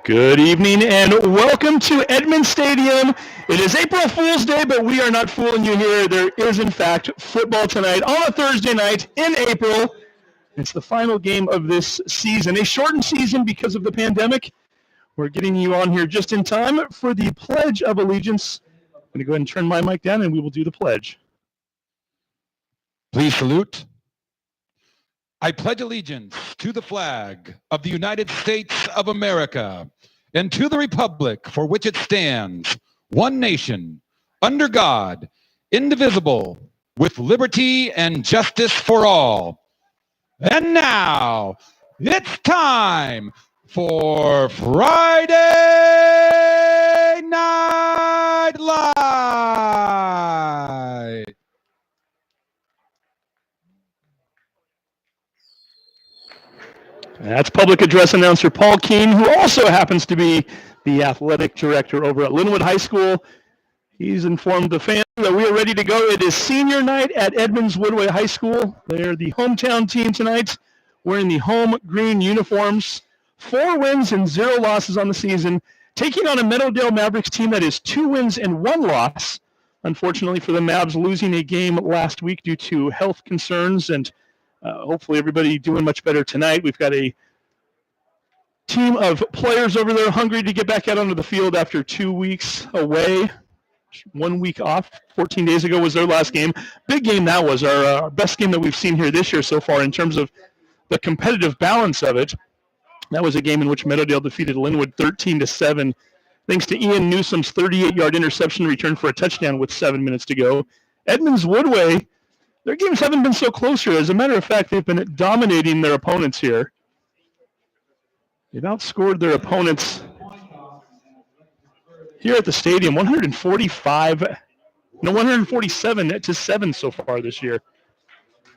Good evening and welcome to Edmonds Stadium. It is April Fool's Day, but we are not fooling you here. There is, in fact, football tonight on a Thursday night in April. It's the final game of this season, a shortened season because of the pandemic. We're getting you on here just in time for the Pledge of Allegiance. I'm going to go ahead and turn my mic down and we will do the pledge. Please salute. I pledge allegiance to the flag of the United States of America and to the republic for which it stands, one nation, under God, indivisible, with liberty and justice for all. And now, it's time for Friday Night Live. That's public address announcer Paul Keene, who also happens to be the athletic director over at Linwood High School. He's informed the fans that we are ready to go. It is senior night at Edmonds-Woodway High School. They're the hometown team tonight, wearing the home green uniforms. 4 wins and 0 losses on the season, taking on a Meadowdale Mavericks team that is 2 wins and 1 loss. Unfortunately for the Mavs, losing a game last week due to health concerns, and hopefully everybody doing much better tonight. We've got a team of players over there hungry to get back out onto the field after 2 weeks away. 1 week off. 14 days ago was their last game. Big game that was. Our best game that we've seen here this year so far in terms of the competitive balance of it. That was a game in which Meadowdale defeated Linwood 13-7, thanks to Ian Newsom's 38-yard interception return for a touchdown with 7 minutes to go. Edmonds-Woodway, their games haven't been so close here. As a matter of fact, they've been dominating their opponents here. They've outscored their opponents here at the stadium 147-7 so far this year.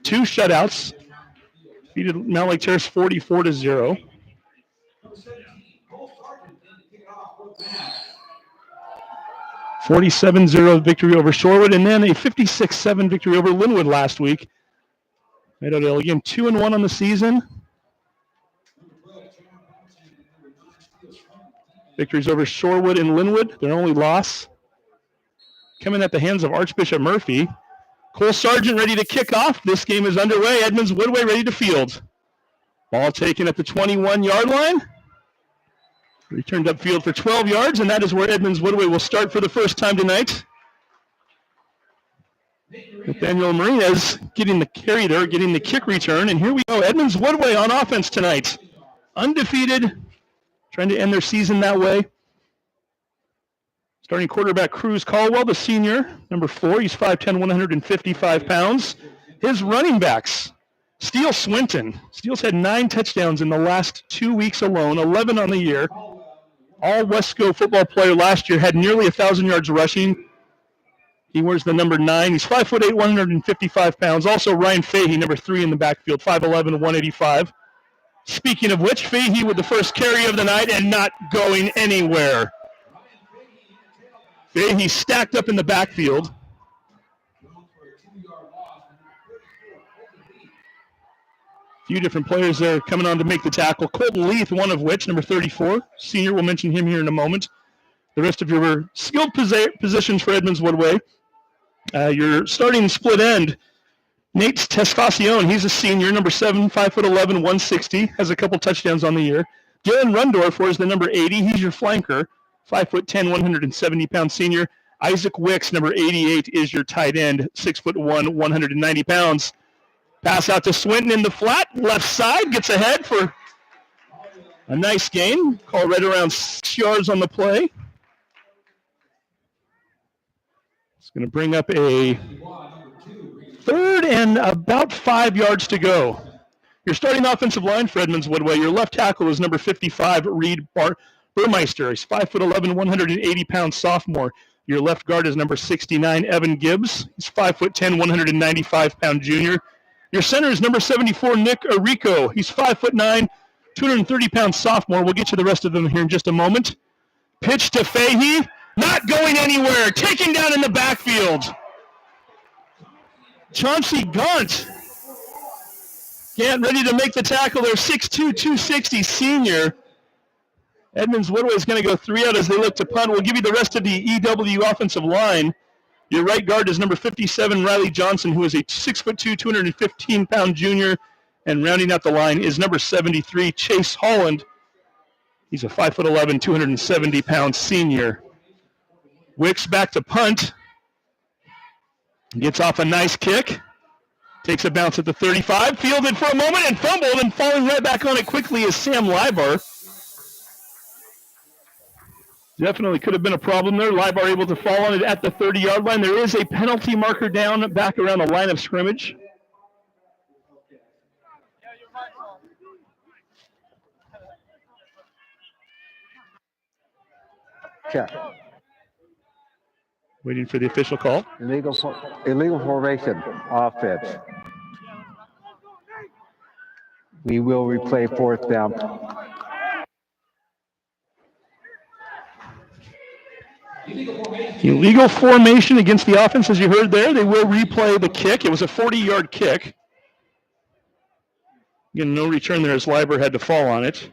2 shutouts. Defeated Mount Lake Terrace 44-0. $47-0 victory over Shorewood, and then a 56-7 victory over Linwood last week. Meadowdale again 2-1 on the season. Victories over Shorewood and Linwood, their only loss. Coming at the hands of Archbishop Murphy. Cole Sargent ready to kick off. This game is underway. Edmonds-Woodway ready to field. Ball taken at the 21-yard line. Returned upfield for 12 yards, and that is where Edmonds-Woodway will start for the first time tonight. Nathaniel Marinas getting the carry there, getting the kick return, and here we go. Edmonds-Woodway on offense tonight. Undefeated, trying to end their season that way. Starting quarterback Cruz Caldwell, the senior, number 4. He's 5'10", 155 pounds. His running backs, Steele Swinton. Steele's had 9 touchdowns in the last 2 weeks alone, 11 on the year. All Wesco football player last year, had nearly 1,000 yards rushing. He wears the number 9. He's 5'8", 155 pounds. Also Ryan Fahey, number 3 in the backfield, 5'11", 185. Speaking of which, Fahey with the first carry of the night and not going anywhere. Fahey stacked up in the backfield. Few different players there coming on to make the tackle. Colton Leith, one of which, number 34, senior. We'll mention him here in a moment. The rest of your skilled positions for Edmonds-Woodway. Your starting split end, Nate Tesfacion. He's a senior, number 7, 5'11", 160. Has a couple touchdowns on the year. Dylan Rundorf is the number 80. He's your flanker, 5'10", 170-pound senior. Isaac Wicks, number 88, is your tight end, 6'1", 190 pounds. Pass out to Swinton in the flat, left side, gets ahead for a nice gain. Call right around 6 yards on the play. It's going to bring up a 3rd and about 5 yards to go. Your starting offensive line for Edmonds-Woodway, your left tackle is number 55, Reed Burmeister. He's 5'11", 180-pound sophomore. Your left guard is number 69, Evan Gibbs. He's 5'10", 195-pound junior. Your center is number 74, Nick Arico. He's 5'9", 230-pound sophomore. We'll get you the rest of them here in just a moment. Pitch to Fahey. Not going anywhere. Taken down in the backfield. Chauncey Gant. Gant ready to make the tackle there. 6'2", 260 senior. Edmonds-Woodway is going to go 3 out as they look to punt. We'll give you the rest of the EW offensive line. Your right guard is number 57, Riley Johnson, who is a 6'2", 215-pound junior. And rounding out the line is number 73, Chase Holland. He's a 5'11", 270-pound senior. Wicks back to punt. Gets off a nice kick. Takes a bounce at the 35. Fielded for a moment and fumbled, and falling right back on it quickly is Sam Libar. Definitely could have been a problem there. Libar able to fall on it at the 30-yard line. There is a penalty marker down back around the line of scrimmage. Check. Waiting for the official call. Illegal formation, offense. We will replay 4th down. Illegal formation against the offense, as you heard there. They will replay the kick. It was a 40-yard kick. Again, no return there as Liber had to fall on it.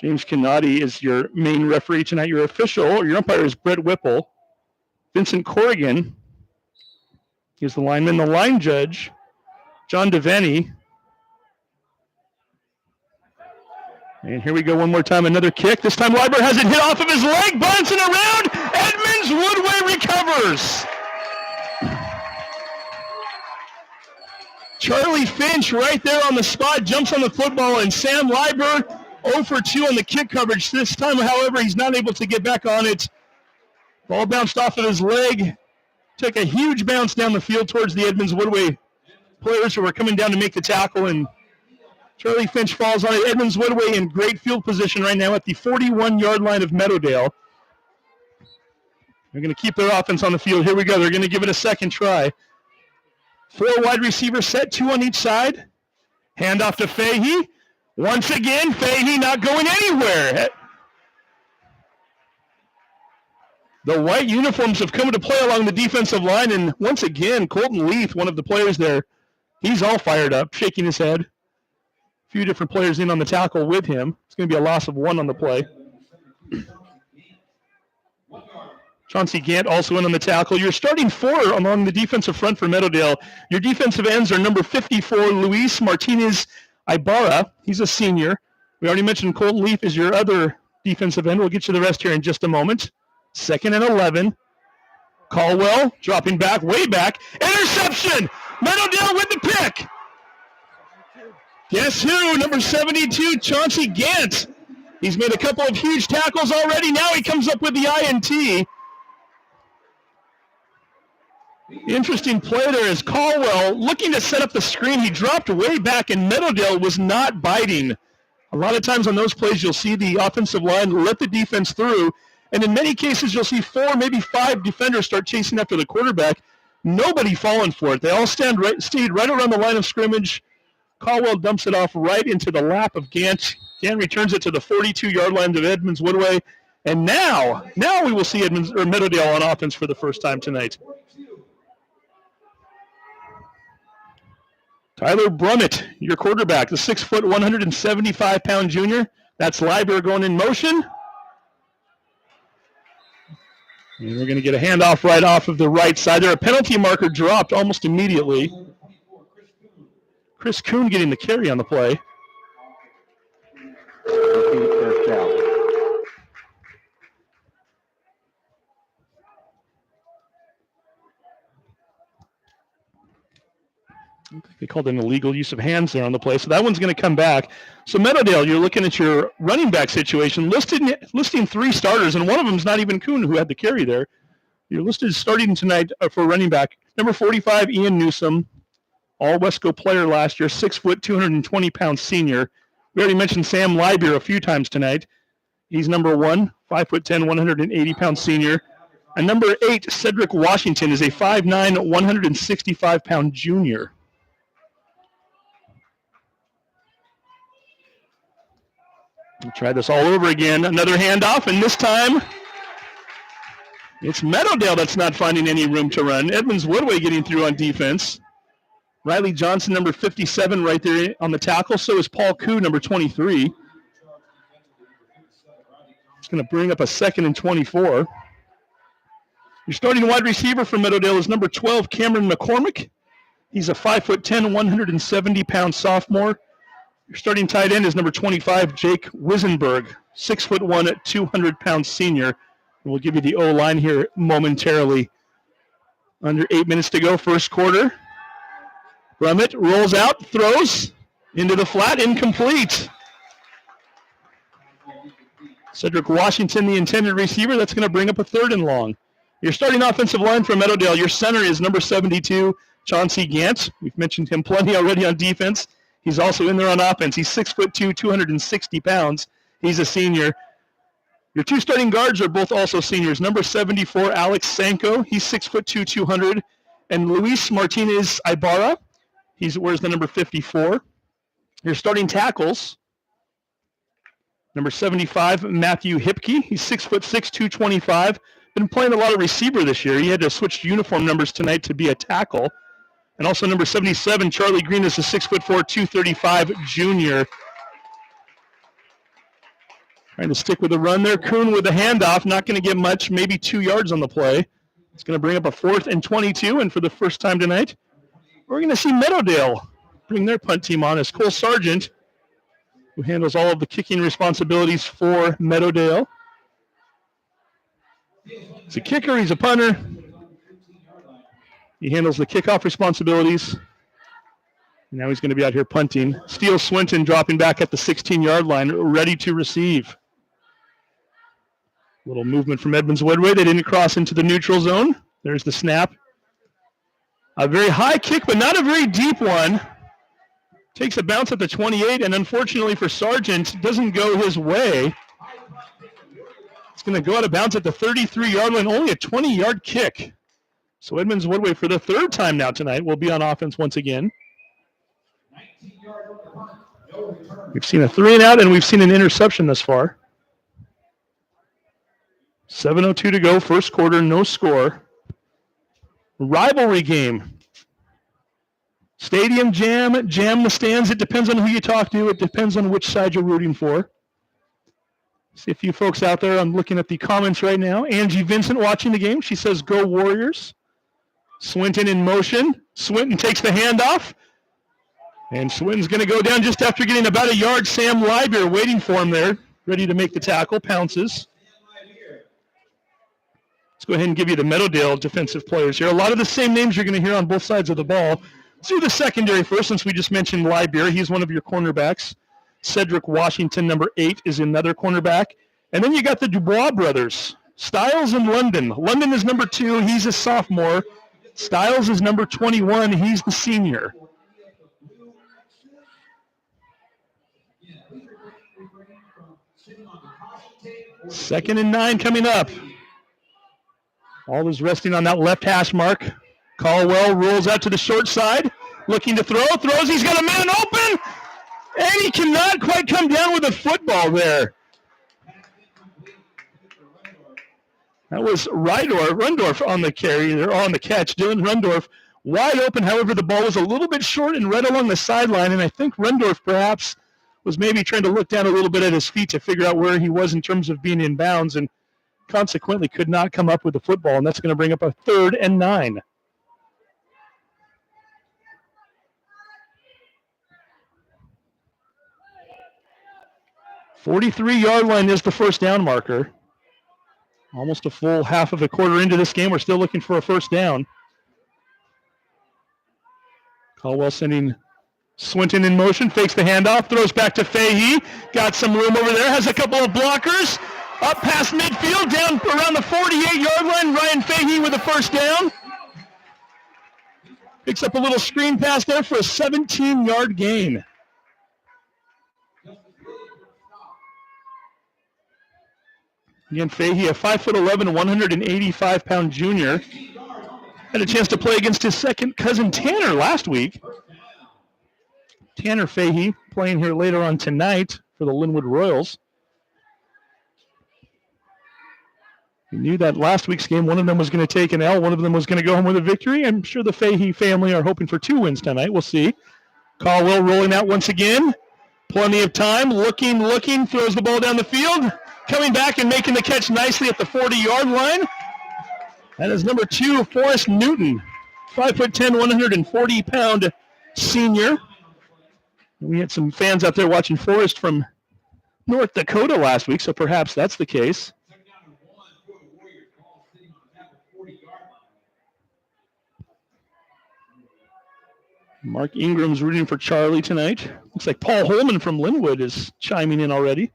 James Canati is your main referee tonight. Your official, or your umpire, is Brett Whipple. Vincent Corrigan is the lineman. The line judge, John Devaney. And here we go one more time. Another kick. This time Liber has it hit off of his leg. Bouncing around. Edmonds-Woodway recovers. Charlie Finch right there on the spot, jumps on the football, and Sam Liber 0 for 2 on the kick coverage. This time, however, he's not able to get back on it. Ball bounced off of his leg. Took a huge bounce down the field towards the Edmonds-Woodway players who were coming down to make the tackle, and Charlie Finch falls on it. Edmonds-Woodway in great field position right now at the 41-yard line of Meadowdale. They're going to keep their offense on the field. Here we go. They're going to give it a second try. 4 wide receivers set, 2 on each side. Handoff to Fahey. Once again, Fahey not going anywhere. The white uniforms have come into play along the defensive line, and once again, Colton Leith, one of the players there, he's all fired up, shaking his head. A few different players in on the tackle with him. It's going to be a loss of 1 on the play. Chauncey Gant also in on the tackle. You're starting 4 along the defensive front for Meadowdale. Your defensive ends are number 54, Luis Martinez Ibarra. He's a senior. We already mentioned Colton Leaf is your other defensive end. We'll get you the rest here in just a moment. 2nd and 11. Caldwell dropping back, way back. Interception! Meadowdale with the pick. Guess who? Number 72, Chauncey Gant. He's made a couple of huge tackles already. Now he comes up with the INT. Interesting play there is Caldwell looking to set up the screen. He dropped way back, and Meadowdale was not biting. A lot of times on those plays, you'll see the offensive line let the defense through, and in many cases, you'll see 4, maybe 5 defenders start chasing after the quarterback. Nobody falling for it. They all stayed right around the line of scrimmage. Caldwell dumps it off right into the lap of Gant. Gant returns it to the 42-yard line of Edmonds-Woodway, and now we will see Meadowdale on offense for the first time tonight. Tyler Brummett, your quarterback, the 6', 175-pound junior. That's Liber going in motion. And we're going to get a handoff right off of the right side there. A penalty marker dropped almost immediately. Chris Kuhn getting the carry on the play. First down. They called an illegal use of hands there on the play. So that one's going to come back. So Meadowdale, you're looking at your running back situation, listing 3 starters, and one of them is not even Kuhn, who had the carry there. You're listed starting tonight for running back. Number 45, Ian Newsom, all Wesco player last year, 6 foot, 220-pound senior. We already mentioned Sam Lieber a few times tonight. He's number 1, 5 foot 10, 180-pound senior. And number 8, Cedric Washington, is a 5'9", 165-pound junior. We'll try this all over again. Another handoff, and this time it's Meadowdale that's not finding any room to run. Edmonds-Woodway getting through on defense. Riley Johnson, number 57, right there on the tackle. So is Paul Koo, number 23. It's going to bring up a 2nd and 24. Your starting wide receiver for Meadowdale is number 12, Cameron McCormick. He's a 5 foot 10, 170-pound sophomore. Your starting tight end is number 25, Jake Wisenberg, 6 foot 1, 200-pound senior. And we'll give you the O-line here momentarily. Under 8 minutes to go, first quarter. Brummett rolls out, throws into the flat, incomplete. Cedric Washington, the intended receiver. That's going to bring up a 3rd and long. Your starting offensive line for Meadowdale, your center is number 72, Chauncey Gant. We've mentioned him plenty already on defense. He's also in there on offense. He's 6'2", 260 pounds. He's a senior. Your 2 starting guards are both also seniors. Number 74, Alex Sanko. He's 6'2", 200. And Luis Martinez Ibarra. He wears the number 54. Your starting tackles, number 75, Matthew Hipke. He's 6'6", 225. Been playing a lot of receiver this year. He had to switch uniform numbers tonight to be a tackle. And also number 77, Charlie Green, is a 6'4", 235 junior. Trying to stick with the run there. Kuhn with the handoff, not going to get much, maybe 2 yards on the play. It's going to bring up a 4th and 22, and for the first time tonight, we're going to see Meadowdale bring their punt team on as Cole Sargent, who handles all of the kicking responsibilities for Meadowdale. He's a kicker, he's a punter. He handles the kickoff responsibilities. And now he's going to be out here punting. Steele Swinton dropping back at the 16-yard line, ready to receive. Little movement from Edmonds-Woodway. They didn't cross into the neutral zone. There's the snap. A very high kick, but not a very deep one. Takes a bounce at the 28, and unfortunately for Sargent, doesn't go his way. It's going to go out of bounds at the 33-yard line, only a 20-yard kick. So Edmonds-Woodway, for the 3rd time now tonight, will be on offense once again. We've seen a 3-and-out, and we've seen an interception thus far. 7:02 to go, first quarter, no score. Rivalry game. Stadium jam the stands. It depends on who you talk to. It depends on which side you're rooting for. See a few folks out there. I'm looking at the comments right now. Angie Vincent watching the game. She says, "Go Warriors." Swinton in motion. Swinton takes the handoff. And Swinton's going to go down just after getting about a yard. Sam Lieber waiting for him there, ready to make the tackle. Pounces. Let's go ahead and give you the Meadowdale defensive players here. A lot of the same names you're going to hear on both sides of the ball. Let's do the secondary first, since we just mentioned Lieber. He's one of your cornerbacks. Cedric Washington, number 8, is another cornerback. And then you got the Dubois brothers, Styles and London. London is number 2. He's a sophomore. Styles is number 21. He's the senior. Second and 9 coming up. All is resting on that left hash mark. Caldwell rolls out to the short side, looking to throw. Throws. He's got a man open. And he cannot quite come down with a football there. That was Rundorf on the carry, or on the catch. Dylan Rundorf wide open. However, the ball was a little bit short and right along the sideline. And I think Rundorf perhaps was maybe trying to look down a little bit at his feet to figure out where he was in terms of being in bounds, and consequently could not come up with the football. And that's going to bring up a 3rd and 9. $43-yard line is the first down marker. Almost a full half of a quarter into this game. We're still looking for a first down. Caldwell sending Swinton in motion, fakes the handoff, throws back to Fahey. Got some room over there, has a couple of blockers. Up past midfield, down around the 48-yard line. Ryan Fahey with a first down. Picks up a little screen pass there for a 17-yard gain. Again, Fahey, a 5'11", 185-pound junior. Had a chance to play against his second cousin Tanner last week. Tanner Fahey playing here later on tonight for the Linwood Royals. We knew that last week's game, one of them was going to take an L, one of them was going to go home with a victory. I'm sure the Fahey family are hoping for 2 wins tonight. We'll see. Caldwell rolling out once again. Plenty of time. Looking, throws the ball down the field. Coming back and making the catch nicely at the 40-yard line. That is number 2, Forrest Newton. 5'10", 140-pound senior. We had some fans out there watching Forrest from North Dakota last week, so perhaps that's the case. Mark Ingram's rooting for Charlie tonight. Looks like Paul Holman from Linwood is chiming in already.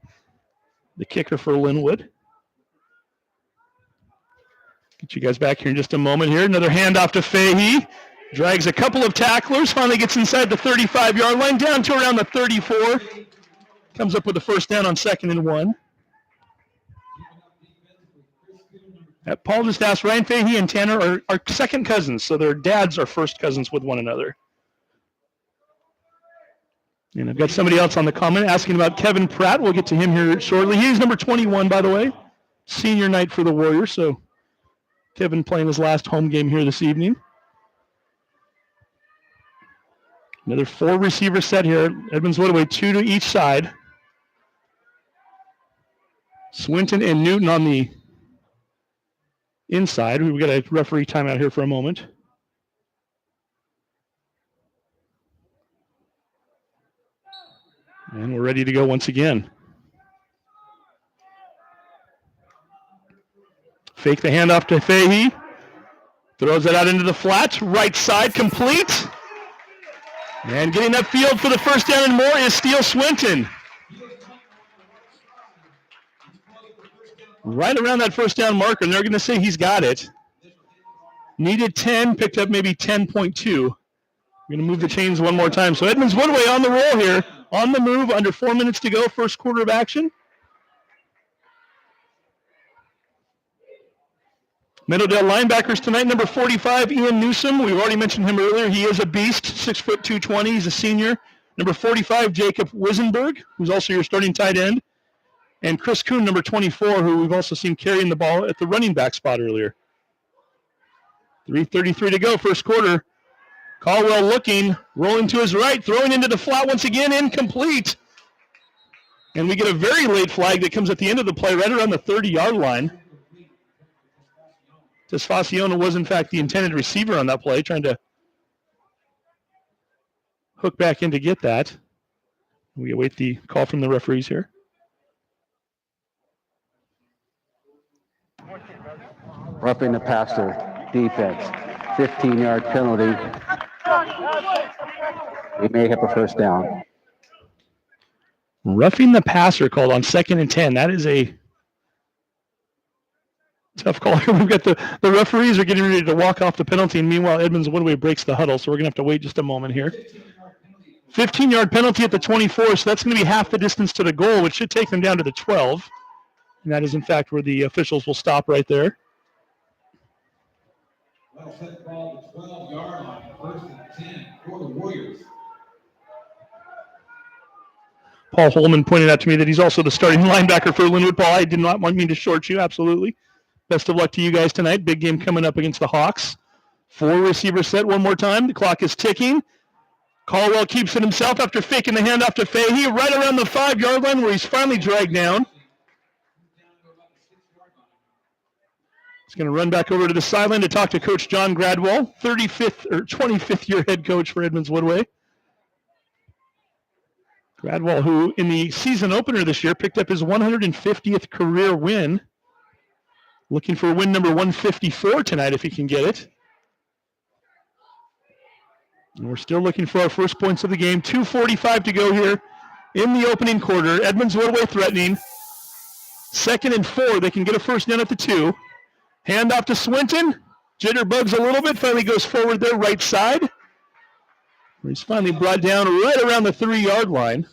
The kicker for Linwood. Get you guys back here in just a moment here. Another handoff to Fahey. Drags a couple of tacklers. Finally gets inside the 35-yard line, down to around the 34. Comes up with a first down on 2nd and 1. Paul just asked, Ryan Fahey and Tanner are second cousins, so their dads are first cousins with one another. And I've got somebody else on the comment asking about Kevin Pratt. We'll get to him here shortly. He's number 21, by the way. Senior night for the Warriors, so Kevin playing his last home game here this evening. Another 4-receiver set here. Edmonds-Woodway, 2 to each side. Swinton and Newton on the inside. We've got a referee timeout here for a moment. And we're ready to go once again. Fake the handoff to Fahey. Throws it out into the flat. Right side complete. And getting upfield for the first down and more is Steele Swinton. Right around that first down marker, and they're going to say he's got it. Needed 10, picked up maybe 10.2. We're going to move the chains one more time. So Edmonds-Woodway on the roll here. On the move, under 4 minutes to go, first quarter of action. Meadowdale linebackers tonight, number 45, Ian Newsom. We've already mentioned him earlier. He is a beast, 6 foot 220. He's a senior. Number 45, Jacob Wisenberg, who's also your starting tight end. And Chris Kuhn, number 24, who we've also seen carrying the ball at the running back spot earlier. 3:33 to go, first quarter. Caldwell looking, rolling to his right, throwing into the flat once again, incomplete. And we get a very late flag that comes at the end of the play, right around the 30-yard line. Tesfaciona was, in fact, the intended receiver on that play, trying to hook back in to get that. We await the call from the referees here. Roughing the passer, defense, 15-yard penalty. We may have a first down. Roughing the passer called on 2nd and 10. That is a tough call. We've got the referees are getting ready to walk off the penalty, and meanwhile Edmonds-Woodway breaks the huddle, so we're going to have to wait just a moment here. 15-yard penalty at the 24, so that's going to be half the distance to the goal, which should take them down to the 12. And that is, in fact, where the officials will stop right there. That'll set the ball to the 12-yard line, 1st and 10 for the Warriors. Paul Holman pointed out to me that he's also the starting linebacker for Linwood. Paul, I did not want me to short you, absolutely. Best of luck to you guys tonight. Big game coming up against the Hawks. 4-receiver set one more time. The clock is ticking. Caldwell keeps it himself after faking the handoff to Fahey right around the 5-yard line where he's finally dragged down. He's going to run back over to the sideline to talk to Coach John Gradwell, 25th year head coach for Edmonds-Woodway. Gradwell, who in the season opener this year picked up his 150th career win. Looking for win number 154 tonight if he can get it. And we're still looking for our first points of the game. 2:45 to go here in the opening quarter. Edmonds-Woodway threatening. 2nd and 4. They can get a first down at the 2. Hand off to Swinton. Jitterbugs a little bit. Finally goes forward there, right side. He's finally brought down right around the 3-yard line.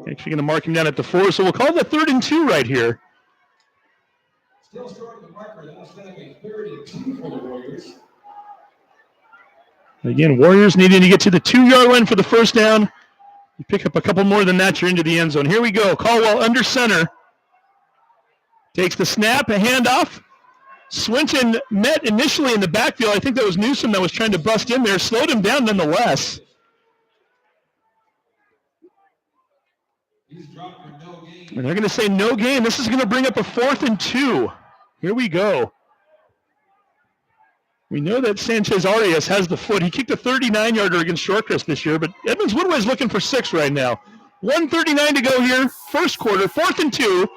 Actually going to mark him down at the 4, so we'll call it a 3rd and 2 right here. Still short of the marker. That'll set up a 3rd and 2 for the Warriors. Again, Warriors needing to get to the 2-yard line for the first down. You pick up a couple more than that, you're into the end zone. Here we go. Caldwell under center. Takes the snap, a handoff. Swinton met initially in the backfield. I think that was Newsom that was trying to bust in there. Slowed him down nonetheless. And they're going to say no gain. This is going to bring up a 4th and 2. Here we go. We know that Sanchez Arias has the foot. He kicked a 39-yarder against Shorecrest this year, but Edmonds-Woodway is looking for 6 right now. 1:39 to go here, first quarter, 4th and 2.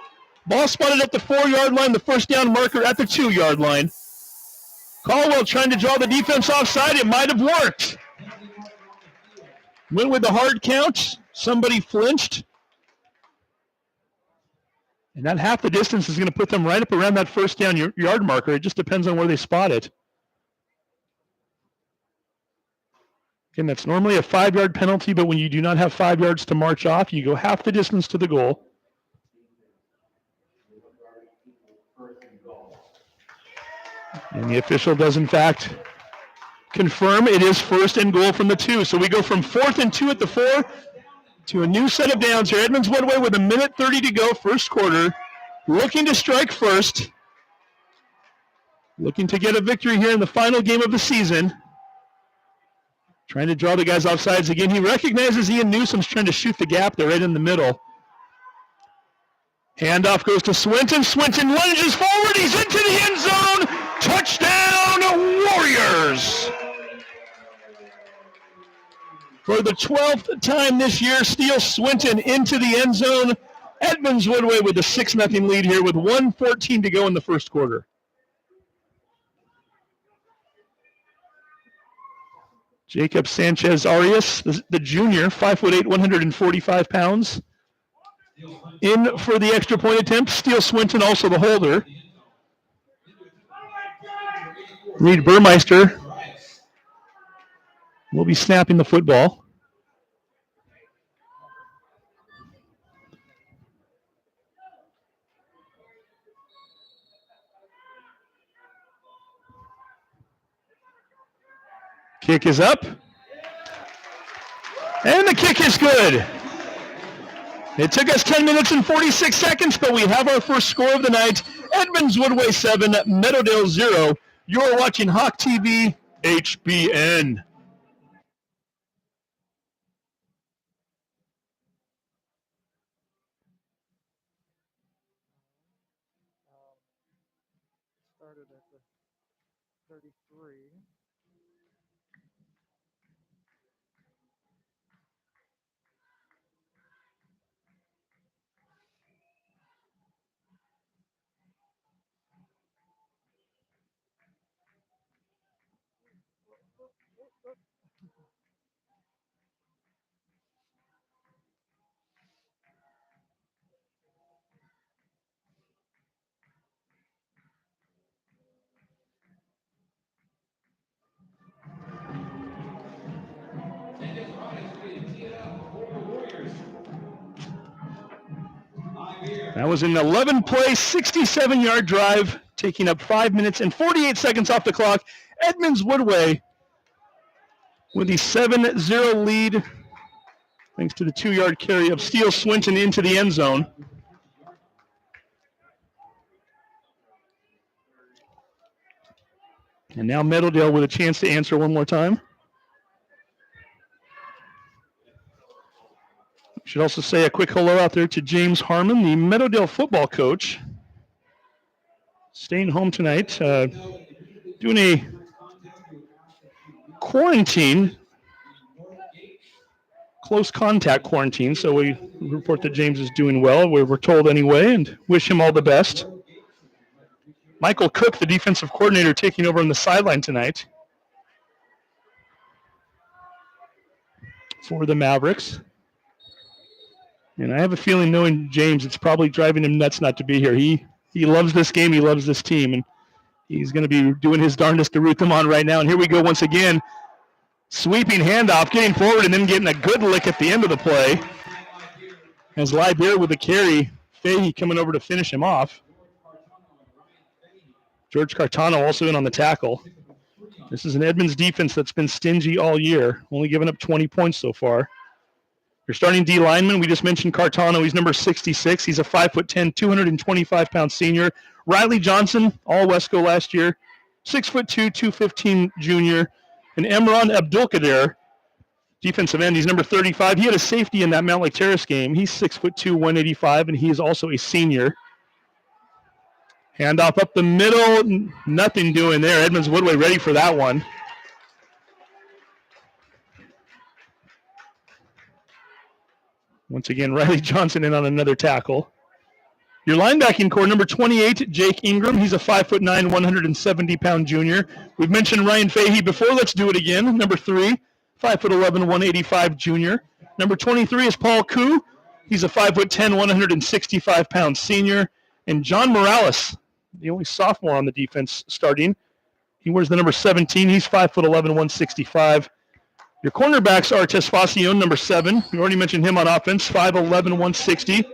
Ball spotted at the 4-yard line, the first down marker at the 2-yard line. Caldwell trying to draw the defense offside. It might have worked. Went with the hard count. Somebody flinched. And that half the distance is going to put them right up around that first down yard marker. It just depends on where they spot it. Again, that's normally a 5-yard penalty, but when you do not have 5 yards to march off, you go half the distance to the goal. And the official does, in fact, confirm it is 1st and goal from the 2. So we go from 4th and 2 at the 4 to a new set of downs here. Edmonds-Woodway with 1:30 to go, first quarter. Looking to strike first. Looking to get a victory here in the final game of the season. Trying to draw the guys off sides again. He recognizes Ian Newsom's trying to shoot the gap there right in the middle. Handoff goes to Swinton. Swinton lunges forward. He's into the end zone. Touchdown, Warriors! For the 12th time this year, Steele Swinton into the end zone. Edmonds-Woodway with a 6-0 lead here with 1:14 to go in the first quarter. Jacob Sanchez Arias, the junior, 5'8", 145 pounds. In for the extra point attempt. Steele Swinton also the holder. Reed Burmeister will be snapping the football. Kick is up. And the kick is good. It took us 10 minutes and 46 seconds, but we have our first score of the night. Edmonds-Woodway 7, Meadowdale 0. You're watching Hawk TV HBN. Started at the 33. That was an 11-play, 67-yard drive, taking up 5 minutes and 48 seconds off the clock. Edmonds-Woodway with the 7-0 lead, thanks to the 2-yard carry of Steele Swinton into the end zone. And now Meadowdale with a chance to answer one more time. Should also say a quick hello out there to James Harmon, the Meadowdale football coach. Staying home tonight, doing a quarantine, close contact quarantine. So we report that James is doing well. We were told anyway, and wish him all the best. Michael Cook, the defensive coordinator, taking over on the sideline tonight for the Mavericks. And I have a feeling, knowing James, it's probably driving him nuts not to be here. He loves this game. He loves this team. And he's going to be doing his darndest to root them on right now. And here we go once again. Sweeping handoff, getting forward, and then getting a good lick at the end of the play. As Lybeer with the carry, Fahey coming over to finish him off. George Cartano also in on the tackle. This is an Edmonds defense that's been stingy all year, only giving up 20 points so far. Your starting D lineman, we just mentioned Cartano. He's number 66. He's a 5'10", 225-pound senior. Riley Johnson, all Wesco last year, 6'2", 215 junior. And Emron Abdulkader, defensive end, he's number 35. He had a safety in that Mount Lake Terrace game. He's 6'2", 185, and he is also a senior. Handoff up the middle, nothing doing there. Edmonds-Woodway ready for that one. Once again, Riley Johnson in on another tackle. Your linebacking core, number 28, Jake Ingram. He's a 5'9", 170-pound junior. We've mentioned Ryan Fahey before. Let's do it again. Number 3, 5'11", 185 junior. Number 23 is Paul Koo. He's a 5'10", 165-pound senior. And John Morales, the only sophomore on the defense starting. He wears the number 17. He's 5'11", 165. Your cornerbacks are Tesfacion, number 7. We already mentioned him on offense, 5'11", 160.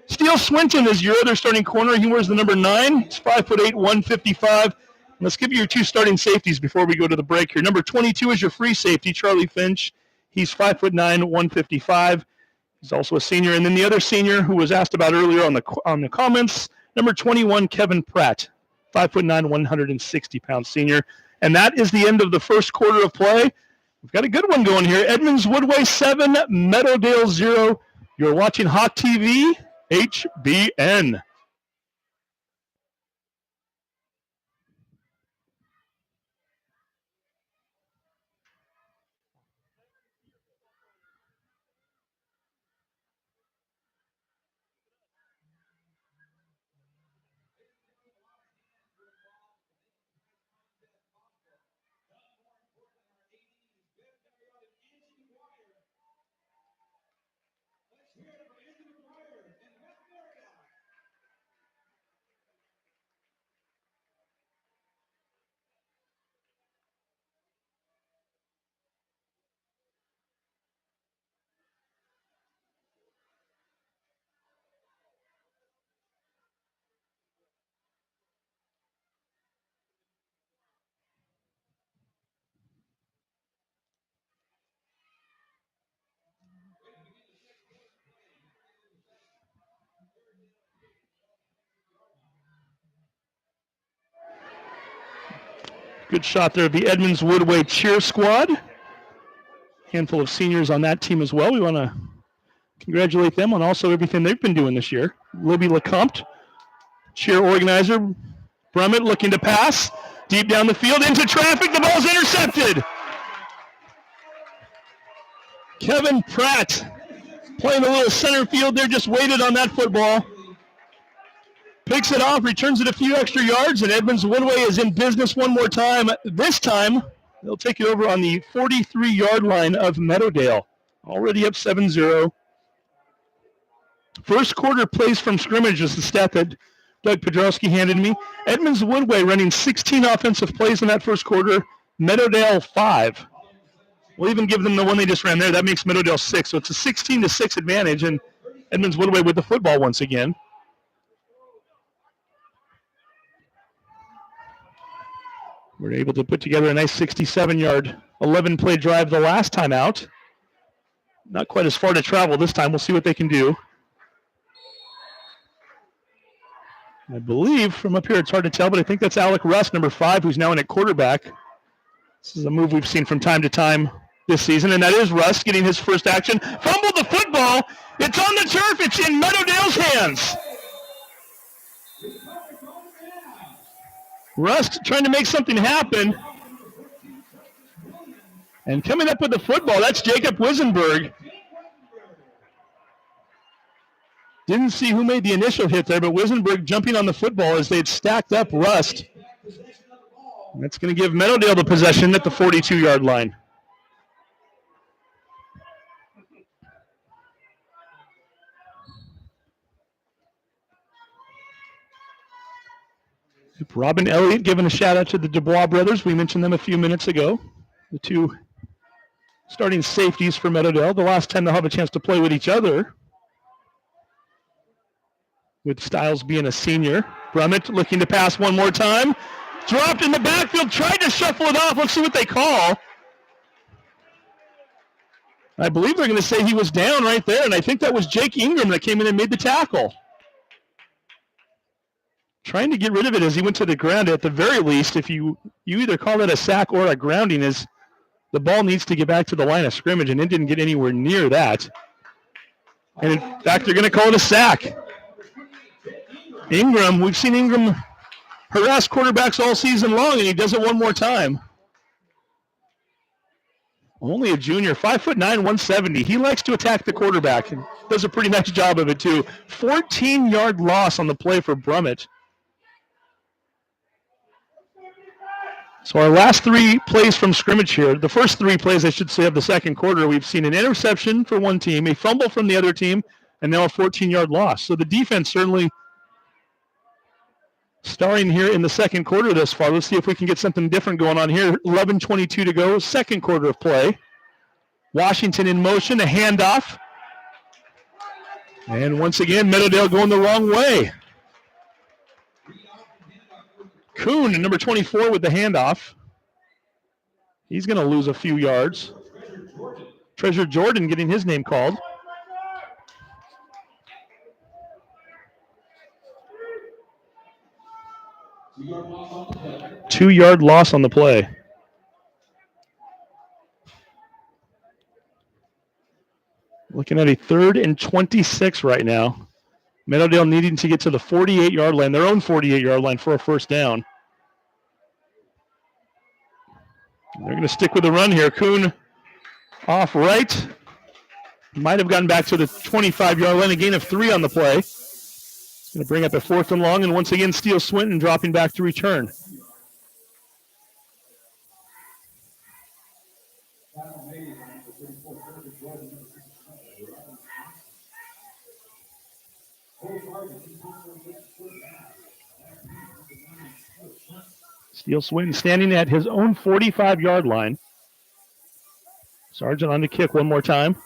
Steele Swinton is your other starting corner. He wears the number 9. He's 5'8", 155. Let's give you your 2 starting safeties before we go to the break here. Number 22 is your free safety, Charlie Finch. He's 5'9", 155. He's also a senior. And then the other senior who was asked about earlier on the comments, number 21, Kevin Pratt, 5'9", 160-pound senior. And that is the end of the first quarter of play. We've got a good one going here. Edmonds-Woodway 7, Meadowdale 0. You're watching Hawk TV, HBN. Good shot there of the Edmonds-Woodway cheer squad. Handful of seniors on that team as well. We want to congratulate them on also everything they've been doing this year. Libby LeCompte, cheer organizer. Brummett looking to pass. Deep down the field, into traffic. The ball's intercepted. Kevin Pratt playing a little center field there, just waited on that football. Picks it off, returns it a few extra yards, and Edmonds-Woodway is in business one more time. This time, they'll take it over on the 43-yard line of Meadowdale. Already up 7-0. First quarter plays from scrimmage is the stat that Doug Podrowski handed me. Edmonds-Woodway running 16 offensive plays in that first quarter. Meadowdale 5. We'll even give them the one they just ran there. That makes Meadowdale 6. So it's a 16-6 advantage, and Edmonds-Woodway with the football once again. We're able to put together a nice 67-yard, 11-play drive the last time out. Not quite as far to travel this time. We'll see what they can do. I believe from up here it's hard to tell, but I think that's Alec Russ, number 5, who's now in at quarterback. This is a move we've seen from time to time this season, and that is Russ getting his first action. Fumbled the football. It's on the turf. It's in Meadowdale's hands. Rust trying to make something happen. And coming up with the football, that's Jacob Wisenberg. Didn't see who made the initial hit there, but Wisenberg jumping on the football as they had stacked up Rust. That's going to give Meadowdale the possession at the 42-yard line. Robin Elliott giving a shout out to the Dubois brothers. We mentioned them a few minutes ago. The two starting safeties for Meadowdale. The last time they'll have a chance to play with each other. With Stiles being a senior. Brummett looking to pass one more time. Dropped in the backfield, tried to shuffle it off. Let's see what they call. I believe they're going to say he was down right there, and I think that was Jake Ingram that came in and made the tackle. Trying to get rid of it as he went to the ground. At the very least, if you either call it a sack or a grounding, is the ball needs to get back to the line of scrimmage, and it didn't get anywhere near that. And in fact, they're going to call it a sack. Ingram, we've seen Ingram harass quarterbacks all season long, and he does it one more time. Only a junior, 5'9", 170. He likes to attack the quarterback and does a pretty nice job of it too. 14-yard loss on the play for Brummett. So our last three plays from scrimmage here, the first three plays, I should say, of the second quarter, we've seen an interception for one team, a fumble from the other team, and now a 14-yard loss. So the defense certainly starring here in the second quarter thus far. Let's see if we can get something different going on here. 11:22 to go, second quarter of play. Washington in motion, a handoff. And once again, Meadowdale going the wrong way. Kuhn, number 24, with the handoff. He's going to lose a few yards. Treasure Jordan getting his name called. Two-yard loss on the play. Looking at a 3rd and 26 right now. Meadowdale needing to get to the 48-yard line, their own 48-yard line for a first down. They're going to stick with the run here. Kuhn off right. Might have gotten back to the 25-yard line, a gain of 3 on the play. Going to bring up a 4th and long, and once again, Steele Swinton dropping back to return. Steele Swinton standing at his own 45-yard line. Sargent on the kick one more time.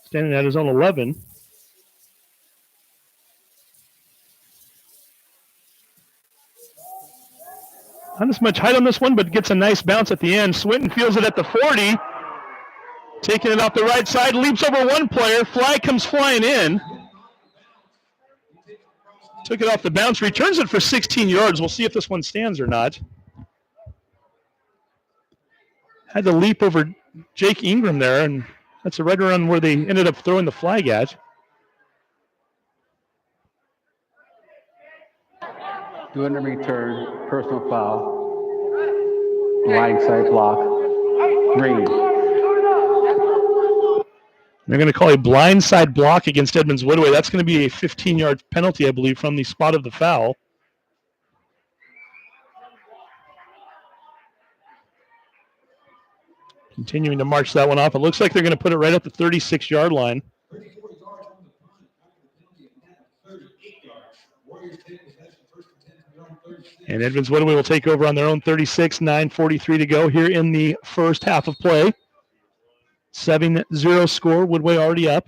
Standing at his own 11. Not as much height on this one, but gets a nice bounce at the end. Swinton feels it at the 40. Taking it off the right side, leaps over one player. Flag comes flying in. Took it off the bounce, returns it for 16 yards. We'll see if this one stands or not. Had to leap over Jake Ingram there, and that's right around where they ended up throwing the flag at. Doing the return, personal foul, blindside block, green. They're going to call a blindside block against Edmonds-Woodway. That's going to be a 15-yard penalty, I believe, from the spot of the foul. Continuing to march that one off. It looks like they're going to put it right at the 36-yard line. And Edmonds-Woodway will take over on their own 36, 9:43 to go here in the first half of play. 7-0 score, Woodway already up.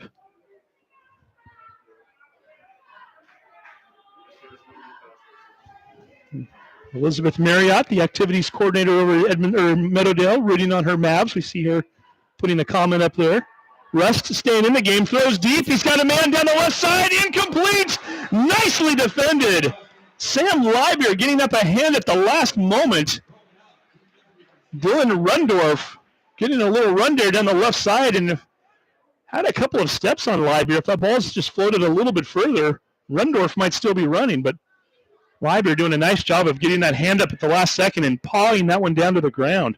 Elizabeth Marriott, the activities coordinator over at Meadowdale, rooting on her Mavs. We see her putting a comment up there. Rust staying in the game, throws deep. He's got a man down the left side, incomplete. Nicely defended. Sam Leiber getting up a hand at the last moment. Dylan Rundorf getting a little run there down the left side and had a couple of steps on Leiber. If that ball's just floated a little bit further, Rundorf might still be running, but Leiber doing a nice job of getting that hand up at the last second and pawing that one down to the ground.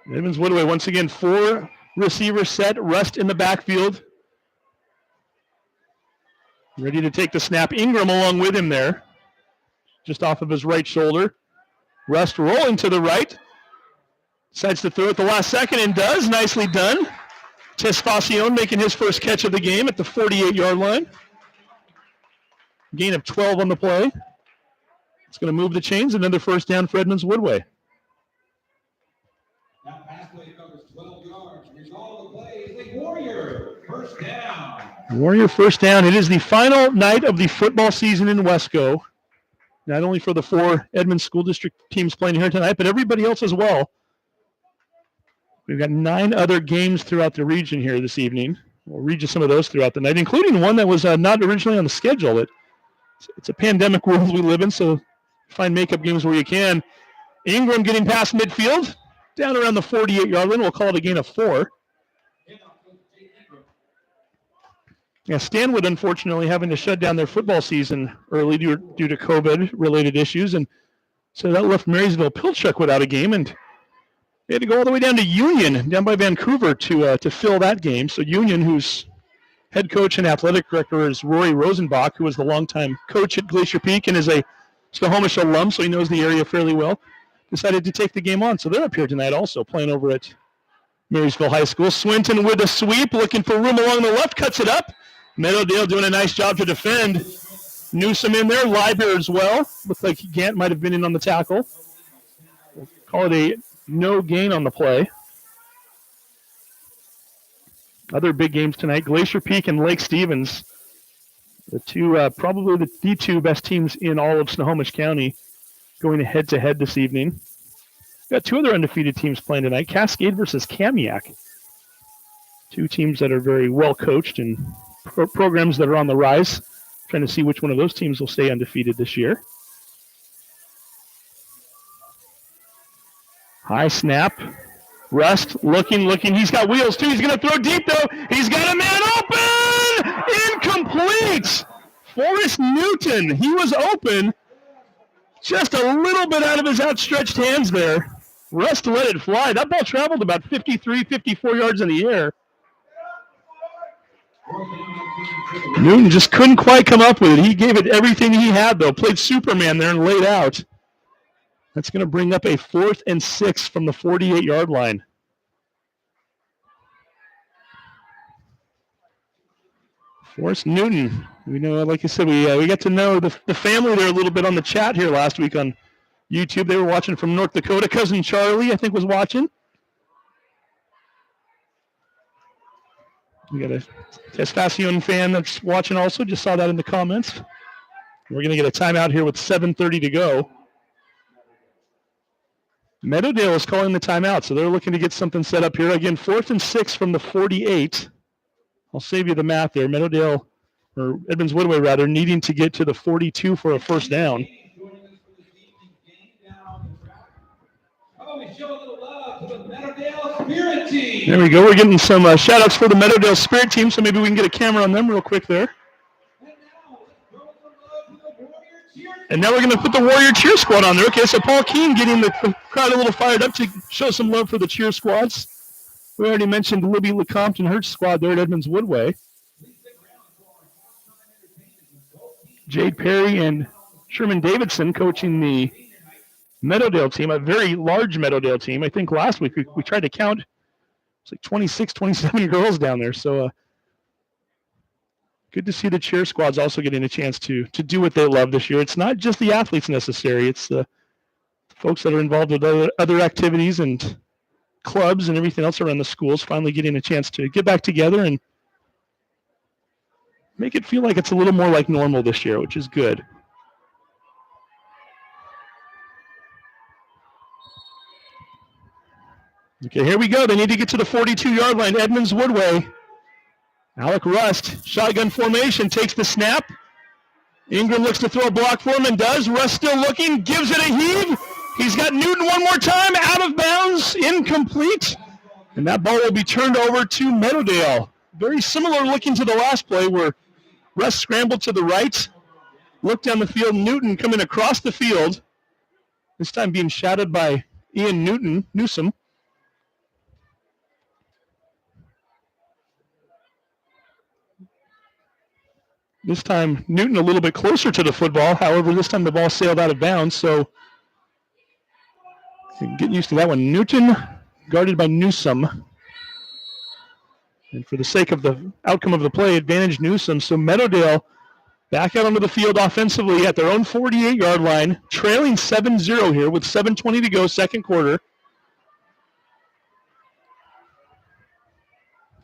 Edmonds-Woodway once again, 4 receiver set, Rust in the backfield. Ready to take the snap. Ingram along with him there, just off of his right shoulder. Rust rolling to the right. Decides to throw it the last second and does. Nicely done. Tesfacion making his first catch of the game at the 48-yard line. Gain of 12 on the play. It's going to move the chains. Another first down for Edmonds-Woodway. That pass play covers 12 yards. Result of the play is a Warrior first down. Warrior first down. It is the final night of the football season in Wesco. Not only for the 4 Edmonds School District teams playing here tonight, but everybody else as well. We've got 9 other games throughout the region here this evening. We'll read you some of those throughout the night, including one that was not originally on the schedule. It's a pandemic world we live in, so find makeup games where you can. Ingram getting past midfield, down around the 48-yard line. We'll call it a gain of 4. Yeah, Stanwood, unfortunately, having to shut down their football season early due to COVID-related issues, and so that left Marysville-Pilchuck without a game, and they had to go all the way down to Union, down by Vancouver, to fill that game. So Union, whose head coach and athletic director is Rory Rosenbach, who was the longtime coach at Glacier Peak and is a Snohomish alum, so he knows the area fairly well, decided to take the game on. So they're up here tonight also, playing over at Marysville High School. Swinton with a sweep, looking for room along the left, cuts it up. Meadowdale doing a nice job to defend. Newsom in there, Lieber as well. Looks like Gant might have been in on the tackle. We'll call it a no gain on the play. Other big games tonight, Glacier Peak and Lake Stevens. The two, probably the 2 best teams in all of Snohomish County going head-to-head this evening. We've got 2 other undefeated teams playing tonight, Cascade versus Kamiak. 2 teams that are very well coached and programs that are on the rise. Trying to see which one of those teams will stay undefeated this year. High snap. Rust looking. He's got wheels too. He's going to throw deep though. He's got a man open. Incomplete. Forrest Newton. He was open. Just a little bit out of his outstretched hands there. Rust let it fly. That ball traveled about 53, 54 yards in the air. Newton just couldn't quite come up with it. He gave it everything he had, though. Played Superman there and laid out. That's going to bring up a 4th and 6 from the 48-yard line. Forrest Newton. We know, like I said, we got to know the family there a little bit on the chat here last week on YouTube. They were watching from North Dakota. Cousin Charlie, I think, was watching. We got a Tesfacion fan that's watching also. Just saw that in the comments. We're going to get a timeout here with 7:30 to go. Meadowdale is calling the timeout, so they're looking to get something set up here. Again, 4th and 6 from the 48. I'll save you the math there. Meadowdale, or Edmonds-Woodway rather, needing to get to the 42 for a first down. There we go. We're getting some shout-outs for the Meadowdale Spirit team, so maybe we can get a camera on them real quick there. And now we're going to put the Warrior Cheer Squad on there. Okay, so Paul Keene getting the crowd a little fired up to show some love for the cheer squads. We already mentioned Libby Lecompton Hertz squad there at Edmonds-Woodway. Jade Perry and Sherman Davidson coaching the Meadowdale team, a very large Meadowdale team. I think last week we tried to count, it's like 26, 27 girls down there. So good to see the cheer squads also getting a chance to do what they love this year. It's not just the athletes necessary. It's the folks that are involved with other activities and clubs and everything else around the schools finally getting a chance to get back together and make it feel like it's a little more like normal this year, which is good. Okay, here we go. They need to get to the 42-yard line. Edmonds-Woodway. Alec Rust, shotgun formation, takes the snap. Ingram looks to throw a block for him and does. Rust still looking, gives it a heave. He's got Newton one more time, out of bounds, incomplete. And that ball will be turned over to Meadowdale. Very similar looking to the last play where Rust scrambled to the right, looked down the field, Newton coming across the field, this time being shadowed by Ian Newsom. This time, Newton a little bit closer to the football. However, this time the ball sailed out of bounds, so getting used to that one. Newton guarded by Newsome. And for the sake of the outcome of the play, advantage Newsome. So Meadowdale back out onto the field offensively at their own 48-yard line, trailing 7-0 here with 7:20 to go, second quarter.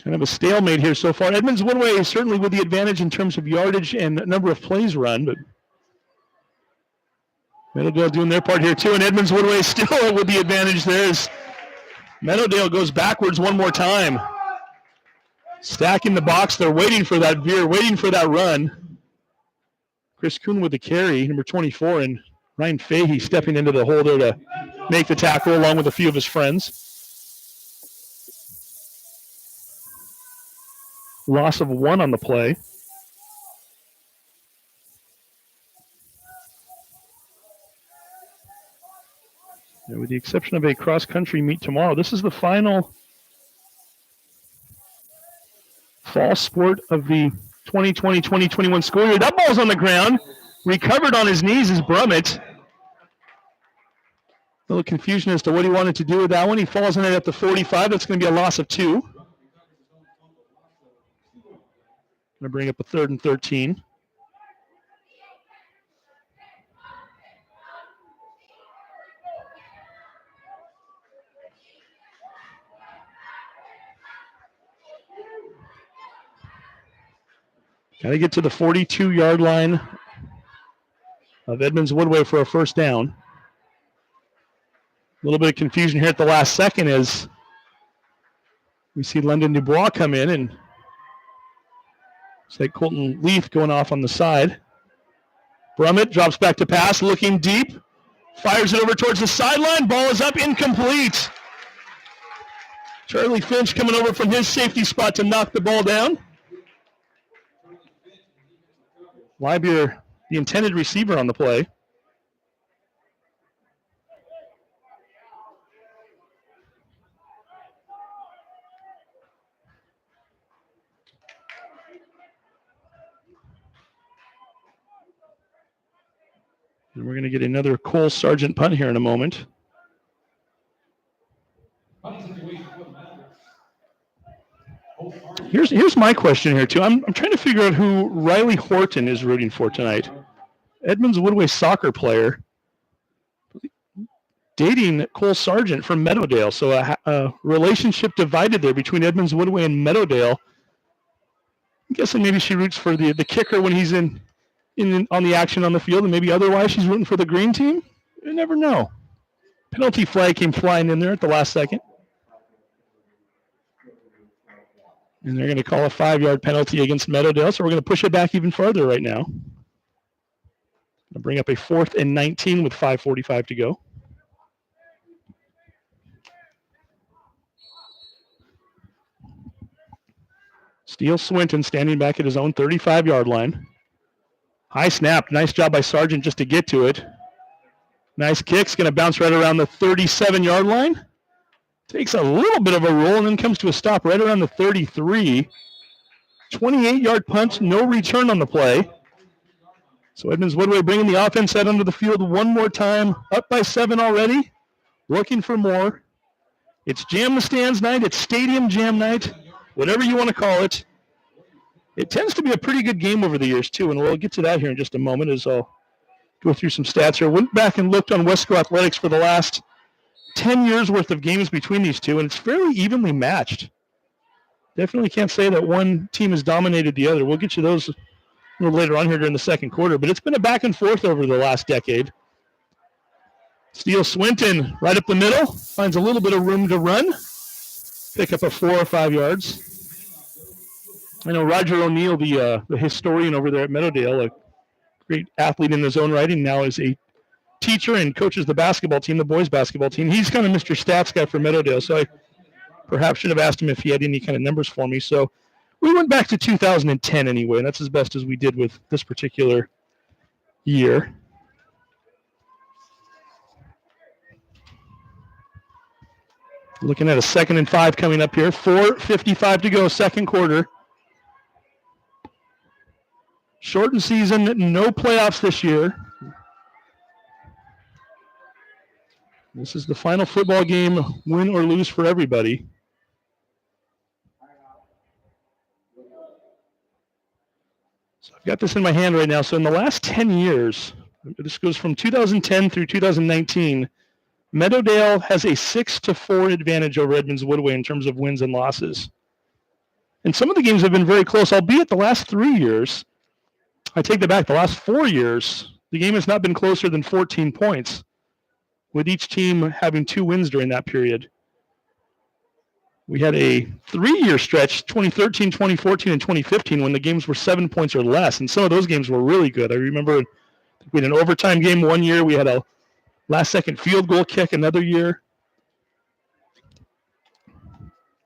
Kind of a stalemate here so far. Edmonds-Woodway is certainly with the advantage in terms of yardage and number of plays run, but Meadowdale doing their part here too, and Edmonds-Woodway still with the advantage there as Meadowdale goes backwards one more time. Stacking the box, they're waiting for that veer, waiting for that run. Chris Kuhn with the carry, number 24, and Ryan Fahey stepping into the hole there to make the tackle along with a few of his friends. Loss of 1 on the play. And with the exception of a cross-country meet tomorrow, this is the final fall sport of the 2020-2021 school year. That ball's on the ground. Recovered on his knees is Brummett. A little confusion as to what he wanted to do with that one. He falls in it at the 45. That's going to be a loss of 2. Going to bring up a 3rd and 13. Got to get to the 42-yard line of Edmonds-Woodway for a first down. A little bit of confusion here at the last second as we see London Dubois come in, and it's like Colton Leaf going off on the side. Brummett drops back to pass, looking deep, fires it over towards the sideline. Ball is up, incomplete. Charlie Finch coming over from his safety spot to knock the ball down. Leibier, the intended receiver on the play. And we're going to get another Cole Sargent punt here in a moment. Here's my question here, too. I'm trying to figure out who Riley Horton is rooting for tonight. Edmonds-Woodway soccer player dating Cole Sargent from Meadowdale. So a relationship divided there between Edmonds-Woodway and Meadowdale. I'm guessing maybe she roots for the kicker when he's in on the action on the field, and maybe otherwise she's rooting for the green team. You never know. Penalty flag came flying in there at the last second. And they're going to call a 5-yard penalty against Meadowdale, so we're going to push it back even further right now. I'll bring up a 4th and 19 with 5:45 to go. Steele Swinton standing back at his own 35-yard line. High snap. Nice job by Sargent just to get to it. Nice kick's going to bounce right around the 37-yard line. Takes a little bit of a roll and then comes to a stop right around the 33. 28-yard punt, no return on the play. So Edmonds-Woodway bringing the offense out onto the field one more time. Up by 7 already. Looking for more. It's Jam the Stands night. It's Stadium Jam night. Whatever you want to call it. It tends to be a pretty good game over the years, too, and we'll get to that here in just a moment as I'll go through some stats here. Went back and looked on Wesco Athletics for the last 10 years worth of games between these two, and it's fairly evenly matched. Definitely can't say that one team has dominated the other. We'll get you those a little later on here during the second quarter, but it's been a back and forth over the last decade. Steele Swinton right up the middle, finds a little bit of room to run. Pick up a 4 or 5 yards. I know Roger O'Neill, the historian over there at Meadowdale, a great athlete in his own right, and now is a teacher and coaches the basketball team, the boys basketball team. He's kind of Mr. Stats guy for Meadowdale, so I perhaps should have asked him if he had any kind of numbers for me. So we went back to 2010 anyway, and that's as best as we did with this particular year. Looking at a 2nd and 5 coming up here. 4:55 to go, second quarter. Shortened season, no playoffs this year. This is the final football game, win or lose for everybody. So I've got this in my hand right now. So in the last 10 years, this goes from 2010 through 2019, Meadowdale has a 6-4 advantage over Edmonds-Woodway in terms of wins and losses. And some of the games have been very close, albeit the last 3 years. I take that back. The last 4 years, the game has not been closer than 14 points, with each team having 2 wins during that period. We had a 3-year stretch, 2013, 2014, and 2015, when the games were 7 points or less, and some of those games were really good. I remember we had an overtime game one year. We had a last-second field goal kick another year.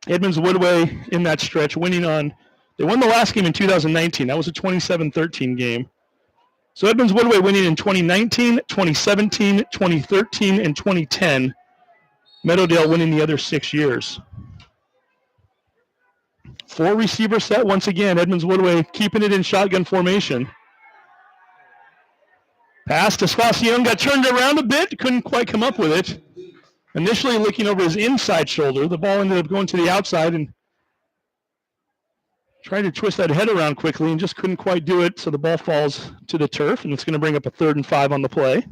Edmonds-Woodway in that stretch, they won the last game in 2019. That was a 27-13 game. So Edmonds-Woodway winning in 2019, 2017, 2013, and 2010. Meadowdale winning the other 6 years. 4 receiver set once again. Edmonds-Woodway keeping it in shotgun formation. Pass to Spacion, got turned around a bit, couldn't quite come up with it. Initially looking over his inside shoulder. The ball ended up going to the outside and tried to twist that head around quickly and just couldn't quite do it. So the ball falls to the turf, and it's going to bring up a 3rd and 5 on the play.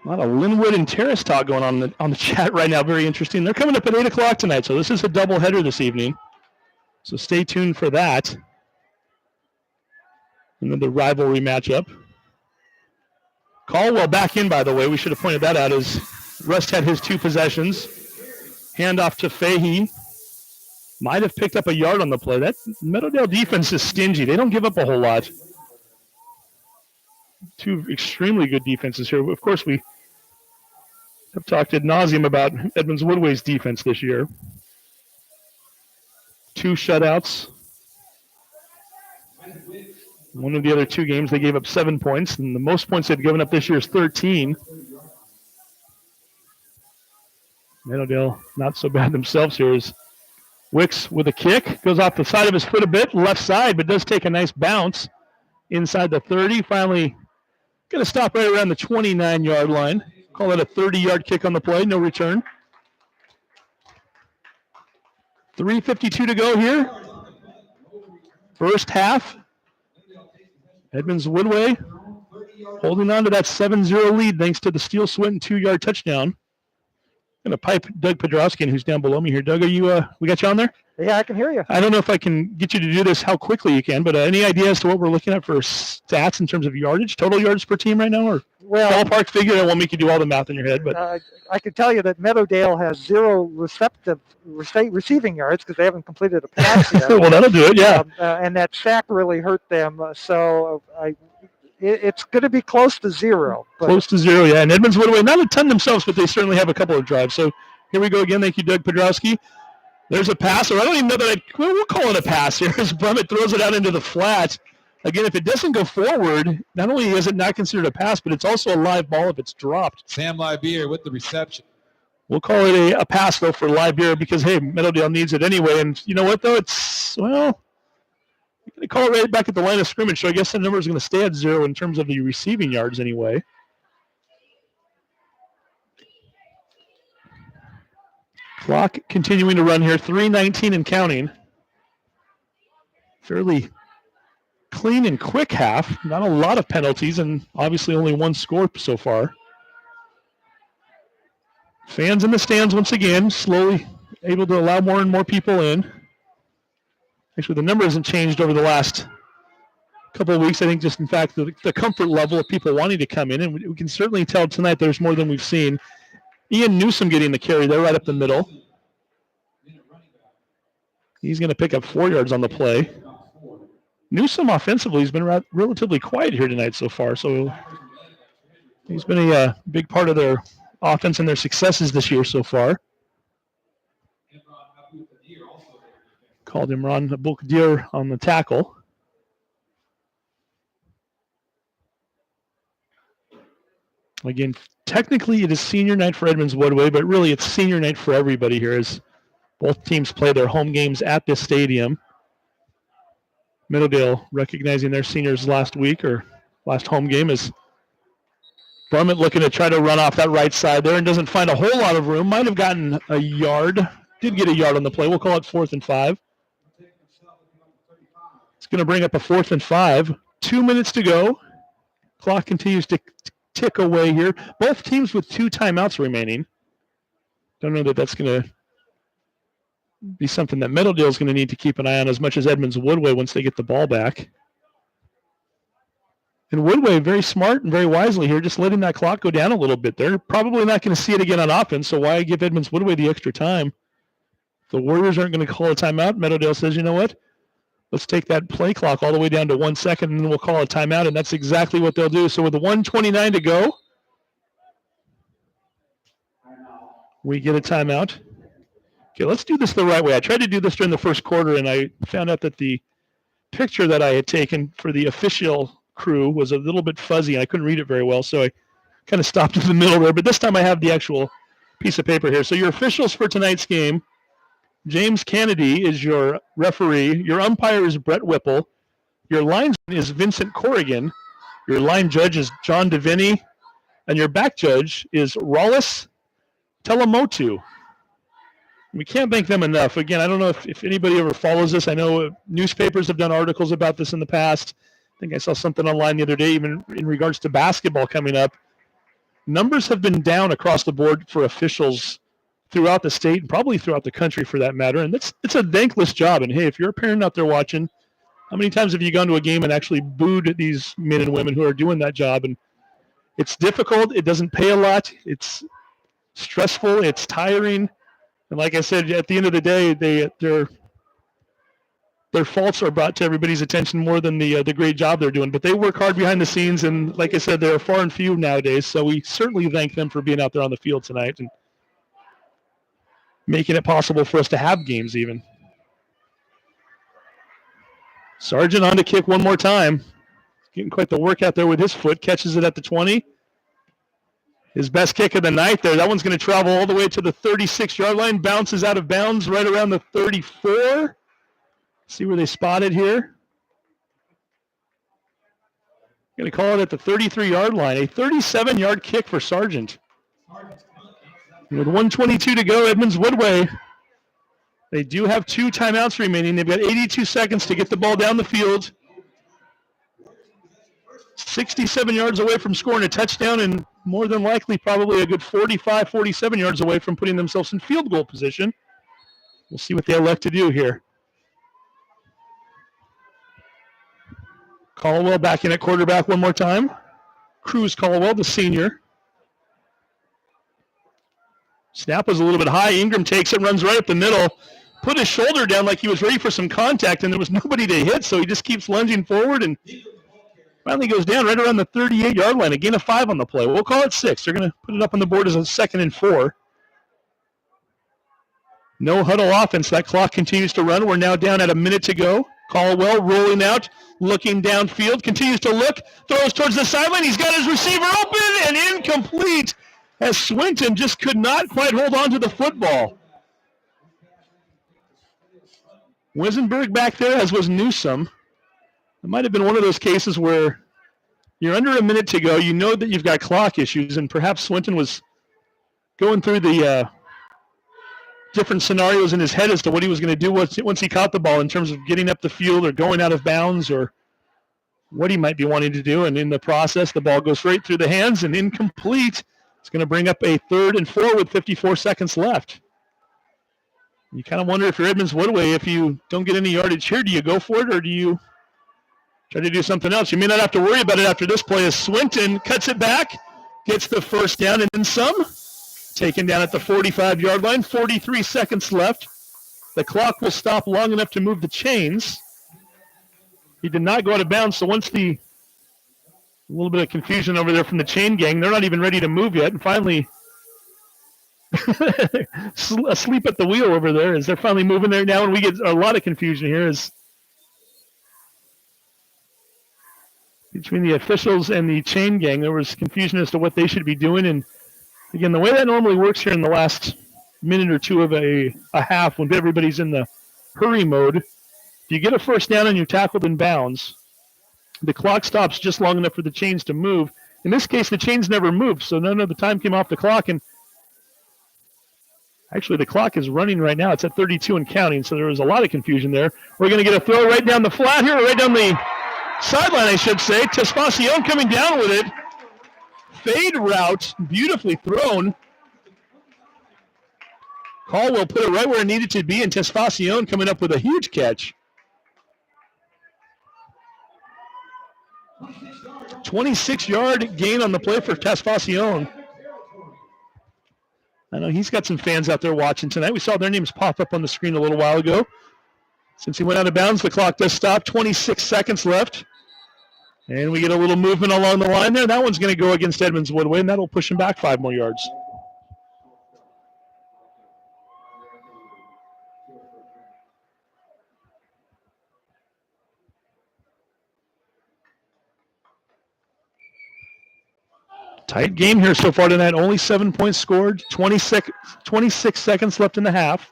A lot of Linwood and Terrace talk going on the chat right now. Very interesting. They're coming up at 8 o'clock tonight, so this is a doubleheader this evening. So stay tuned for that. And then the rivalry matchup. Caldwell back in, by the way. We should have pointed that out as Rust had his 2 possessions. Handoff to Fahey. Might have picked up a yard on the play. That Meadowdale defense is stingy. They don't give up a whole lot. 2 extremely good defenses here. Of course, we have talked ad nauseum about Edmonds-Woodway's defense this year. 2 shutouts. One of the other 2 games, they gave up 7 points, and the most points they've given up this year is 13. Meadowdale not so bad themselves here. Is Wicks with a kick. Goes off the side of his foot a bit, left side, but does take a nice bounce inside the 30. Finally going to stop right around the 29-yard line. Call it a 30-yard kick on the play, no return. 3:52 to go here. First half. Edmonds-Woodway holding on to that 7-0 lead thanks to the Steel Swinton 2-yard touchdown. Going to pipe Doug Podrowski, who's down below me here. Doug, are you? We got you on there? Yeah, I can hear you. I don't know if I can get you to do this how quickly you can, but any idea as to what we're looking at for stats in terms of yardage, total yards per team right now, or ballpark figure? I won't make you do all the math in your head, but I can tell you that Meadowdale has 0 receiving yards because they haven't completed a pass yet. Well, that'll do it, yeah. And that sack really hurt them, it's going to be close to 0. Close to 0, yeah. And Edmonds-Woodway, not a ton themselves, but they certainly have a couple of drives. So here we go again. Thank you, Doug Podrowski. There's a pass, or I don't even know that we'll call it a pass here as Brummett throws it out into the flat. Again, if it doesn't go forward, not only is it not considered a pass, but it's also a live ball if it's dropped. Sam Libeer with the reception. We'll call it a pass, though, for Libeer because, hey, Meadowdale needs it anyway. And you know what, though? You're going to call it right back at the line of scrimmage, so I guess the number is going to stay at 0 in terms of the receiving yards anyway. Clock continuing to run here, 3:19 and counting. Fairly clean and quick half. Not a lot of penalties, and obviously only 1 score so far. Fans in the stands once again, slowly able to allow more and more people in. Actually, the number hasn't changed over the last couple of weeks. I think just, in fact, the comfort level of people wanting to come in, and we can certainly tell tonight there's more than we've seen. Ian Newsom getting the carry there right up the middle. He's going to pick up 4 yards on the play. Newsom offensively has been relatively quiet here tonight so far, so he's been a big part of their offense and their successes this year so far. Called Imran Abukdir on the tackle. Again, technically it is senior night for Edmonds-Woodway, but really it's senior night for everybody here as both teams play their home games at this stadium. Meadowdale recognizing their seniors last week or last home game is Barmett looking to try to run off that right side there and doesn't find a whole lot of room. Might have gotten a yard. Did get a yard on the play. We'll call it 4th and 5. It's going to bring up a 4th and 5. 2 minutes to go. Clock continues to tick away here. Both teams with 2 timeouts remaining. Don't know that that's going to be something that Meadowdale is going to need to keep an eye on as much as Edmonds-Woodway once they get the ball back. And Woodway very smart and very wisely here, just letting that clock go down a little bit. They're probably not going to see it again on offense, so why give Edmonds-Woodway the extra time? The Warriors aren't going to call a timeout. Meadowdale says, you know what? Let's take that play clock all the way down to 1 second, and then we'll call a timeout, and that's exactly what they'll do. So with the 1:29 to go, we get a timeout. Okay, let's do this the right way. I tried to do this during the first quarter, and I found out that the picture that I had taken for the official crew was a little bit fuzzy, and I couldn't read it very well, so I kind of stopped in the middle there. But this time I have the actual piece of paper here. So your officials for tonight's game, James Kennedy is your referee. Your umpire is Brett Whipple. Your linesman is Vincent Corrigan. Your line judge is John Deviney. And your back judge is Rollis Telemotu. We can't thank them enough. Again, I don't know if anybody ever follows this. I know newspapers have done articles about this in the past. I think I saw something online the other day, even in regards to basketball coming up. Numbers have been down across the board for officials throughout the state and probably throughout the country for that matter. And it's a thankless job. And hey, if you're a parent out there watching, how many times have you gone to a game and actually booed these men and women who are doing that job? And it's difficult. It doesn't pay a lot. It's stressful. It's tiring. And like I said, at the end of the day, their faults are brought to everybody's attention more than the great job they're doing. But they work hard behind the scenes, and like I said, they're far and few nowadays. So we certainly thank them for being out there on the field tonight and making it possible for us to have games even. Sargent on to kick one more time. Getting quite the workout there with his foot. Catches it at the 20. His best kick of the night there. That one's going to travel all the way to the 36-yard line. Bounces out of bounds right around the 34. See where they spot it here. Going to call it at the 33-yard line. A 37-yard kick for Sargent. With 1:22 to go, Edmonds-Woodway. They do have 2 timeouts remaining. They've got 82 seconds to get the ball down the field. 67 yards away from scoring a touchdown and more than likely probably a good 45, 47 yards away from putting themselves in field goal position. We'll see what they elect to do here. Caldwell back in at quarterback one more time. Cruz Caldwell, the senior. Snap was a little bit high. Ingram takes it, runs right up the middle, put his shoulder down like he was ready for some contact, and there was nobody to hit, so he just keeps lunging forward and finally goes down right around the 38-yard line. A gain of 5 on the play. We'll call it 6. They're going to put it up on the board as a 2nd and 4. No huddle offense. That clock continues to run. We're now down at a minute to go. Caldwell rolling out, looking downfield, continues to look, throws towards the sideline. He's got his receiver open and incomplete as Swinton just could not quite hold on to the football. Wisenberg back there, as was Newsom. It might have been one of those cases where you're under a minute to go. You know that you've got clock issues, and perhaps Swinton was going through the different scenarios in his head as to what he was going to do once he caught the ball in terms of getting up the field or going out of bounds or what he might be wanting to do. And in the process, the ball goes right through the hands and incomplete. It's going to bring up a 3rd and 4 with 54 seconds left. You kind of wonder if you're Edmonds-Woodway, if you don't get any yardage here, do you go for it or do you try to do something else? You may not have to worry about it after this play as Swinton cuts it back, gets the first down and then some. Taken down at the 45-yard line, 43 seconds left. The clock will stop long enough to move the chains. He did not go out of bounds, so once a little bit of confusion over there from the chain gang, they're not even ready to move yet, and finally asleep at the wheel over there as they're finally moving there now, and we get a lot of confusion here as between the officials and the chain gang, there was confusion as to what they should be doing, and Again, the way that normally works here in the last minute or two of a half, when everybody's in the hurry mode, if you get a first down and you're tackled in bounds, the clock stops just long enough for the chains to move. In this case, the chains never moved, so none of the time came off the clock. And actually, the clock is running right now. It's at 32 and counting, so there was a lot of confusion there. We're going to get a throw right down the flat here, right down the sideline, I should say. Tesfacion coming down with it. Fade route, beautifully thrown. Caldwell put it right where it needed to be, and Tesfacion coming up with a huge catch. 26-yard gain on the play for Tesfacion. I know he's got some fans out there watching tonight. We saw their names pop up on the screen a little while ago. Since he went out of bounds, the clock does stop. 26 seconds left. And we get a little movement along the line there. That one's going to go against Edmonds-Woodway, and that'll push him back 5 more yards. Tight game here so far tonight. Only 7 points scored. 26 seconds left in the half.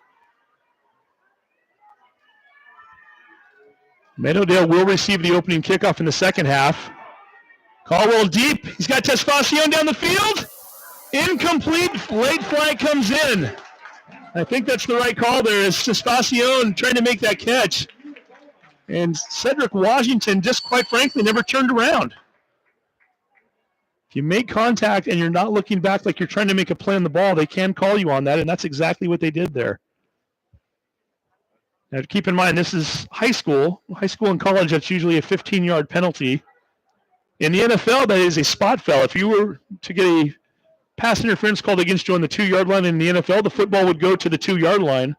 Meadowdale will receive the opening kickoff in the second half. Caldwell deep. He's got Tesfacion down the field. Incomplete. Late flag comes in. I think that's the right call there. Is Tesfacion trying to make that catch. And Cedric Washington just quite frankly never turned around. If you make contact and you're not looking back like you're trying to make a play on the ball, they can call you on that, and that's exactly what they did there. Now, keep in mind, this is high school. High school and college, that's usually a 15-yard penalty. In the NFL, that is a spot foul. If you were to get a pass interference called against you on the 2-yard line in the NFL, the football would go to the 2-yard line.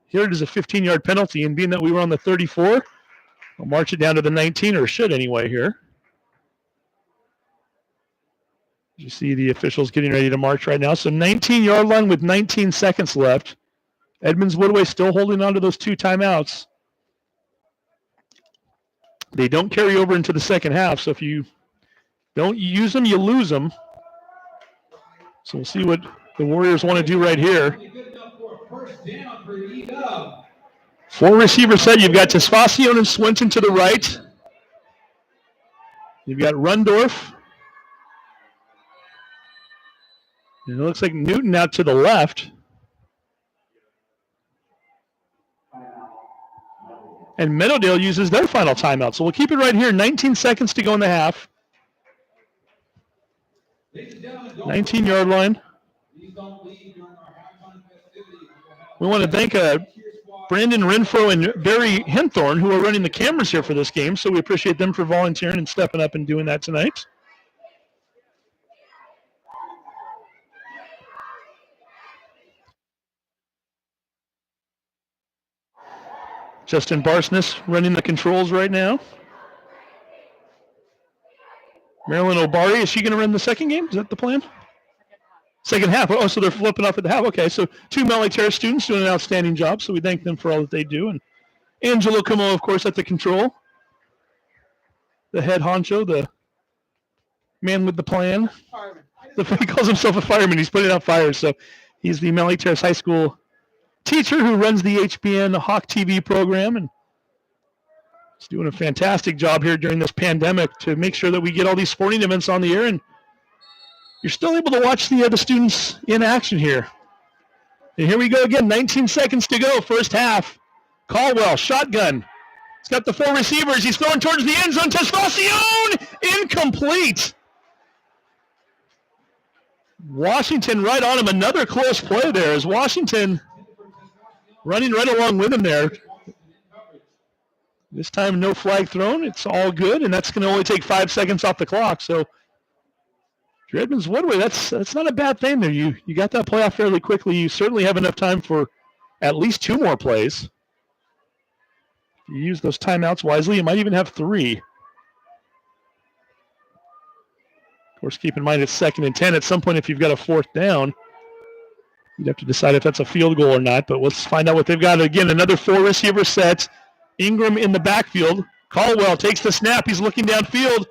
Here it is a 15-yard penalty, and being that we were on the 34, we'll march it down to the 19, or should anyway here. You see the officials getting ready to march right now. So 19-yard line with 19 seconds left. Edmonds-Woodway still holding on to those 2 timeouts. They don't carry over into the second half, so if you don't use them, you lose them. So we'll see what the Warriors want to do right here. 4 receiver set. You've got Tesfacion and Swinton to the right. You've got Rundorf. And it looks like Newton out to the left. And Meadowdale uses their final timeout. So we'll keep it right here. 19 seconds to go in the half. 19-yard line. We want to thank Brandon Renfro and Barry Henthorne, who are running the cameras here for this game. So we appreciate them for volunteering and stepping up and doing that tonight. Justin Barsness running the controls right now. Marilyn O'Barry, is she going to run the second game? Is that the plan? Second half. Oh, so they're flipping off at the half. Okay, so 2 Malley Terrace students doing an outstanding job, so we thank them for all that they do. And Angelo Como, of course, at the control. The head honcho, the man with the plan. Fireman. He calls himself a fireman. He's putting out fires, so he's the Malley Terrace High School teacher who runs the HBN Hawk TV program, and he's doing a fantastic job here during this pandemic to make sure that we get all these sporting events on the air, and you're still able to watch the students in action here. And here we go again, 19 seconds to go, first half. Caldwell, shotgun. He's got the 4 receivers. He's throwing towards the end zone. Tesfacion, incomplete. Washington right on him. Another close play there as Washington running right along with him there. This time no flag thrown. It's all good, and that's going to only take 5 seconds off the clock. So if you're Edmonds-Woodway, that's not a bad thing there. You got that play off fairly quickly. You certainly have enough time for at least 2 more plays. If you use those timeouts wisely, you might even have 3. Of course, keep in mind it's 2nd and 10. At some point, if you've got a 4th down, you'd have to decide if that's a field goal or not, but let's find out what they've got. Again, another 4 receiver set. Ingram in the backfield. Caldwell takes the snap. He's looking downfield.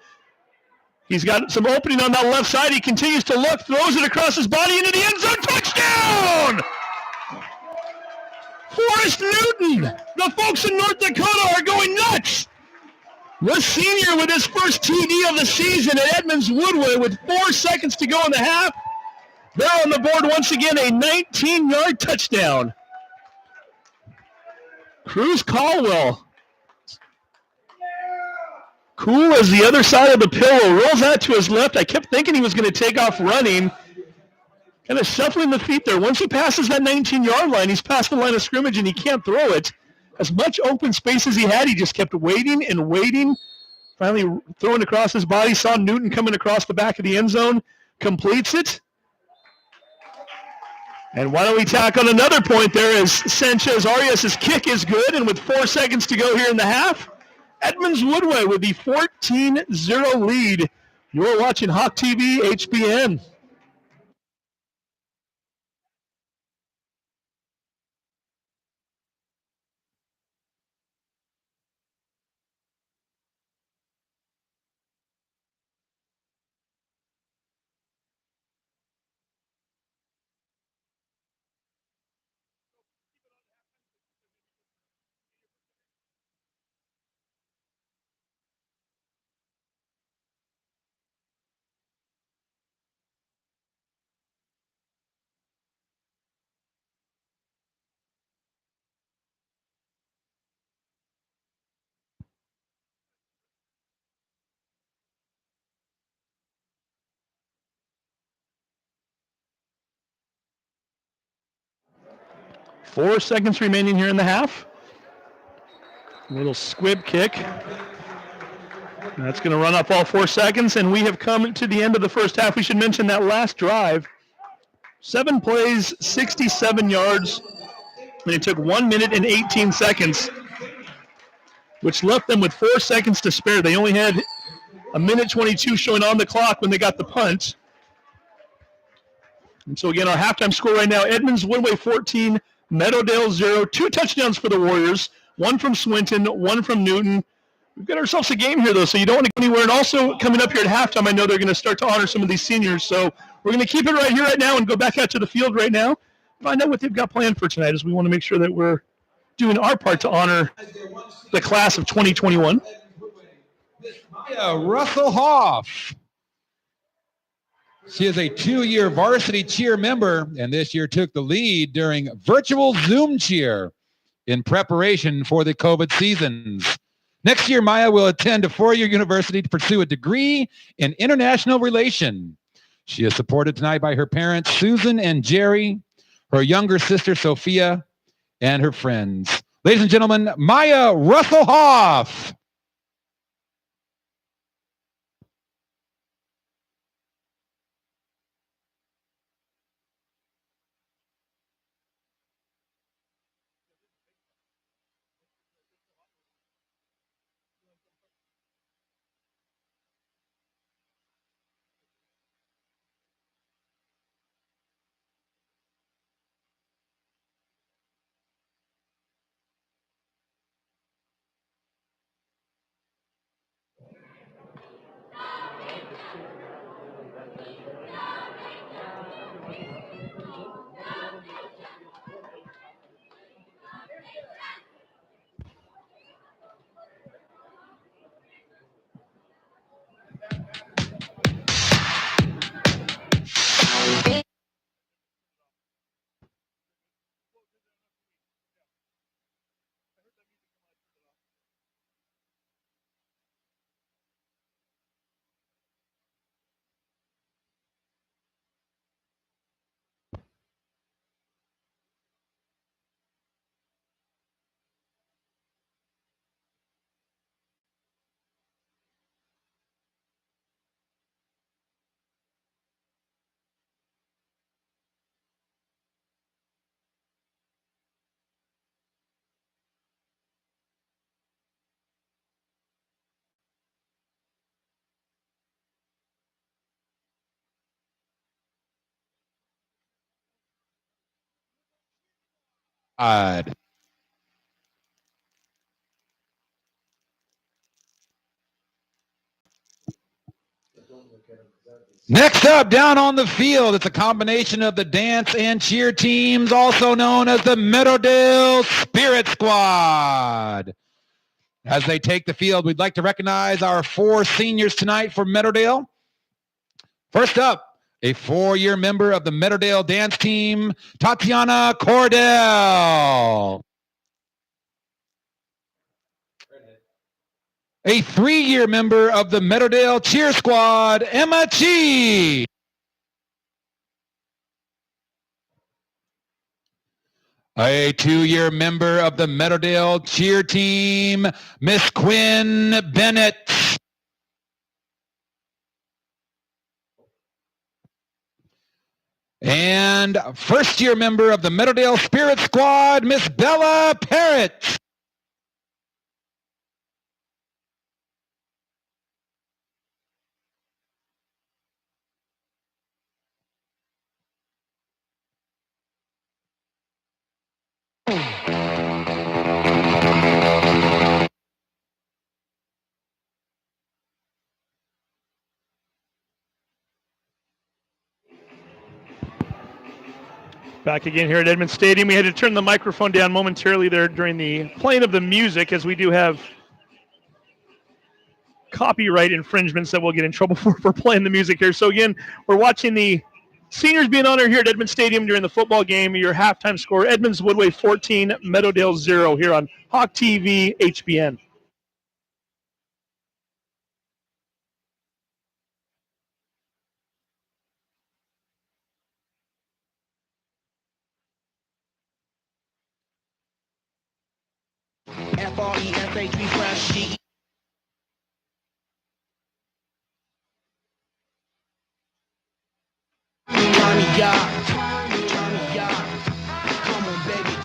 He's got some opening on that left side. He continues to look, throws it across his body into the end zone. Touchdown! Forrest Newton. The folks in North Dakota are going nuts. The senior with his first TD of the season at Edmonds-Woodway with 4 seconds to go in the half. They're on the board once again, a 19-yard touchdown. Cruz Caldwell, cool as the other side of the pillow, rolls out to his left. I kept thinking he was going to take off running, kind of shuffling the feet there. Once he passes that 19-yard line, he's past the line of scrimmage and he can't throw it. As much open space as he had, he just kept waiting and waiting. Finally throwing across his body, saw Newton coming across the back of the end zone, completes it. And why don't we tack on another point there as Sanchez Arias' kick is good, and with 4 seconds to go here in the half, Edmonds-Woodway with the 14-0 lead. You're watching Hawk TV HBN. Four seconds remaining here in the half. A little squib kick. That's going to run up all 4 seconds, and we have come to the end of the first half. We should mention that last drive, 7 plays, 67 yards, and it took 1 minute and 18 seconds, which left them with 4 seconds to spare. They only had a minute 22 showing on the clock when they got the punt. And so again, our halftime score right now, Edmonds-Woodway 14, Meadowdale 0. 2 touchdowns for the Warriors, 1 from Swinton, 1 from Newton. We've got ourselves a game here, though, so you don't want to go anywhere. And also, coming up here at halftime, I know they're going to start to honor some of these seniors. So we're going to keep it right here, right now, and go back out to the field right now. Find out what they've got planned for tonight, as we want to make sure that we're doing our part to honor the class of 2021. Russell Hoff. She is a 2-year varsity cheer member, and this year took the lead during virtual Zoom cheer in preparation for the COVID seasons. Next year, Maya will attend a 4-year university to pursue a degree in international relation. She is supported tonight by her parents, Susan and Jerry, her younger sister, Sophia, and her friends. Ladies and gentlemen, Maya Russell Hoff. God. Next up, down on the field, it's a combination of the dance and cheer teams, also known as the Meadowdale Spirit Squad. As they take the field, we'd like to recognize our 4 seniors tonight for Meadowdale. First up, a 4-year member of the Meadowdale dance team, Tatiana Cordell. A 3-year member of the Meadowdale cheer squad, Emma Chi. A 2-year member of the Meadowdale cheer team, Miss Quinn Bennett. And first-year member of the Meadowdale Spirit Squad, Miss Bella Parrott. Back again here at Edmonds Stadium. We had to turn the microphone down momentarily there during the playing of the music, as we do have copyright infringements that we'll get in trouble for playing the music here. So again, we're watching the seniors being honored here at Edmonds Stadium during the football game. Your halftime score, Edmonds-Woodway 14, Meadowdale 0 here on Hawk TV HBN. FRESH come on, baby.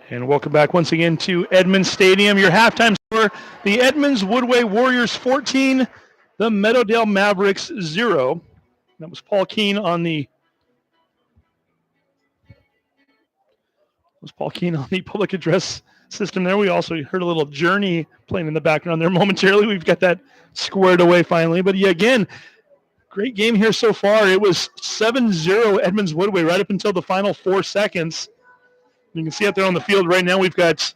And welcome back once again to Edmonds Stadium. Your halftime score, the Edmonds-Woodway Warriors 14, the Meadowdale Mavericks 0. That was Paul Keene on the public address system there. We also heard a little Journey playing in the background there momentarily. We've got that squared away finally. But yeah, again, great game here so far. It was 7-0 Edmonds-Woodway right up until the final 4 seconds. You can see out there on the field right now, we've got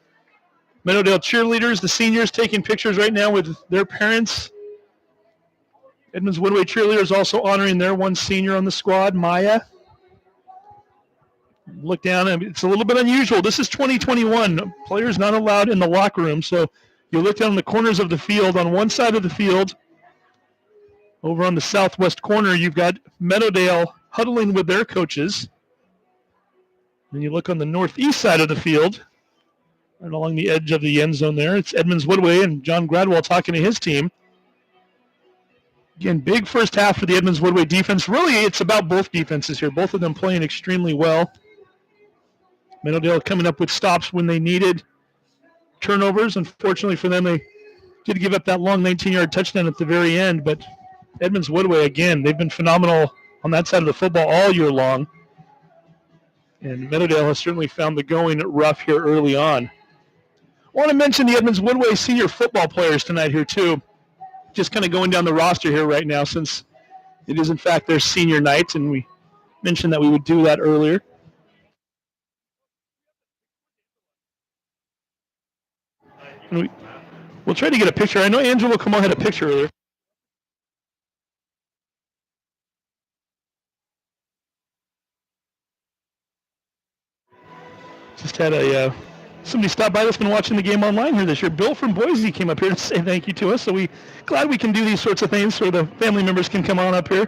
Meadowdale cheerleaders, the seniors taking pictures right now with their parents. Edmonds-Woodway cheerleaders also honoring their one senior on the squad, Maya. Look down, and it's a little bit unusual. This is 2021. Players not allowed in the locker room. So you look down the corners of the field. On one side of the field, over on the southwest corner, you've got Meadowdale huddling with their coaches. Then you look on the northeast side of the field, right along the edge of the end zone there. It's Edmonds-Woodway and John Gradwell talking to his team. Again, big first half for the Edmonds-Woodway defense. Really, it's about both defenses here. Both of them playing extremely well. Meadowdale coming up with stops when they needed. Turnovers, unfortunately for them, they did give up that long 19-yard touchdown at the very end. But Edmonds-Woodway, again, they've been phenomenal on that side of the football all year long. And Meadowdale has certainly found the going rough here early on. I want to mention the Edmonds-Woodway senior football players tonight here too. Just kind of going down the roster here right now since it is in fact their senior night, and we mentioned that we would do that earlier. And we'll try to get a picture. I know Angelo Como had a picture earlier. Just had somebody stop by that's been watching the game online here this year. Bill from Boise came up here to say thank you to us. So glad we can do these sorts of things so the family members can come on up here.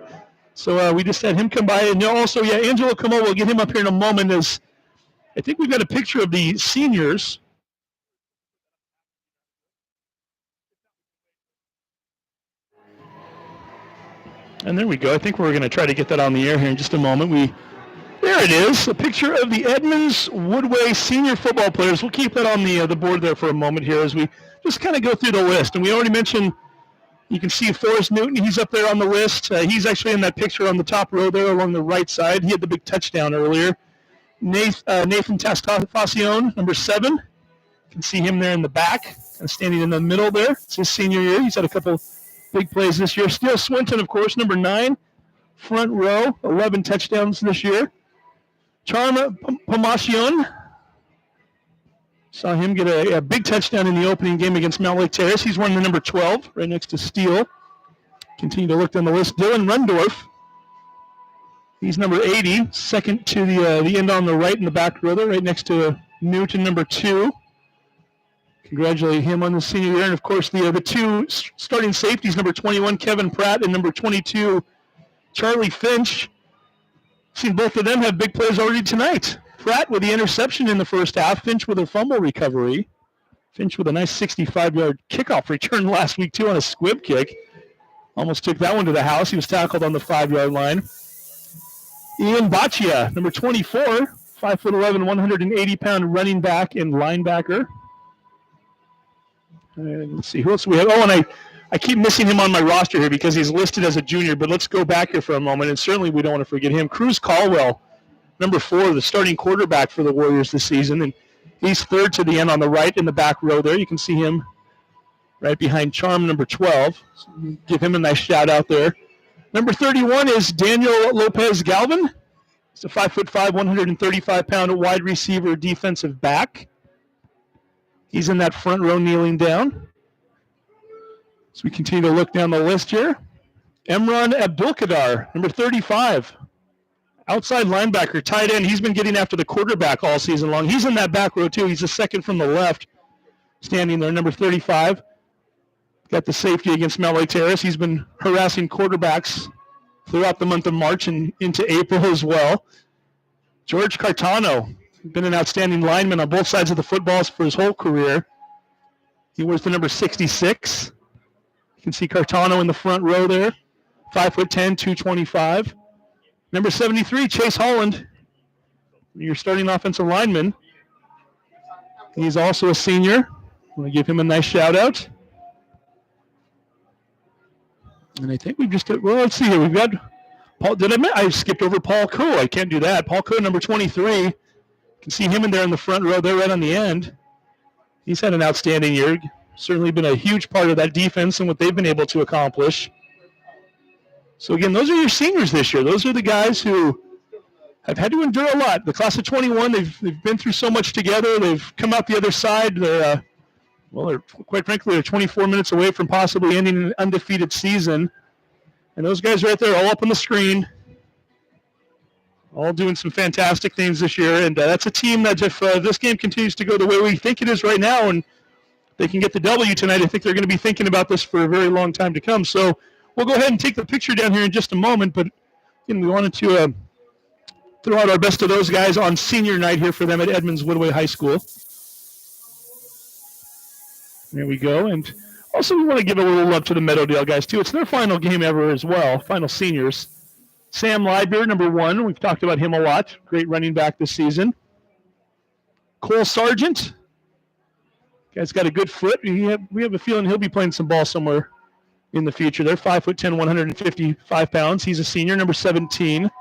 So we just had him come by. And also, Angelo Como, we'll get him up here in a moment. As I think we've got a picture of the seniors. And there we go. I think we're going to try to get that on the air here in just a moment. There it is, a picture of the Edmonds-Woodway senior football players. We'll keep that on the board there for a moment here as we just kind of go through the list. And we already mentioned, you can see Forrest Newton. He's up there on the list. He's actually in that picture on the top row there along the right side. He had the big touchdown earlier. Nathan Tastafacion, number 7. You can see him there in the back, kind of standing in the middle there. It's his senior year. He's had a couple big plays this year. Steele Swinton, of course, number 9, front row, 11 touchdowns this year. Charma Pamacion, saw him get a big touchdown in the opening game against Mount Lake Terrace. He's wearing the number 12, right next to Steele. Continue to look down the list. Dylan Rundorf, he's number 80, second to the end on the right in the back row there, right next to Newton, number 2. Congratulate him on the senior year. And, of course, the 2 starting safeties, number 21, Kevin Pratt, and number 22, Charlie Finch. Seen both of them have big plays already tonight. Pratt with the interception in the first half. Finch with a fumble recovery. Finch with a nice 65-yard kickoff return last week, too, on a squib kick. Almost took that one to the house. He was tackled on the 5-yard line. Ian Baccia, number 24, 5'11", 180-pound running back and linebacker. And let's see, who else we have? Oh, and I keep missing him on my roster here because he's listed as a junior, but let's go back here for a moment, and certainly we don't want to forget him. Cruz Caldwell, number 4, the starting quarterback for the Warriors this season, and he's third to the end on the right in the back row there. You can see him right behind Charm, number 12. So give him a nice shout out there. Number 31 is Daniel Lopez Galvin. He's a 5'5", 135-pound wide receiver defensive back. He's in that front row kneeling down. So we continue to look down the list here. Emron Abdulkader, number 35. Outside linebacker, tight end. He's been getting after the quarterback all season long. He's in that back row, too. He's the second from the left, standing there, number 35. Got the safety against Mount Lake Terrace. He's been harassing quarterbacks throughout the month of March and into April as well. George Cartano, been an outstanding lineman on both sides of the footballs for his whole career. He wears the number 66. You can see Cartano in the front row there, 5'10", 225. Number 73, Chase Holland, your starting offensive lineman. He's also a senior. I'm going to give him a nice shout out. And I think we've just, well, let's see here. We've got Paul. I skipped over Paul Coe. I can't do that. Paul Coe, number 23. You can see him in there in the front row there right on the end. He's had an outstanding year. Certainly been a huge part of that defense and what they've been able to accomplish. So, again, those are your seniors this year. Those are the guys who have had to endure a lot. The class of 21, they've been through so much together. They've come out the other side. They're quite frankly, they're 24 minutes away from possibly ending an undefeated season. And those guys right there all up on the screen, all doing some fantastic things this year. And that's a team that if this game continues to go the way we think it is right now and they can get the W tonight, I think they're going to be thinking about this for a very long time to come. So we'll go ahead and take the picture down here in just a moment. But again, we wanted to throw out our best to those guys on senior night here for them at Edmonds-Woodway High School. There we go. And also we want to give a little love to the Meadowdale guys, too. It's their final game ever as well, final seniors. Sam Liebler, number 1. We've talked about him a lot. Great running back this season. Cole Sargent. Guy's got a good foot. We have a feeling he'll be playing some ball somewhere in the future. They're 5'10", 155 pounds. He's a senior, number 17.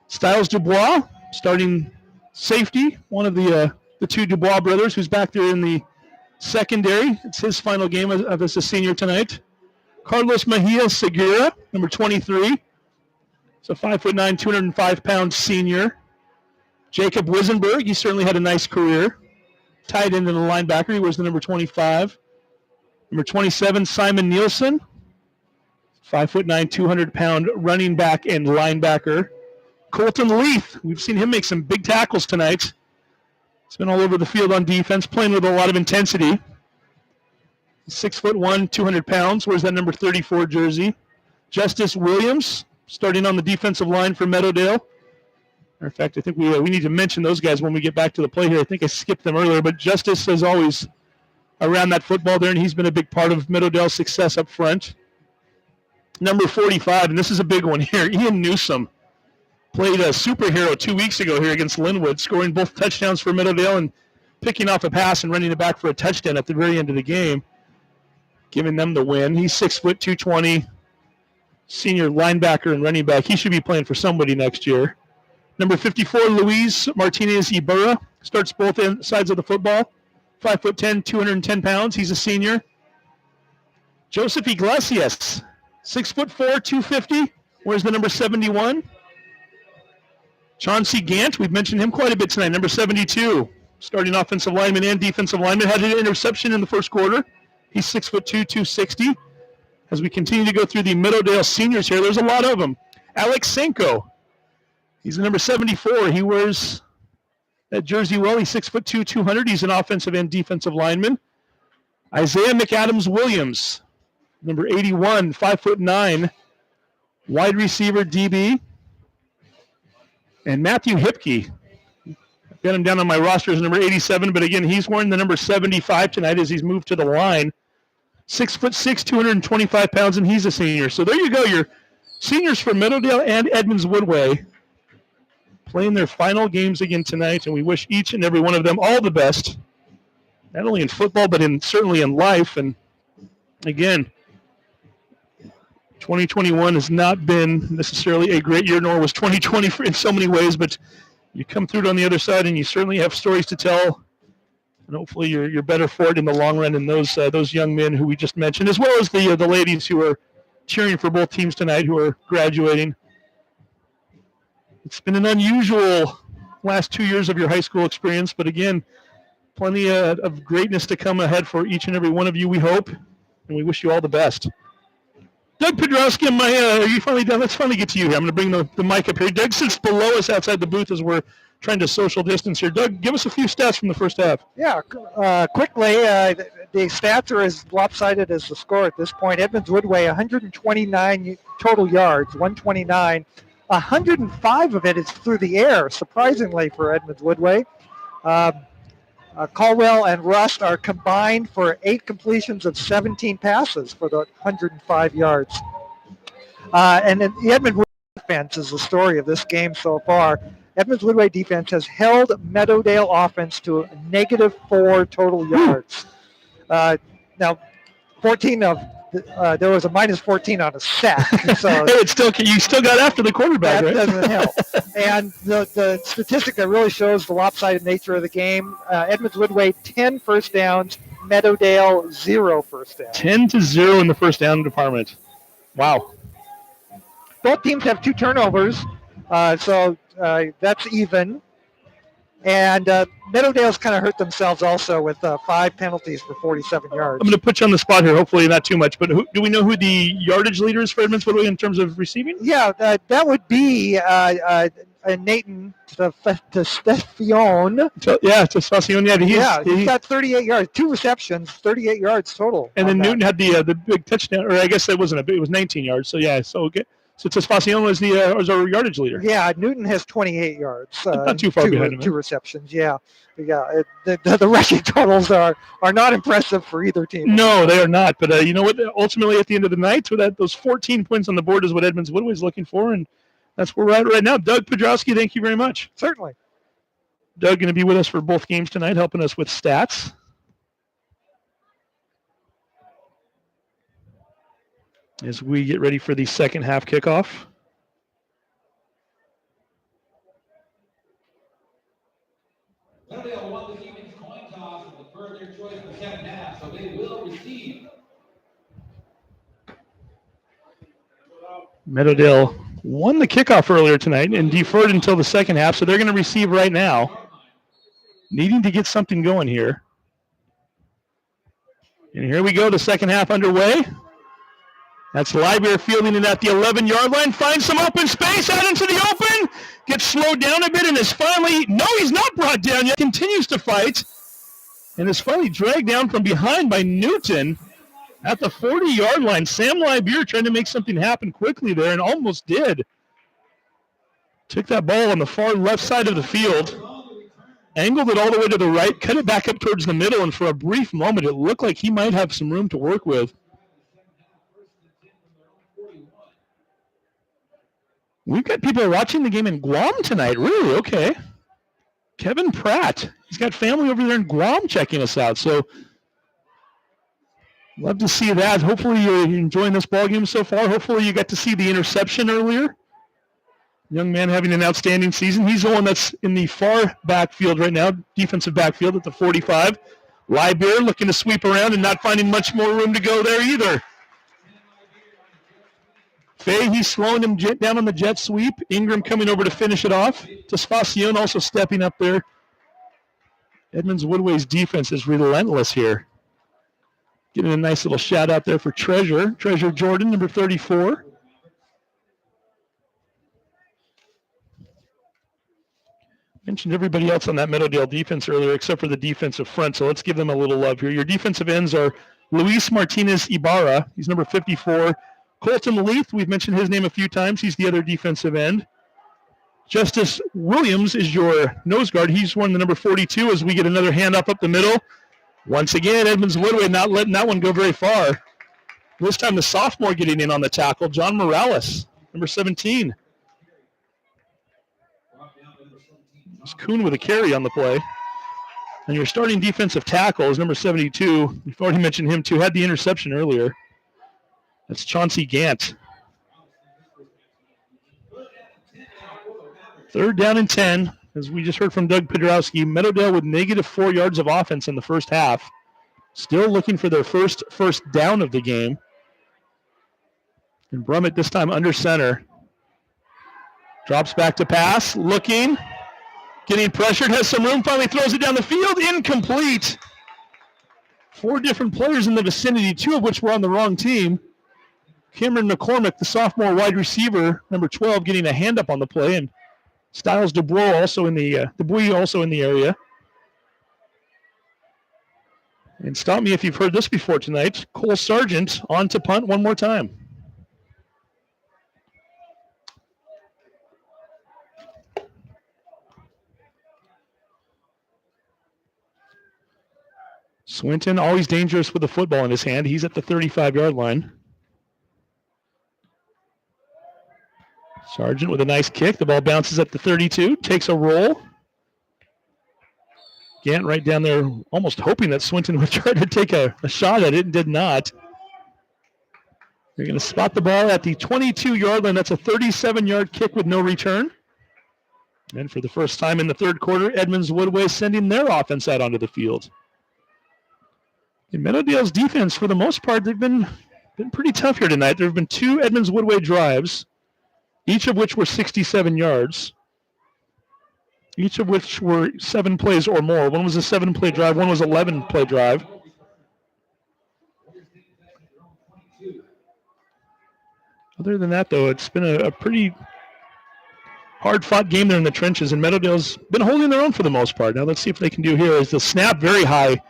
Styles Dubois, starting safety, one of the 2 Dubois brothers who's back there in the secondary. It's his final game as a senior tonight. Carlos Mejia Segura, number 23. It's a 5'9", 205-pound senior. Jacob Wisenberg, he certainly had a nice career. tight end and the linebacker. He wears the number 25. Number 27, Simon Nielsen. 5'9", 200-pound running back and linebacker. Colton Leith. We've seen him make some big tackles tonight. He's been all over the field on defense, playing with a lot of intensity. 6'1", 200 pounds. Wears that number 34 jersey. Justice Williams, starting on the defensive line for Meadowdale. Matter of fact, I think we need to mention those guys when we get back to the play here. I think I skipped them earlier, but Justice is always around that football there, and he's been a big part of Meadowdale's success up front. Number 45, and this is a big one here, Ian Newsom. Played a superhero 2 weeks ago here against Linwood, scoring both touchdowns for Meadowdale and picking off a pass and running it back for a touchdown at the very end of the game, giving them the win. He's 6 foot 220, senior linebacker and running back. He should be playing for somebody next year. Number 54, Luis Martinez Ibarra, starts both sides of the football. 5'10", 210 pounds. He's a senior. Joseph Iglesias, 6'4", 250. Wears the number 71. Chauncey Gant, we've mentioned him quite a bit tonight. Number 72, starting offensive lineman and defensive lineman. Had an interception in the first quarter. He's 6'2", 260. As we continue to go through the Meadowdale seniors here, there's a lot of them. Alex Senko, he's the number 74. He wears that jersey well. He's 6'2", 200. He's an offensive and defensive lineman. Isaiah McAdams-Williams, number 81, 5'9", wide receiver DB. And Matthew Hipke, I've got him down on my roster as number 87, but again, he's wearing the number 75 tonight as he's moved to the line. 6'6", 225 pounds, and he's a senior. So there you go, your seniors for Meadowdale and Edmonds-Woodway playing their final games again tonight, and we wish each and every one of them all the best, not only in football, but certainly in life. And again, 2021 has not been necessarily a great year, nor was 2020 in so many ways, but you come through it on the other side, and you certainly have stories to tell, and hopefully you're better for it in the long run. And those young men who we just mentioned, as well as the ladies who are cheering for both teams tonight, who are graduating. It's been an unusual last 2 years of your high school experience, but again, plenty of greatness to come ahead for each and every one of you, we hope, and we wish you all the best. Doug Pedrowski, are you finally done? Let's finally get to you here. I'm going to bring the mic up here. Doug sits below us outside the booth as we're trying to social distance here. Doug, give us a few stats from the first half. Yeah, quickly, the stats are as lopsided as the score at this point. Edmonds-Woodway, 129 total yards, 129. 105 of it is through the air, surprisingly, for Edmonds-Woodway. Caldwell and Rust are combined for 8 completions of 17 passes for the 105 yards. And then the Edmonds-Woodway defense is the story of this game so far. Edmonds-Woodway defense has held Meadowdale offense to a -4 total yards. Now, 14 of there was a -14 on a sack. So you still got after the quarterback, that right? doesn't help. And the statistic that really shows the lopsided nature of the game, Edmonds-Woodway 10 first downs, Meadowdale 0 first downs. 10-0 in the first down department. Wow. Both teams have 2 turnovers, so that's even. And Meadowdale's kind of hurt themselves also with 5 penalties for 47 yards. I'm going to put you on the spot here, hopefully not too much, but do we know who the yardage leader is for Edmonds-Woodway in terms of receiving? Yeah, that would be Nathan Testafion. Testafion. Yeah, He's got 38 yards, 2 receptions, 38 yards total. And then Newton had the big touchdown, or I guess that wasn't it was 19 yards. So yeah, so okay. So Testafion was our yardage leader. Yeah, Newton has 28 yards. Not too far behind him. 2 receptions. Yeah. The rushing totals are not impressive for either team. No, they are not. But you know what? Ultimately, at the end of the night, those 14 points on the board is what Edmonds-Woodway is looking for, and that's where we're at right now. Doug Pedrowski, thank you very much. Certainly. Doug going to be with us for both games tonight, helping us with stats. As we get ready for the second half kickoff. Meadowdale won this evening's coin toss and deferred their choice in the second half, so they will receive. Meadowdale won the kickoff earlier tonight and deferred until the second half, so they're going to receive right now. needing to get something going here. And here we go, the second half underway. That's Lieber fielding it at the 11-yard line. Finds some open space out into the open. Gets slowed down a bit and is finally, no, he's not brought down yet. Continues to fight and is finally dragged down from behind by Newton at the 40-yard line. Sam Lieber trying to make something happen quickly there and almost did. Took that ball on the far left side of the field, angled it all the way to the right, cut it back up towards the middle, and for a brief moment it looked like he might have some room to work with. We've got people watching the game in Guam tonight. Really? Okay. Kevin Pratt. He's got family over there in Guam checking us out. So love to see that. Hopefully you're enjoying this ball game so far. Hopefully you got to see the interception earlier. Young man having an outstanding season. He's the one that's in the far backfield right now, defensive backfield at the 45. Lieber looking to sweep around and not finding much more room to go there either. Fay, he's slowing him down on the jet sweep. Ingram coming over to finish it off. Tesfacion also stepping up there. Edmonds-Woodway's defense is relentless here. Getting a nice little shout out there for Treasure Jordan, number 34. Mentioned everybody else on that Meadowdale defense earlier except for the defensive front, so let's give them a little love here. Your defensive ends are Luis Martinez Ibarra. He's number 54. Colton Leith, we've mentioned his name a few times. He's the other defensive end. Justice Williams is your nose guard. He's one the number 42 as we get another hand up the middle. Once again, Edmonds-Woodway not letting that one go very far. This time the sophomore getting in on the tackle, John Morales, number 17. It's Kuhn with a carry on the play. And your starting defensive tackle is number 72. We've already mentioned him too. Had the interception earlier. That's Chauncey Gant. 3rd down and 10. As we just heard from Doug Podrowski, Meadowdale with -4 yards of offense in the first half. Still looking for their first down of the game. And Brummett this time under center. Drops back to pass. Looking. Getting pressured. Has some room. Finally throws it down the field. Incomplete. 4 different players in the vicinity, 2 of which were on the wrong team. Cameron McCormick, the sophomore wide receiver, number 12, getting a hand up on the play, and Styles Dubois also in the area. And stop me if you've heard this before tonight. Cole Sargent on to punt one more time. Swinton, always dangerous with the football in his hand. He's at the 35-yard line. Sargent with a nice kick. The ball bounces at the 32, takes a roll. Gant right down there, almost hoping that Swinton would try to take a shot at it and did not. They're going to spot the ball at the 22-yard line. That's a 37-yard kick with no return. And for the first time in the third quarter, Edmonds-Woodway sending their offense out onto the field. In Meadowdale's defense, for the most part, they've been pretty tough here tonight. There have been 2 Edmonds-Woodway drives, each of which were 67 yards, each of which were 7 plays or more. One was a 7-play drive, one was an 11-play drive. Other than that, though, it's been a pretty hard-fought game there in the trenches, and Meadowdale's been holding their own for the most part. Now let's see if they can do here. Is the snap very high.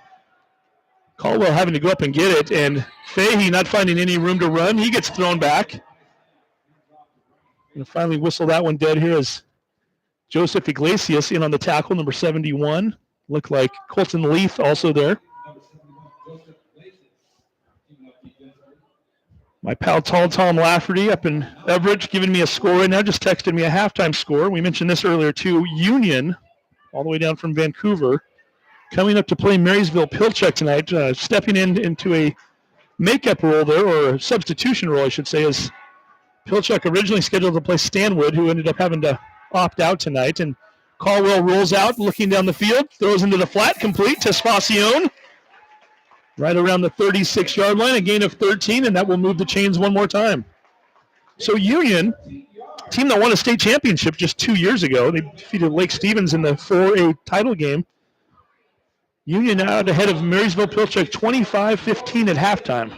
Caldwell having to go up and get it, and Fahey not finding any room to run. He gets thrown back. And finally whistle that one dead here as Joseph Iglesias in on the tackle, number 71. Looked like Colton Leith also there. My pal Tall Tom Lafferty up in Everett giving me a score right now, just texted me a halftime score. We mentioned this earlier too. Union, all the way down from Vancouver, coming up to play Marysville Pilchuck tonight, stepping into a makeup role there, or a substitution role, I should say, as Pilchuck originally scheduled to play Stanwood, who ended up having to opt out tonight. And Caldwell rolls out, looking down the field, throws into the flat, complete. Tesfacion right around the 36-yard line, a gain of 13, and that will move the chains one more time. So Union, team that won a state championship just 2 years ago, they defeated Lake Stevens in the 4A title game. Union out ahead of Marysville-Pilchuck 25-15 at halftime.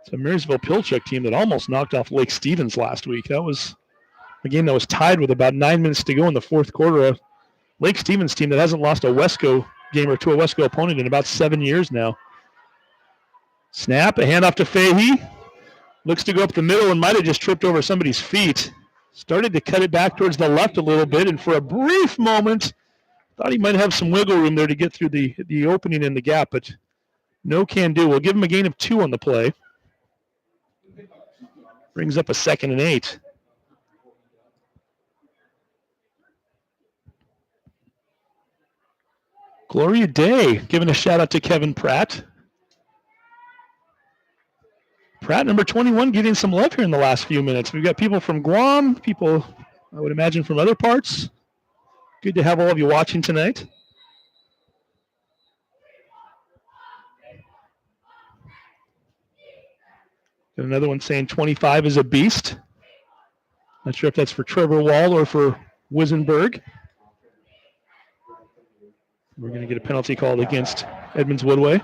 It's a Marysville-Pilchuck team that almost knocked off Lake Stevens last week. That was a game that was tied with about 9 minutes to go in the fourth quarter. A Lake Stevens team that hasn't lost a Wesco game or to a Wesco opponent in about 7 years now. Snap, a handoff to Fahey. Looks to go up the middle and might have just tripped over somebody's feet. Started to cut it back towards the left a little bit, and for a brief moment, thought he might have some wiggle room there to get through the opening in the gap, but no can do. We'll give him a gain of 2 on the play. Brings up a 2nd and 8. Gloria Day giving a shout out to Kevin Pratt. Pratt, number 21, getting some love here in the last few minutes. We've got people from Guam, people, I would imagine, from other parts. Good to have all of you watching tonight. Got another one saying 25 is a beast. Not sure if that's for Trevor Wall or for Wisenberg. We're going to get a penalty called against Edmonds-Woodway.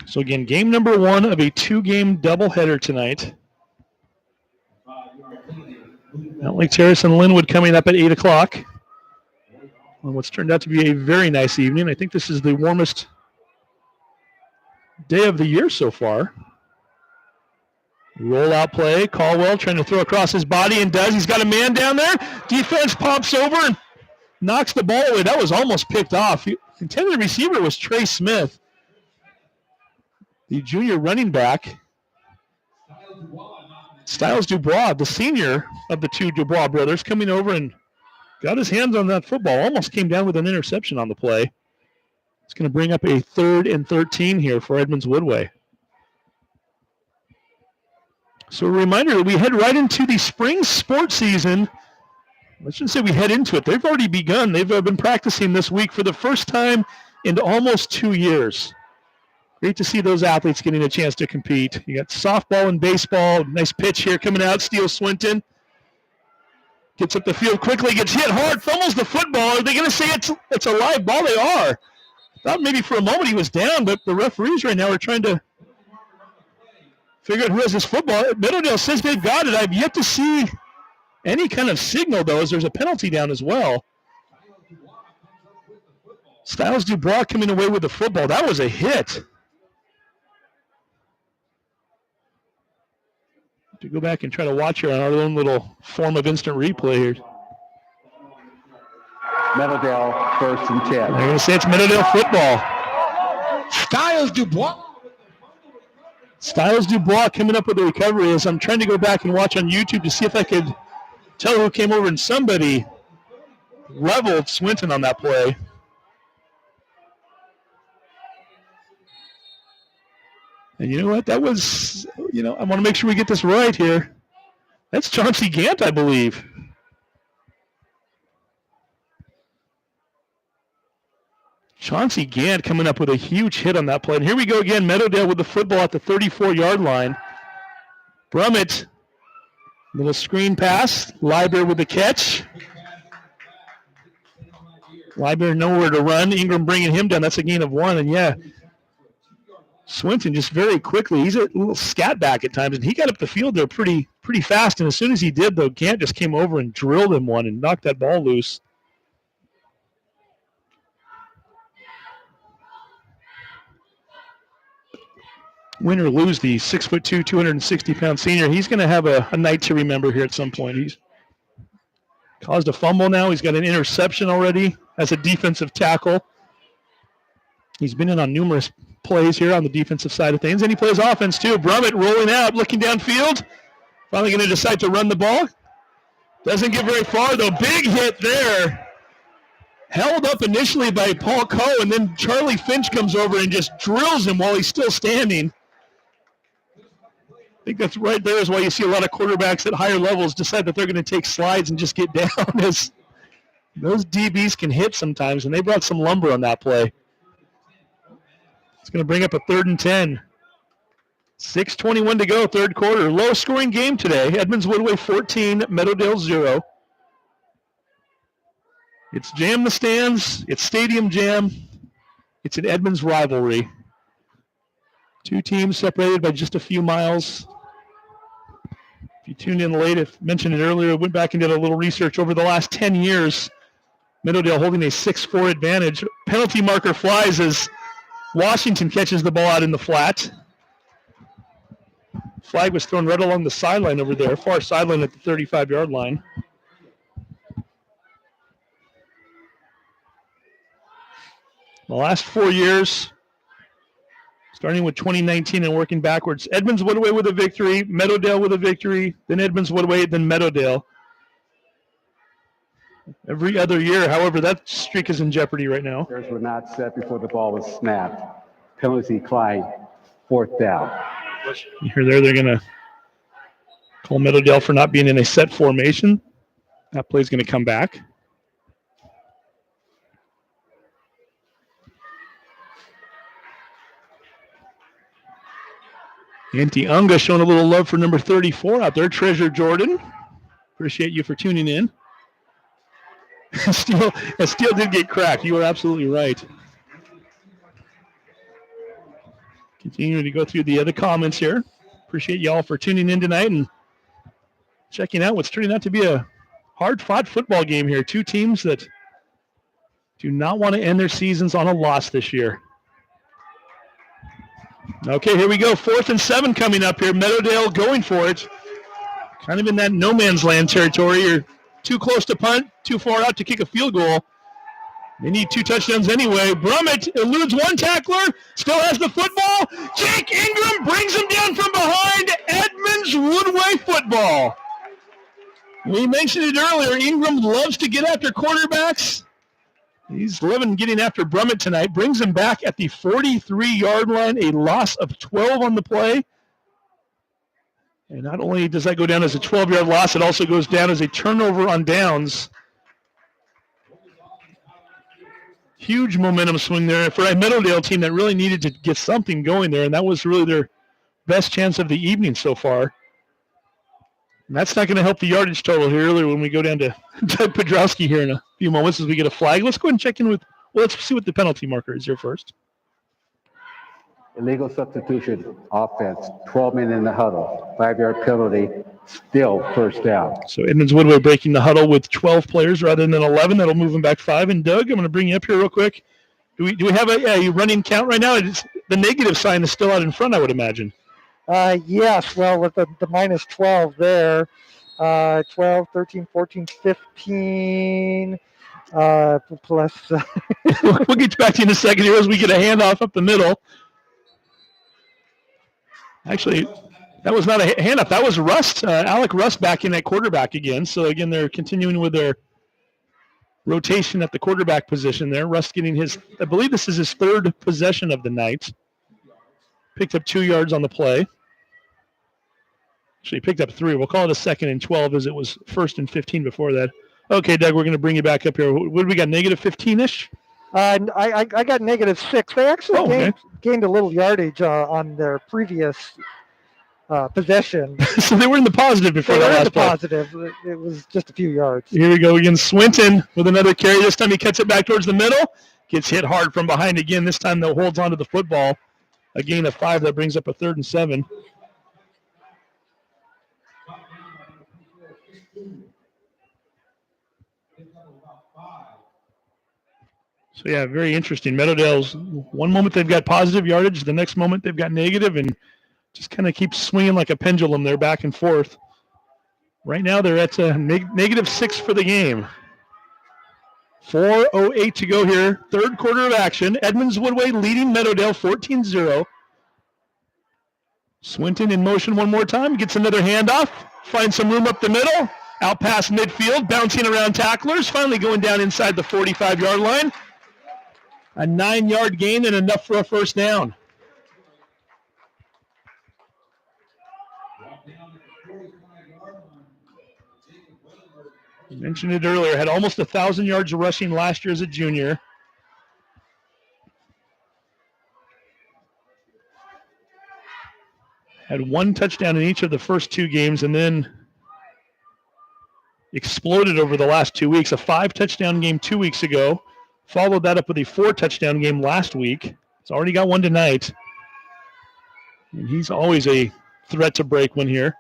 So again, game number 1 of a 2-game doubleheader tonight. Mount Lake Terrace and Linwood coming up at 8 o'clock. On what's turned out to be a very nice evening. I think this is the warmest day of the year so far. Rollout play. Caldwell trying to throw across his body and does. He's got a man down there. Defense pops over and knocks the ball away. That was almost picked off. The intended receiver was Trey Smith, the junior running back. Styles Dubois, the senior of the 2 Dubois brothers, coming over and got his hands on that football. Almost came down with an interception on the play. It's going to bring up a 3rd and 13 here for Edmonds-Woodway. So a reminder that we head right into the spring sports season. I shouldn't say we head into it. They've already begun. They've been practicing this week for the first time in almost 2 years. Great to see those athletes getting a chance to compete. You got softball and baseball. Nice pitch here coming out. Steele Swinton gets up the field quickly, gets hit hard, fumbles the football. Are they going to say it's a live ball? They are. Thought maybe for a moment he was down, but the referees right now are trying to figure out who has this football. Meadowdale says they've got it. I've yet to see any kind of signal, though, as there's a penalty down as well. Styles Dubois coming away with the football. That was a hit. To go back and try to watch here on our own little form of instant replay here. Meadowdale, 1st and 10. They're going to say it's Meadowdale football. Styles Dubois. Styles Dubois coming up with the recovery as I'm trying to go back and watch on YouTube to see if I could tell who came over, and somebody leveled Swinton on that play. And you know what? That was, I want to make sure we get this right here. That's Chauncey Gant, I believe. Chauncey Gant coming up with a huge hit on that play. And here we go again. Meadowdale with the football at the 34-yard line. Brummett, little screen pass. Liber with the catch. Liber nowhere to run. Ingram bringing him down. That's a gain of 1. And yeah, Swinton just very quickly. He's a little scat back at times, and he got up the field there pretty fast. And as soon as he did, though, Gant just came over and drilled him one and knocked that ball loose. Win or lose, the 6'2", 260-pound senior, he's going to have a night to remember here at some point. He's caused a fumble now. He's got an interception already as a defensive tackle. He's been in on numerous plays here on the defensive side of things, and he plays offense too. Brummett rolling out, looking downfield. Finally going to decide to run the ball. Doesn't get very far, though. Big hit there. Held up initially by Paul Coe, and then Charlie Finch comes over and just drills him while he's still standing. I think that's right there is why you see a lot of quarterbacks at higher levels decide that they're going to take slides and just get down as Those DBs can hit sometimes, and they brought some lumber on that play. It's going to bring up a 3rd and 10. 6:21 to go, third quarter. Low-scoring game today. Edmonds-Woodway 14, Meadowdale 0. It's Jam the Stands. It's Stadium Jam. It's an Edmonds rivalry. Two teams separated by just a few miles. If you tuned in late, I mentioned it earlier, went back and did a little research over the last 10 years. Meadowdale holding a 6-4 advantage. Penalty marker flies as Washington catches the ball out in the flat. Flag was thrown right along the sideline over there, far sideline at the 35-yard line. The last 4 years, starting with 2019 and working backwards, Edmonds-Woodway with a victory, Meadowdale with a victory, then Edmonds-Woodway, then Meadowdale. Every other year, however, that streak is in jeopardy right now. Players were not set before the ball was snapped. Penalty declined. 4th down. You hear there, they're going to call Meadowdale for not being in a set formation. That play's going to come back. Auntie Unga showing a little love for number 34 out there, Treasure Jordan. Appreciate you for tuning in. Steel did get cracked. You were absolutely right. Continuing to go through the other comments here. Appreciate you all for tuning in tonight and checking out what's turning out to be a hard-fought football game here. Two teams that do not want to end their seasons on a loss this year. Okay, here we go. 4th and 7 coming up here. Meadowdale going for it. Kind of in that no man's land territory. You're too close to punt, too far out to kick a field goal. They need 2 touchdowns anyway. Brummett eludes one tackler, still has the football. Jake Ingram brings him down from behind. Edmonds-Woodway football. We mentioned it earlier. Ingram loves to get after quarterbacks. He's loving getting after Brummett tonight. Brings him back at the 43-yard line, a loss of 12 on the play. And not only does that go down as a 12-yard loss, it also goes down as a turnover on downs. Huge momentum swing there for a Meadowdale team that really needed to get something going there, and that was really their best chance of the evening so far. And that's not going to help the yardage total here earlier when we go down to Doug Podrowski here in a few moments as we get a flag. Let's go ahead and check in with, well, let's see what the penalty marker is here first. Illegal substitution offense. 12 men in the huddle. 5-yard penalty. Still 1st down. So Edmonds-Woodway breaking the huddle with 12 players rather than 11. That'll move them back 5. And Doug, I'm going to bring you up here real quick. Do we have a running count right now? The negative sign is still out in front, I would imagine. Yes, well, with the minus 12 there, 12, 13, 14, 15, plus... We'll get back to you in a second here as we get a handoff up the middle. Actually, that was not a handoff. That was Rust, Alec Rust back in at quarterback again. So, again, they're continuing with their rotation at the quarterback position there. Rust getting his, I believe this is his 3rd possession of the night. Picked up 2 yards on the play. Actually, picked up 3. We'll call it a 2nd and 12 as it was 1st and 15 before that. Okay, Doug, we're going to bring you back up here. What do we got, negative 15-ish? I got negative 6. They actually gained a little yardage on their previous possession. So they were in the positive before that last play. Positive. It was just a few yards. Here we go again. Swinton with another carry. This time he cuts it back towards the middle. Gets hit hard from behind again. This time though holds onto the football. A gain of 5 that brings up a 3rd and 7. So, yeah, very interesting. Meadowdale's one moment they've got positive yardage, the next moment they've got negative, and just kind of keeps swinging like a pendulum there back and forth. Right now they're at negative 6 for the game. 4:08 to go here. 3rd quarter of action. Edmonds-Woodway leading Meadowdale 14-0. Swinton in motion one more time. Gets another handoff. Finds some room up the middle. Out past midfield. Bouncing around tacklers. Finally going down inside the 45-yard line. A 9-yard gain and enough for a 1st down. I mentioned it earlier, had almost 1,000 yards rushing last year as a junior. Had one touchdown in each of the first two games and then exploded over the last 2 weeks. A 5-touchdown game 2 weeks ago. Followed that up with a 4-touchdown game last week. He's already got one tonight. And he's always a threat to break one here.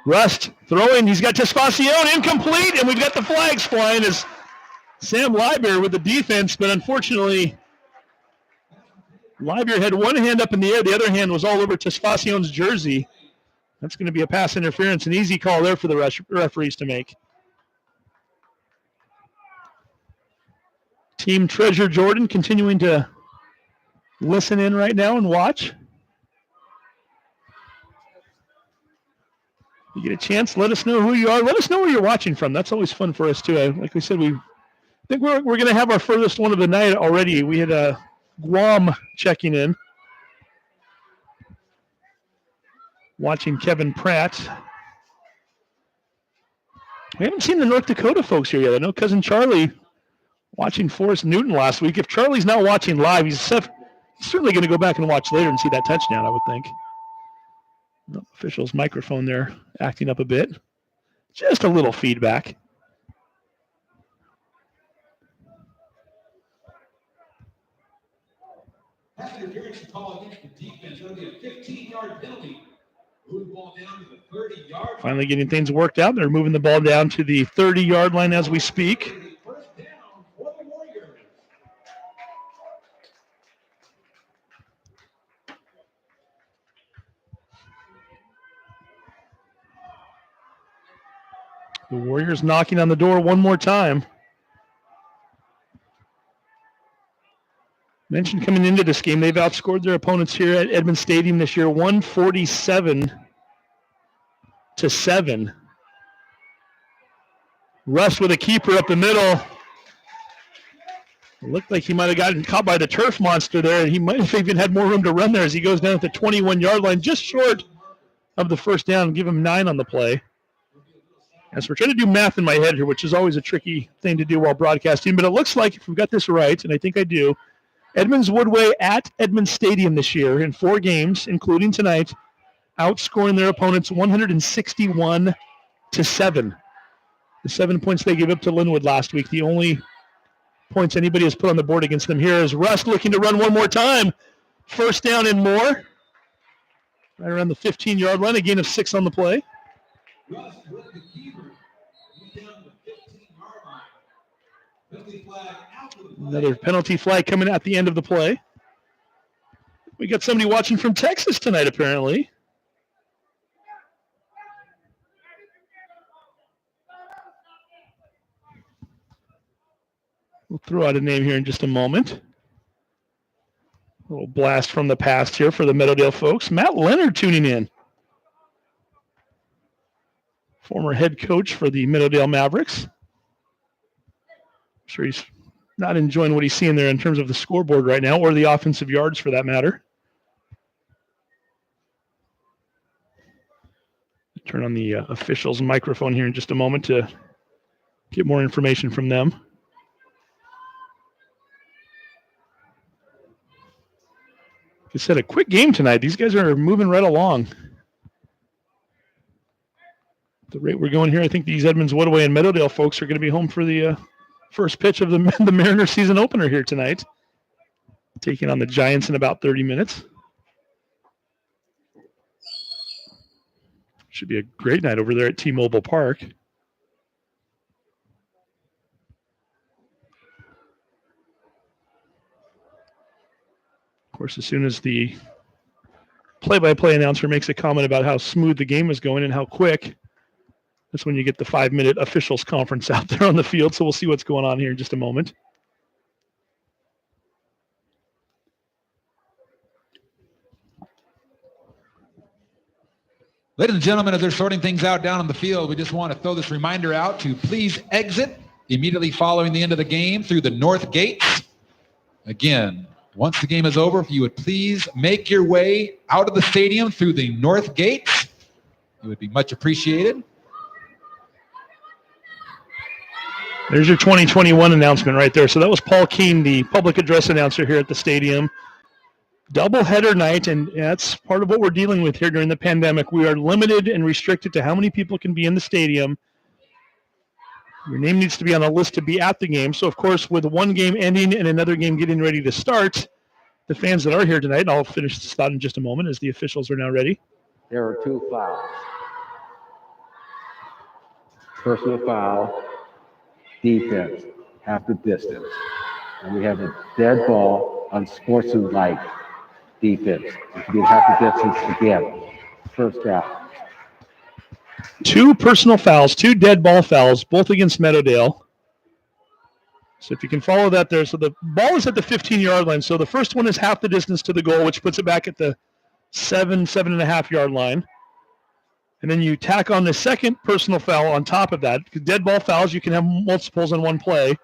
Rust throwing. He's got Tesfacion incomplete, and we've got the flags flying as Sam Lieber with the defense, but unfortunately, Lieber had one hand up in the air. The other hand was all over Tesfacion's jersey. That's going to be a pass interference, an easy call there for the referees to make. Team Treasure Jordan continuing to listen in right now and watch. You get a chance, let us know who you are. Let us know where you're watching from. That's always fun for us, too. Like we said, I think we're going to have our furthest one of the night already. We had Guam checking in. Watching Kevin Pratt. We haven't seen the North Dakota folks here yet. I know Cousin Charlie watching Forrest Newton last week. If Charlie's not watching live, he's certainly going to go back and watch later and see that touchdown, I would think. No, official's microphone there acting up a bit. Just a little feedback. Pass interference call against the defense. That'll be a 15-yard penalty. Move the ball down to the 30-yard line. Finally getting things worked out. They're moving the ball down to the 30-yard line as we speak. First down for the Warriors. The Warriors knocking on the door one more time. Mentioned coming into this game, they've outscored their opponents here at Edmonds Stadium this year, 147-7. Russ with a keeper up the middle. It looked like he might have gotten caught by the turf monster there, and he might have even had more room to run there as he goes down at the 21-yard line, just short of the first down. Give him 9 on the play. As we're trying to do math in my head here, which is always a tricky thing to do while broadcasting, but it looks like, if we've got this right, and I think I do, Edmonds-Woodway at Edmonds Stadium this year in 4 games, including tonight, outscoring their opponents 161-7. The 7 points they gave up to Linwood last week, the only points anybody has put on the board against them here is Rust looking to run one more time. First down and more. Right around the 15-yard line, a gain of 6 on the play. Russ with the keeper. He's down to the 15-yard line. Penalty flag out for the play. Another penalty flag coming at the end of the play. We got somebody watching from Texas tonight, apparently. We'll throw out a name here in just a moment. A little blast from the past here for the Meadowdale folks. Matt Leonard tuning in. Former head coach for the Meadowdale Mavericks. I'm sure he's not enjoying what he's seeing there in terms of the scoreboard right now, or the offensive yards for that matter. Turn on the officials' microphone here in just a moment to get more information from them. Like I said, a quick game tonight. These guys are moving right along. At the rate we're going here, I think these Edmonds-Woodway and Meadowdale folks are going to be home for the first pitch of the Mariners season opener here tonight. Taking on the Giants in about 30 minutes. Should be a great night over there at T-Mobile Park. Of course, as soon as the play-by-play announcer makes a comment about how smooth the game is going and how quick, that's when you get the 5-minute officials conference out there on the field. So we'll see what's going on here in just a moment. Ladies and gentlemen, as they're sorting things out down on the field, we just want to throw this reminder out to please exit immediately following the end of the game through the north gates. Again, once the game is over, if you would please make your way out of the stadium through the north gates, it would be much appreciated. There's your 2021 announcement right there. So that was Paul Keene, the public address announcer here at the stadium. Doubleheader night, and that's part of what we're dealing with here during the pandemic. We are limited and restricted to how many people can be in the stadium. Your name needs to be on a list to be at the game. So, of course, with one game ending and another game getting ready to start, the fans that are here tonight, and I'll finish this thought in just a moment as the officials are now ready. There are 2 fouls. Personal foul, defense, half the distance. And we have a dead ball, unsportsmanlike defense. It can be half the distance again. First down. 2 personal fouls, 2 dead ball fouls, both against Meadowdale. So if you can follow that there. So the ball is at the 15-yard line. So the first one is half the distance to the goal, which puts it back at the 7.5-yard line. And then you tack on the second personal foul on top of that. Dead ball fouls, you can have multiples in one play.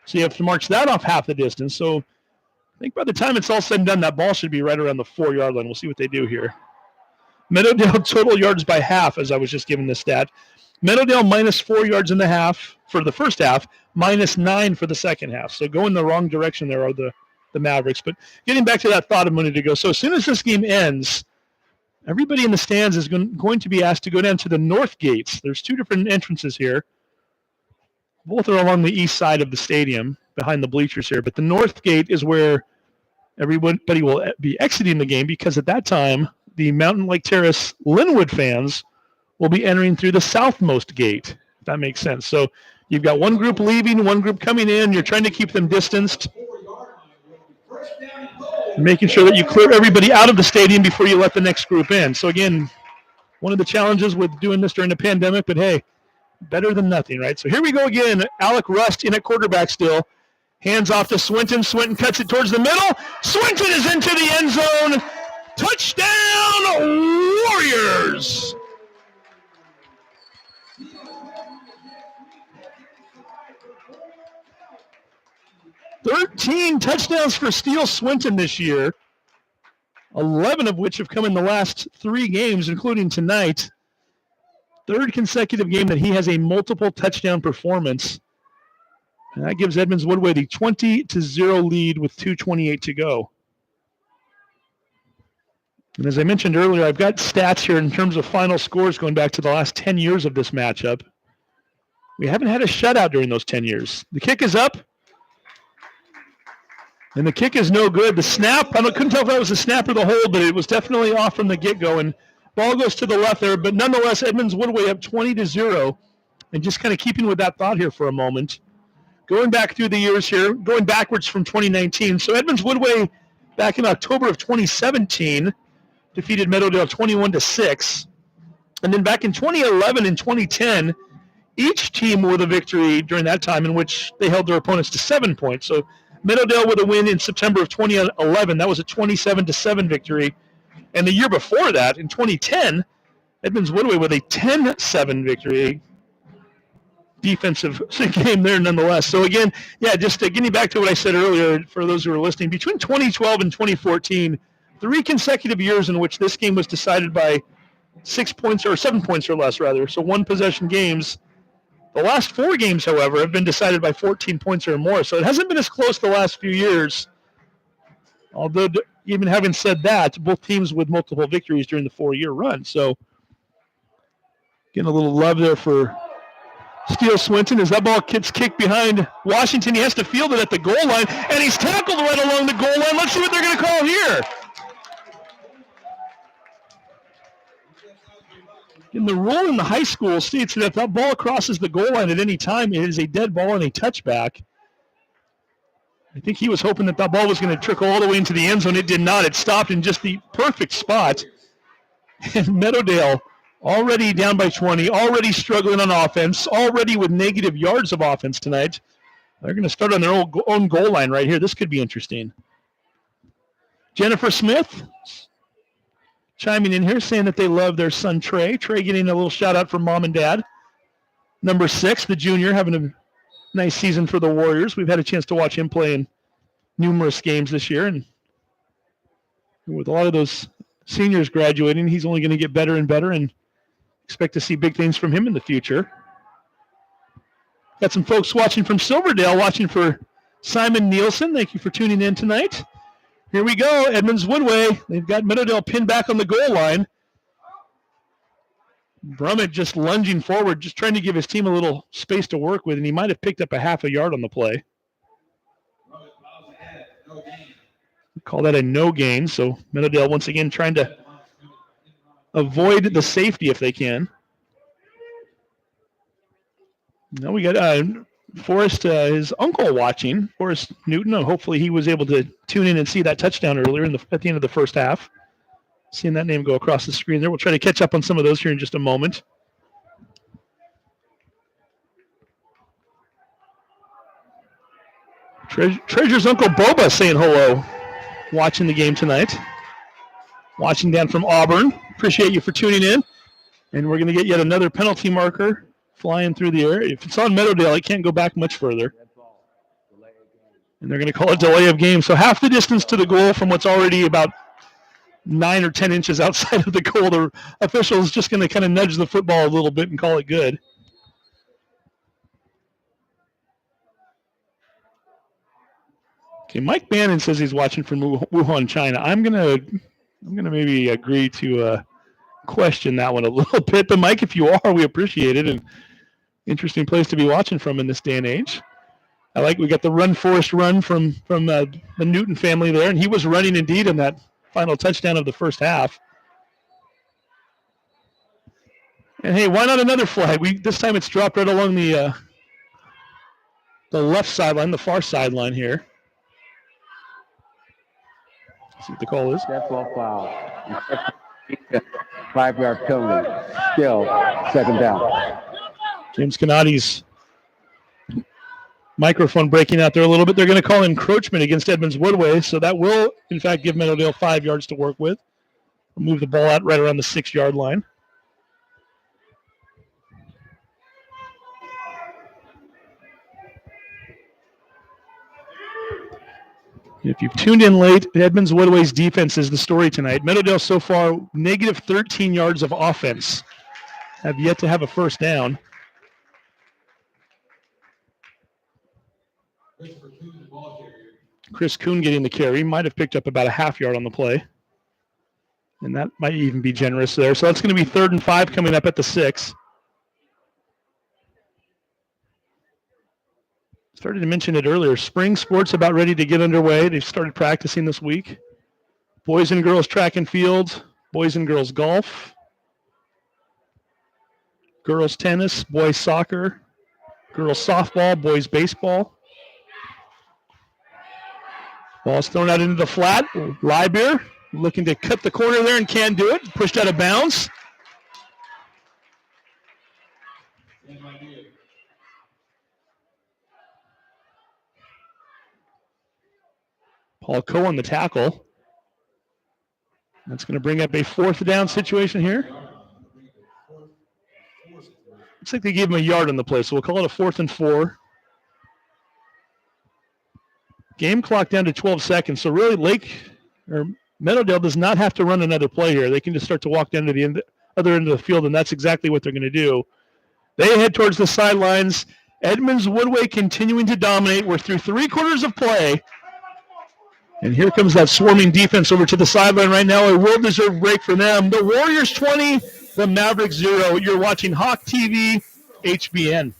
So you have to march that off half the distance. So I think by the time it's all said and done, that ball should be right around the 4-yard line. We'll see what they do here. Meadowdale total yards by half, as I was just given this stat. Meadowdale minus 4 yards in the half for the first half, minus 9 for the second half. So going the wrong direction there are the Mavericks. But getting back to that thought a minute ago, so as soon as this game ends, everybody in the stands is going to be asked to go down to the north gates. There's 2 different entrances here. Both are along the east side of the stadium, behind the bleachers here. But the north gate is where everybody will be exiting the game, because at that time, the Mountain Lake Terrace Linwood fans will be entering through the southmost gate, if that makes sense. So you've got one group leaving, one group coming in. You're trying to keep them distanced, making sure that you clear everybody out of the stadium before you let the next group in. So again, one of the challenges with doing this during the pandemic, but hey, better than nothing, right? So here we go again. Alec Rust in at quarterback still. Hands off to Swinton. Swinton cuts it towards the middle. Swinton is into the end zone. Touchdown, Warriors! "13 touchdowns for Steele Swinton this year, 11 of which have come in the last 3 games, including tonight. 3rd consecutive game that he has a multiple touchdown performance. And that gives Edmonds-Woodway the 20-0 lead with 2:28 to go. And as I mentioned earlier, I've got stats here in terms of final scores going back to the last 10 years of this matchup. We haven't had a shutout during those 10 years. The kick is up. And the kick is no good. The snap, I couldn't tell if that was the snap or the hold, but it was definitely off from the get-go. And ball goes to the left there. But nonetheless, Edmonds-Woodway up 20-0. And just kind of keeping with that thought here for a moment. Going back through the years here, going backwards from 2019. So Edmonds-Woodway back in October of 2017 defeated Meadowdale 21-6. And then back in 2011 and 2010, each team with a victory during that time in which they held their opponents to 7 points. So Meadowdale with a win in September of 2011. That was a 27-7 victory. And the year before that, in 2010, Edmonds-Woodway with a 10-7 victory. Defensive game there nonetheless. So again, yeah, just getting back to what I said earlier for those who are listening, between 2012 and 2014, 3 consecutive years in which this game was decided by 6 points or 7 points or less, rather. So 1 possession games. The last 4 games, however, have been decided by 14 points or more. So it hasn't been as close the last few years. Although, even having said that, both teams with multiple victories during the 4-year run. So, getting a little love there for Steele Swinton as that ball gets kicked behind Washington. He has to field it at the goal line, and he's tackled right along the goal line. Let's see what they're going to call here. And the rule in the high school states that if that ball crosses the goal line at any time, it is a dead ball and a touchback. I think he was hoping that ball was going to trickle all the way into the end zone. It did not. It stopped in just the perfect spot. And Meadowdale already down by 20, already struggling on offense, already with negative yards of offense tonight. They're going to start on their own goal line right here. This could be interesting. Jennifer Smith chiming in here saying that they love their son Trey. Trey getting a little shout out from mom and dad. Number 6, the junior, having a nice season for the Warriors. We've had a chance to watch him play in numerous games this year. And with a lot of those seniors graduating, he's only going to get better and better, and expect to see big things from him in the future. Got some folks watching from Silverdale, watching for Simon Nielsen. Thank you for tuning in tonight. Here we go, Edmonds-Woodway. They've got Meadowdale pinned back on the goal line. Brummett just lunging forward, just trying to give his team a little space to work with, and he might have picked up a half a yard on the play. Call that a no gain, so Meadowdale once again trying to avoid the safety if they can. Now we got Forrest, his uncle watching, Forrest Newton. Hopefully he was able to tune in and see that touchdown earlier at the end of the first half. Seeing that name go across the screen there. We'll try to catch up on some of those here in just a moment. Treasure's Uncle Boba saying hello, watching the game tonight. Watching down from Auburn. Appreciate you for tuning in. And we're going to get yet another penalty marker flying through the air. If it's on Meadowdale, it can't go back much further. And they're going to call it delay of game. So half the distance to the goal from what's already about 9 or 10 inches outside of the goal. The official is just going to kind of nudge the football a little bit and call it good. Okay, Mike Bannon says he's watching from Wuhan, China. I'm gonna maybe agree to question that one a little bit. But Mike, if you are, we appreciate it. And interesting place to be watching from in this day and age. I like we got the run Forrest run from the Newton family there, and he was running indeed in that final touchdown of the first half. And hey, why not another flag? This time it's dropped right along the left sideline, the far sideline here. See what the call is. Dead ball foul. 5-yard penalty. Still second down. James Canati's microphone breaking out there a little bit. They're going to call encroachment against Edmonds-Woodway, so that will, in fact, give Meadowdale 5 yards to work with. We'll move the ball out right around the 6-yard line. If you've tuned in late, Edmonds-Woodway's defense is the story tonight. Meadowdale so far, negative 13 yards of offense. Have yet to have a first down. Chris Kuhn getting the carry. Might have picked up about a half yard on the play. And that might even be generous there. So that's going to be 3rd and 5 coming up at the 6. Started to mention it earlier. Spring sports about ready to get underway. They've started practicing this week. Boys and girls track and field. Boys and girls golf. Girls tennis. Boys soccer. Girls softball. Boys baseball. Ball's thrown out into the flat. Lieber looking to cut the corner there and can't do it. Pushed out of bounds. Paul Coe on the tackle. That's going to bring up a 4th down situation here. Looks like they gave him a yard on the play, so we'll call it a 4th and 4. Game clock down to 12 seconds. So really, Meadowdale does not have to run another play here. They can just start to walk down to the other end of the field, and that's exactly what they're going to do. They head towards the sidelines. Edmonds-Woodway continuing to dominate. We're through 3 quarters of play. And here comes that swarming defense over to the sideline right now. A well-deserved break for them. The Warriors 20, the Mavericks 0. You're watching Hawk TV, HBN.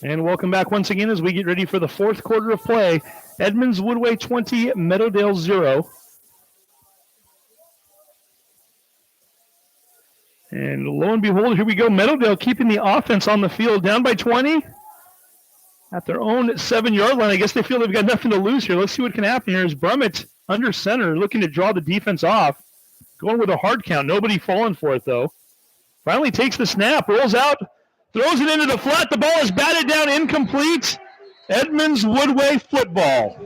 And welcome back once again as we get ready for the fourth quarter of play. Edmonds-Woodway 20, Meadowdale 0. And lo and behold, here we go. Meadowdale keeping the offense on the field, down by 20 at their own 7-yard line. I guess they feel they've got nothing to lose here. Let's see what can happen here. Is Brummett under center looking to draw the defense off. Going with a hard count. Nobody falling for it, though. Finally takes the snap, rolls out, throws it into the flat. The ball is batted down, incomplete. Edmonds-Woodway football.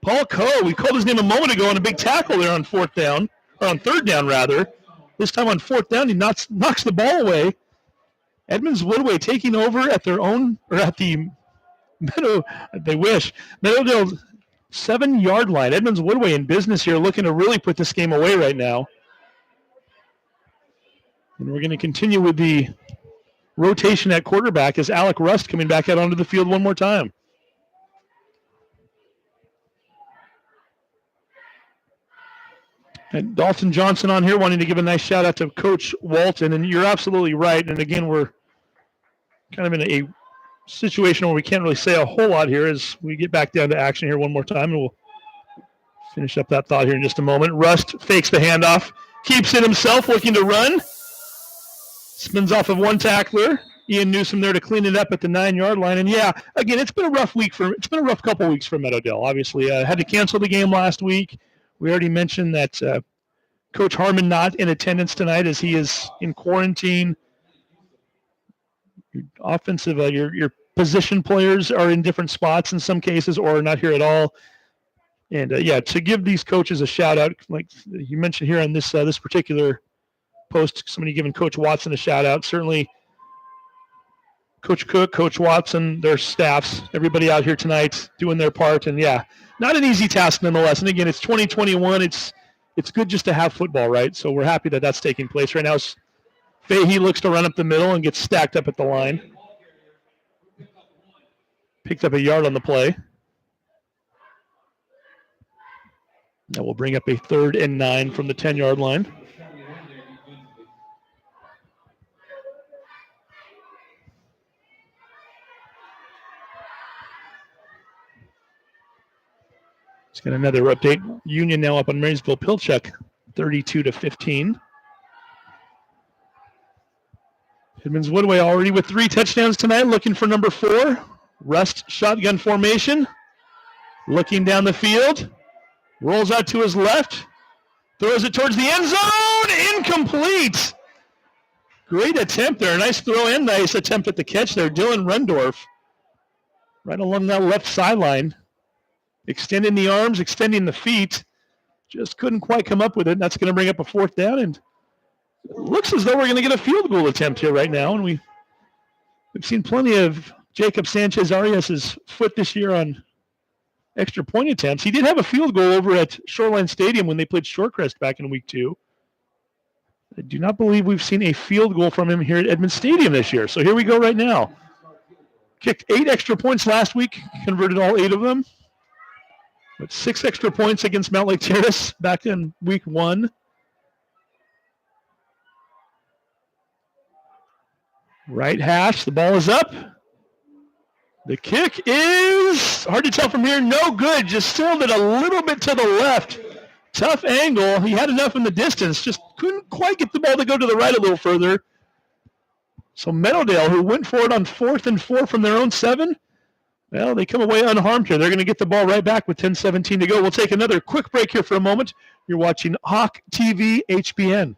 Paul Coe, we called his name a moment ago on a big tackle there on fourth down, or on third down rather. This time on fourth down, he knocks the ball away. Edmonds-Woodway taking over at their own, or at the Meadowdale 7-yard line. Edmonds-Woodway in business here, looking to really put this game away right now. And we're going to continue with the rotation at quarterback as Alec Rust coming back out onto the field one more time. And Dalton Johnson on here wanting to give a nice shout out to Coach Walton. And you're absolutely right. And again, we're kind of in a situation where we can't really say a whole lot here as we get back down to action here one more time. And we'll finish up that thought here in just a moment. Rust fakes the handoff, keeps it himself, looking to run. Spins off of one tackler. Ian Newsom there to clean it up at the 9-yard line. And yeah, again, it's been a rough couple weeks for Meadowdale. Obviously, had to cancel the game last week. We already mentioned that Coach Harmon not in attendance tonight as he is in quarantine. Your offensive, your position players are in different spots in some cases, or are not here at all. And yeah, to give these coaches a shout out, like you mentioned here on this this particular post, somebody giving Coach Watson a shout out. Certainly, Coach Cook, Coach Watson, their staffs, everybody out here tonight doing their part. And yeah, not an easy task nonetheless. And again, it's 2021. It's good just to have football, right? So we're happy that that's taking place right now. Fahey looks to run up the middle and gets stacked up at the line. Picked up a yard on the play. That will bring up a 3rd and 9 from the 10-yard line. Let's get another update. Union now up on Marysville Pilchuck, 32-15. Edmonds-Woodway already with 3 touchdowns tonight, looking for number 4. Rust shotgun formation. Looking down the field. Rolls out to his left. Throws it towards the end zone. Incomplete. Great attempt there. Nice throw and nice attempt at the catch there. Dylan Rundorf right along that left sideline. Extending the arms, extending the feet. Just couldn't quite come up with it. And that's going to bring up a 4th down. And it looks as though we're going to get a field goal attempt here right now. And we've seen plenty of Jacob Sanchez Arias' foot this year on extra point attempts. He did have a field goal over at Shoreline Stadium when they played Shorecrest back in week 2. I do not believe we've seen a field goal from him here at Edmonds Stadium this year. So here we go right now. Kicked 8 extra points last week, converted all 8 of them. With 6 extra points against Mount Lake Terrace back in week 1. Right hash, the ball is up. The kick is, hard to tell from here, no good. Just sailed it a little bit to the left. Tough angle. He had enough in the distance. Just couldn't quite get the ball to go to the right a little further. So Meadowdale, who went for it on 4th and 4 from their own 7, well, they come away unharmed here. They're going to get the ball right back with 10:17 to go. We'll take another quick break here for a moment. You're watching Hawk TV HBN.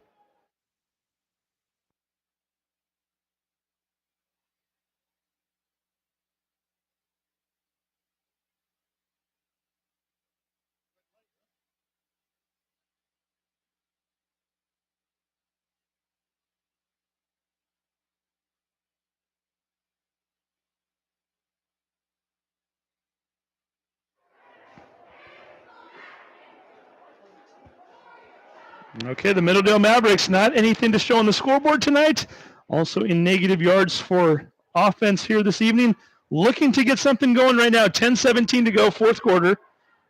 Okay, the Meadowdale Mavericks, not anything to show on the scoreboard tonight. Also in negative yards for offense here this evening. Looking to get something going right now. 10:17 to go, 4th quarter.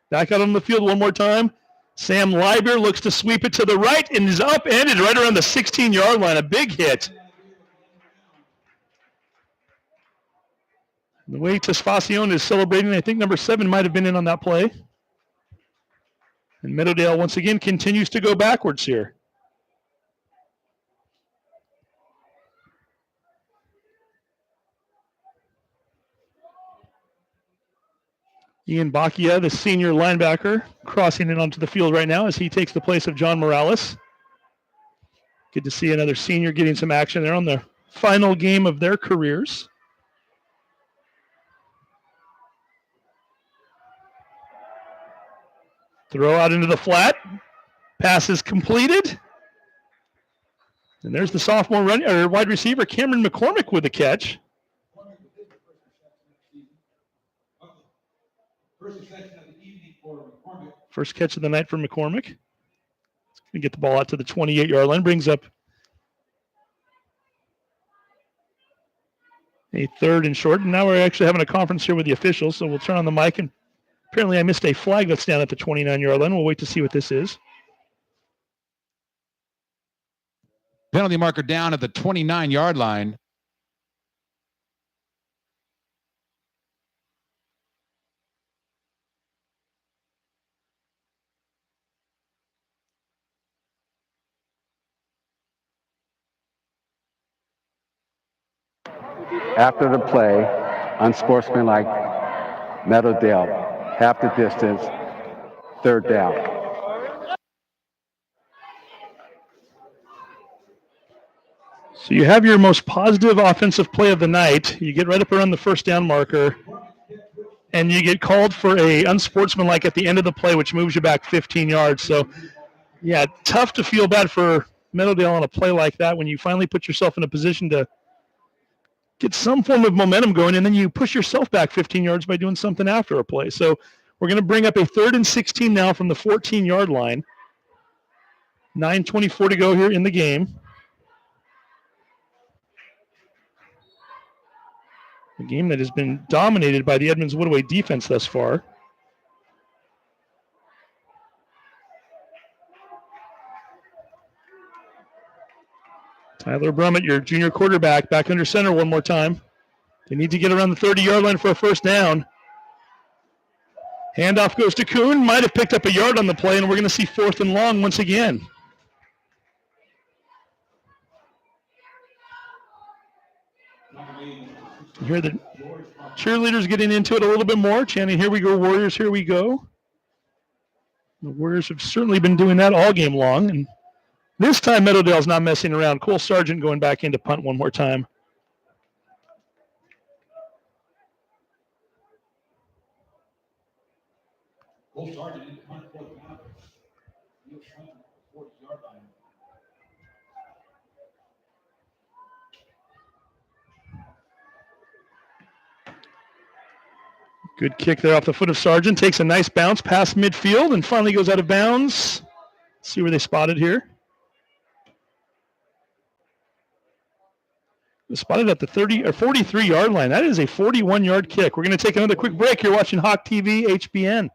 Back out on the field one more time. Sam Leiber looks to sweep it to the right and is upended right around the 16-yard line. A big hit. The way Tesfacion is celebrating, I think number 7 might have been in on that play. And Meadowdale once again continues to go backwards here. Ian Bakia, the senior linebacker, crossing in onto the field right now as he takes the place of John Morales. Good to see another senior getting some action there on the final game of their careers. Throw out into the flat. Pass is completed. And there's the sophomore wide receiver, Cameron McCormick, with the catch. First catch of the night for McCormick. He's going to get the ball out to the 28-yard line. Brings up a 3rd and short. And now we're actually having a conference here with the officials, so we'll turn on the mic. And apparently I missed a flag that's down at the 29-yard line. We'll wait to see what this is. Penalty marker down at the 29-yard line. After the play, unsportsmanlike, Meadowdale, half the distance, 3rd down. So you have your most positive offensive play of the night. You get right up around the 1st down marker, and you get called for a unsportsmanlike at the end of the play, which moves you back 15 yards. So, yeah, tough to feel bad for Meadowdale on a play like that when you finally put yourself in a position to get some form of momentum going, and then you push yourself back 15 yards by doing something after a play. So we're going to bring up a 3rd and 16 now from the 14-yard line. 9:24 to go here in the game. A game that has been dominated by the Edmonds-Woodway defense thus far. Tyler Brummett, your junior quarterback, back under center one more time. They need to get around the 30-yard line for a 1st down. Handoff goes to Kuhn. Might have picked up a yard on the play, and we're going to see 4th and long once again. You hear the cheerleaders getting into it a little bit more, chanting, "Here we go, Warriors, here we go." The Warriors have certainly been doing that all game long, and this time Meadowdale's not messing around. Cole Sargent going back into punt one more time. Cole Sargent in punt for the Mavericks. He'll punt at the 40-yard line. Good kick there off the foot of Sargent. Takes a nice bounce past midfield and finally goes out of bounds. Let's see where they spotted here. They spotted at the 30 or 43-yard line. That is a 41-yard kick. We're going to take another quick break. You're watching Hawk TV HBN.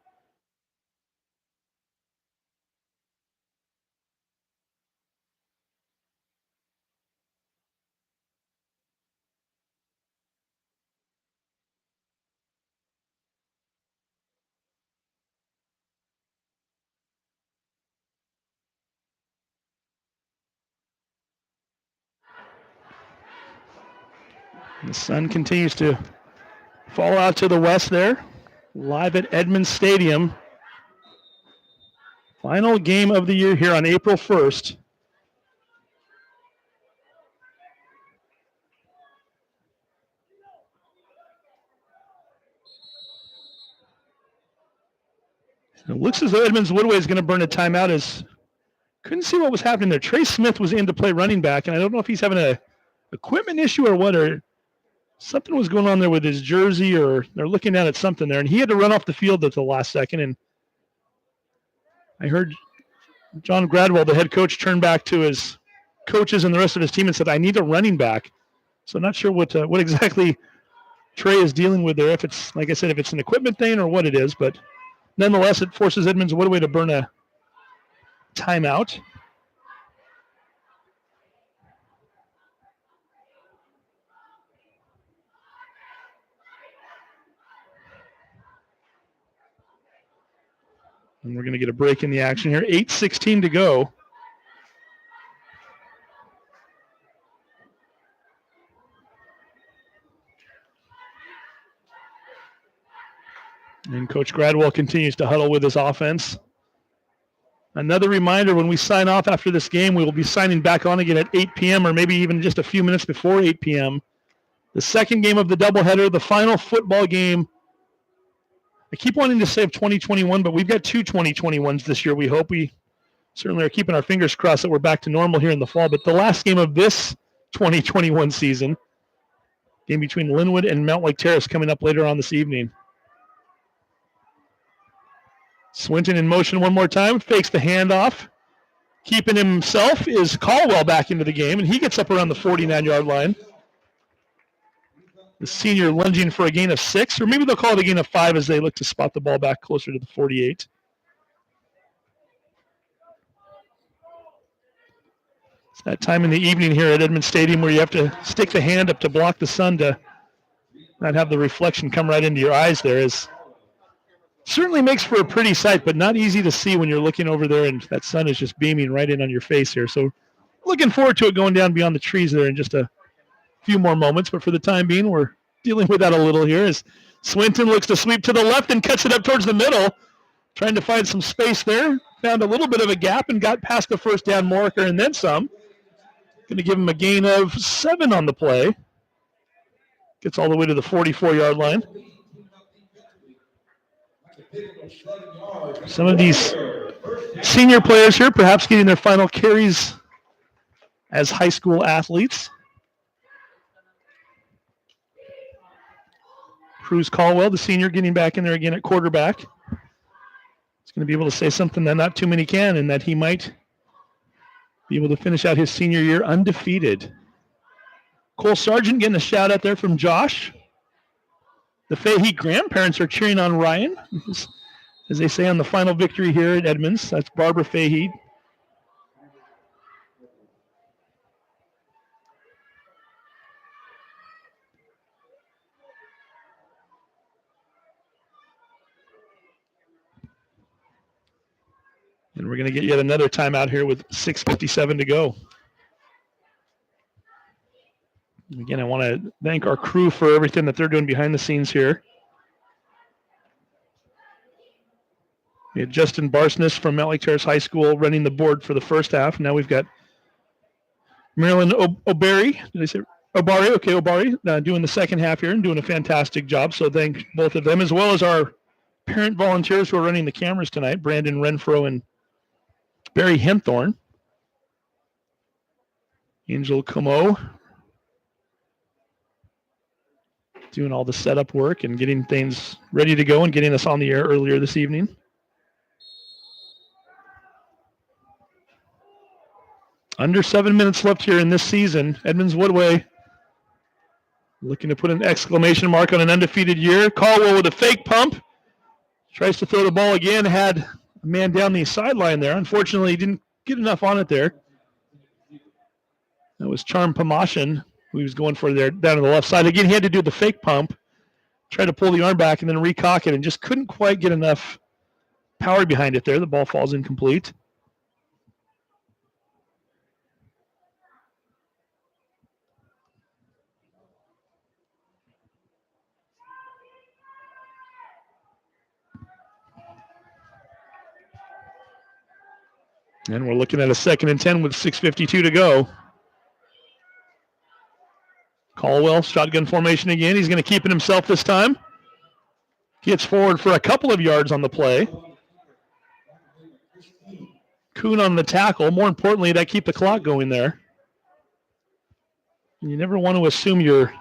The sun continues to fall out to the west there. Live at Edmonds Stadium. Final game of the year here on April 1st. It looks as though Edmonds-Woodway is going to burn a timeout. As couldn't see what was happening there. Trey Smith was in to play running back, and I don't know if he's having a equipment issue or what, or something was going on there with his jersey, or they're looking at something there, and he had to run off the field at the last second. And I heard John Gradwell, the head coach, turn back to his coaches and the rest of his team and said, "I need a running back." So I'm not sure what exactly Trey is dealing with there. If it's, like I said, if it's an equipment thing or what it is, but nonetheless, it forces Edmonds-Woodway to burn a timeout. And we're going to get a break in the action here. 8:16 to go. And Coach Gradwell continues to huddle with his offense. Another reminder, when we sign off after this game, we will be signing back on again at 8 p.m. or maybe even just a few minutes before 8 p.m. The second game of the doubleheader, the final football game. I keep wanting to say of 2021, but we've got two 2021s this year. We hope. We certainly are keeping our fingers crossed that we're back to normal here in the fall. But the last game of this 2021 season, game between Linwood and Mount Lake Terrace, coming up later on this evening. Swinton in motion one more time, fakes the handoff. Keeping himself is Caldwell back into the game, and he gets up around the 49-yard line. The senior lunging for a gain of 6, or maybe they'll call it a gain of 5 as they look to spot the ball back closer to the 48. It's that time in the evening here at Edmonds Stadium where you have to stick the hand up to block the sun to not have the reflection come right into your eyes there. Certainly makes for a pretty sight, but not easy to see when you're looking over there and that sun is just beaming right in on your face here. So looking forward to it going down beyond the trees there in just a few more moments. But for the time being, we're dealing with that a little here as Swinton looks to sweep to the left and cuts it up towards the middle, trying to find some space there. Found a little bit of a gap and got past the first down marker and then some. Going to give him a gain of 7 on the play. Gets all the way to the 44-yard line. Some of these senior players here perhaps getting their final carries as high school athletes. Cruz Caldwell, the senior, getting back in there again at quarterback. He's going to be able to say something that not too many can, and that he might be able to finish out his senior year undefeated. Cole Sargent getting a shout out there from Josh. The Fahey grandparents are cheering on Ryan, as they say on the final victory here at Edmonds. That's Barbara Fahey. And we're going to get yet another timeout here with 6:57 to go. Again, I want to thank our crew for everything that they're doing behind the scenes here. We had Justin Barsness from Mount Lake Terrace High School running the board for the first half. Now we've got Marilyn O'Barry. Did I say O'Barry? Okay, O'Barry doing the second half here and doing a fantastic job. So thank both of them, as well as our parent volunteers who are running the cameras tonight, Brandon Renfro and Barry Henthorne. Angel Como doing all the setup work and getting things ready to go and getting us on the air earlier this evening. Under 7 minutes left here in this season. Edmonds-Woodway looking to put an exclamation mark on an undefeated year. Caldwell with a fake pump. Tries to throw the ball again. Had a man down the sideline there. Unfortunately, he didn't get enough on it there. That was Charm Pamashin who he was going for there down on the left side. Again, he had to do the fake pump. Tried to pull the arm back and then recock it and just couldn't quite get enough power behind it there. The ball falls incomplete. And we're looking at a 2nd and 10 with 6:52 to go. Caldwell, shotgun formation again. He's going to keep it himself this time. Gets forward for a couple of yards on the play. Kuhn on the tackle. More importantly, that keep the clock going there. And you never want to assume you're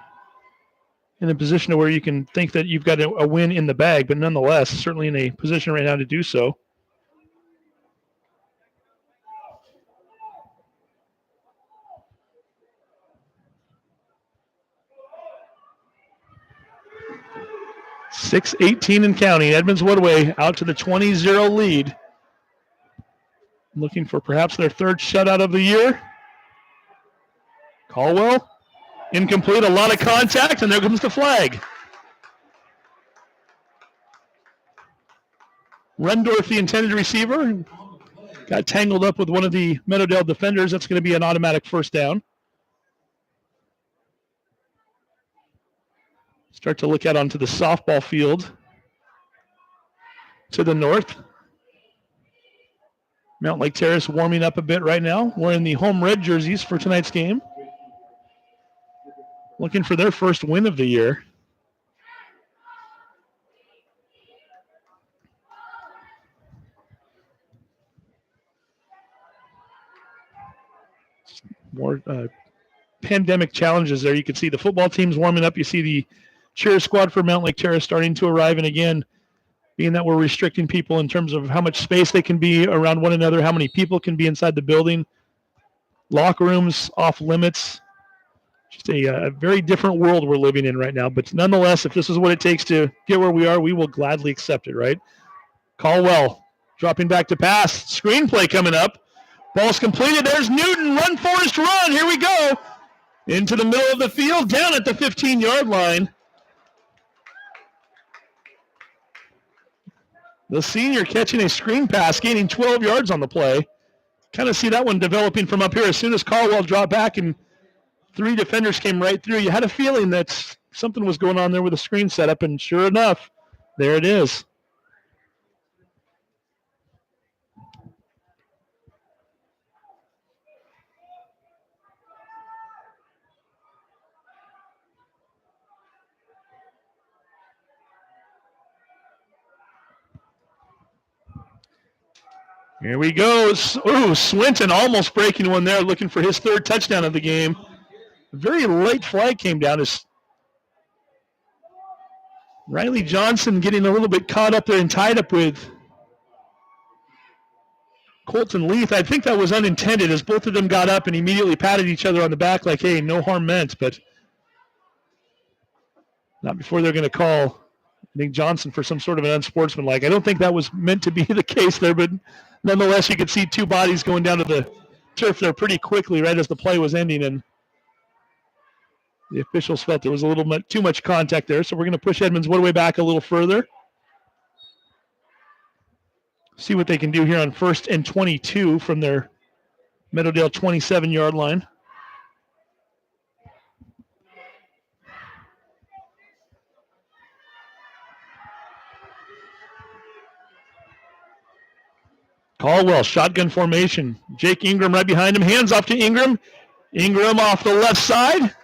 in a position where you can think that you've got a win in the bag, but nonetheless, certainly in a position right now to do so. .6:18 and counting. Edmonds-Woodway out to the 20-0 lead. Looking for perhaps their third shutout of the year. Caldwell, incomplete, a lot of contact, and there comes the flag. Rendorf, the intended receiver, got tangled up with one of the Meadowdale defenders. That's going to be an automatic first down. Start to look out onto the softball field to the north. Mountain Lake Terrace warming up a bit right now. Wearing the home red jerseys for tonight's game. Looking for their first win of the year. More pandemic challenges there. You can see the football team's warming up. You see the cheer squad for Mountain Lake Terrace starting to arrive. And again, being that we're restricting people in terms of how much space they can be around one another, how many people can be inside the building, locker rooms off limits. Just a very different world we're living in right now. But nonetheless, if this is what it takes to get where we are, we will gladly accept it, right? Caldwell dropping back to pass. Screenplay coming up. Ball's completed. There's Newton. Run, Forrest, run. Here we go. Into the middle of the field, down at the 15-yard line. The senior catching a screen pass, gaining 12 yards on the play. Kind of see that one developing from up here. As soon as Caldwell dropped back and 3 defenders came right through, you had a feeling that something was going on there with a screen setup, and sure enough, there it is. Here we go. Ooh, Swinton almost breaking one there, looking for his 3rd touchdown of the game. A very late flag came down as Riley Johnson getting a little bit caught up there and tied up with Colton Leith. I think that was unintended as both of them got up and immediately patted each other on the back like, hey, no harm meant, but not before they're going to call, I think, Johnson for some sort of an unsportsmanlike. I don't think that was meant to be the case there, but nonetheless, you could see 2 bodies going down to the turf there pretty quickly right as the play was ending, and the officials felt there was a little too much contact there, so we're going to push Edmonds-Woodway back a little further. See what they can do here on 1st and 22 from their Meadowdale 27-yard line. Caldwell, shotgun formation. Jake Ingram right behind him. Hands off to Ingram. Ingram off the left side.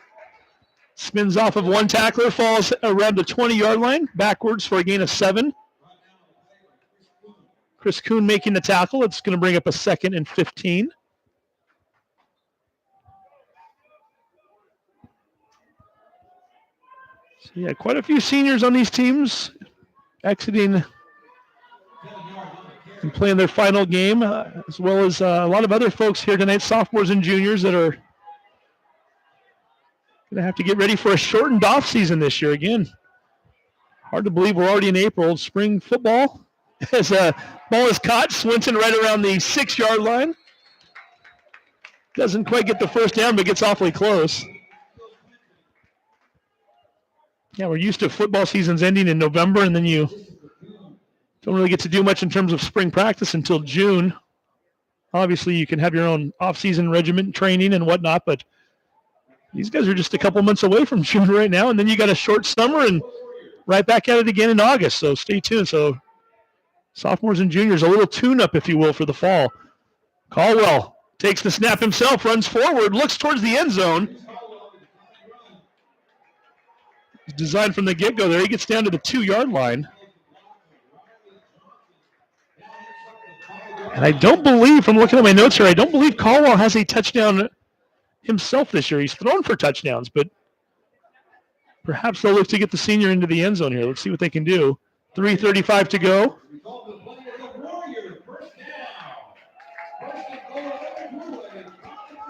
Spins off of one tackler, falls around the 20-yard line, backwards for a gain of 7. Chris Kuhn making the tackle. It's going to bring up a 2nd and 15. So yeah, quite a few seniors on these teams exiting and playing their final game, as well as a lot of other folks here tonight, sophomores and juniors that are going to have to get ready for a shortened off season this year. Again, hard to believe we're already in April. Spring football as a ball is caught. Swinton right around the 6-yard line. Doesn't quite get the first down, but gets awfully close. Yeah, we're used to football seasons ending in November, and then you don't really get to do much in terms of spring practice until June. Obviously, you can have your own off-season regiment training and whatnot, but these guys are just a couple months away from June right now, and then you got a short summer and right back at it again in August, so stay tuned. So sophomores and juniors, a little tune-up, if you will, for the fall. Caldwell takes the snap himself, runs forward, looks towards the end zone. It's designed from the get-go there. He gets down to the 2-yard line. And I don't believe, from looking at my notes here, I don't believe Caldwell has a touchdown himself this year. He's thrown for touchdowns, but perhaps they'll look to get the senior into the end zone here. Let's see what they can do. 3:35 to go.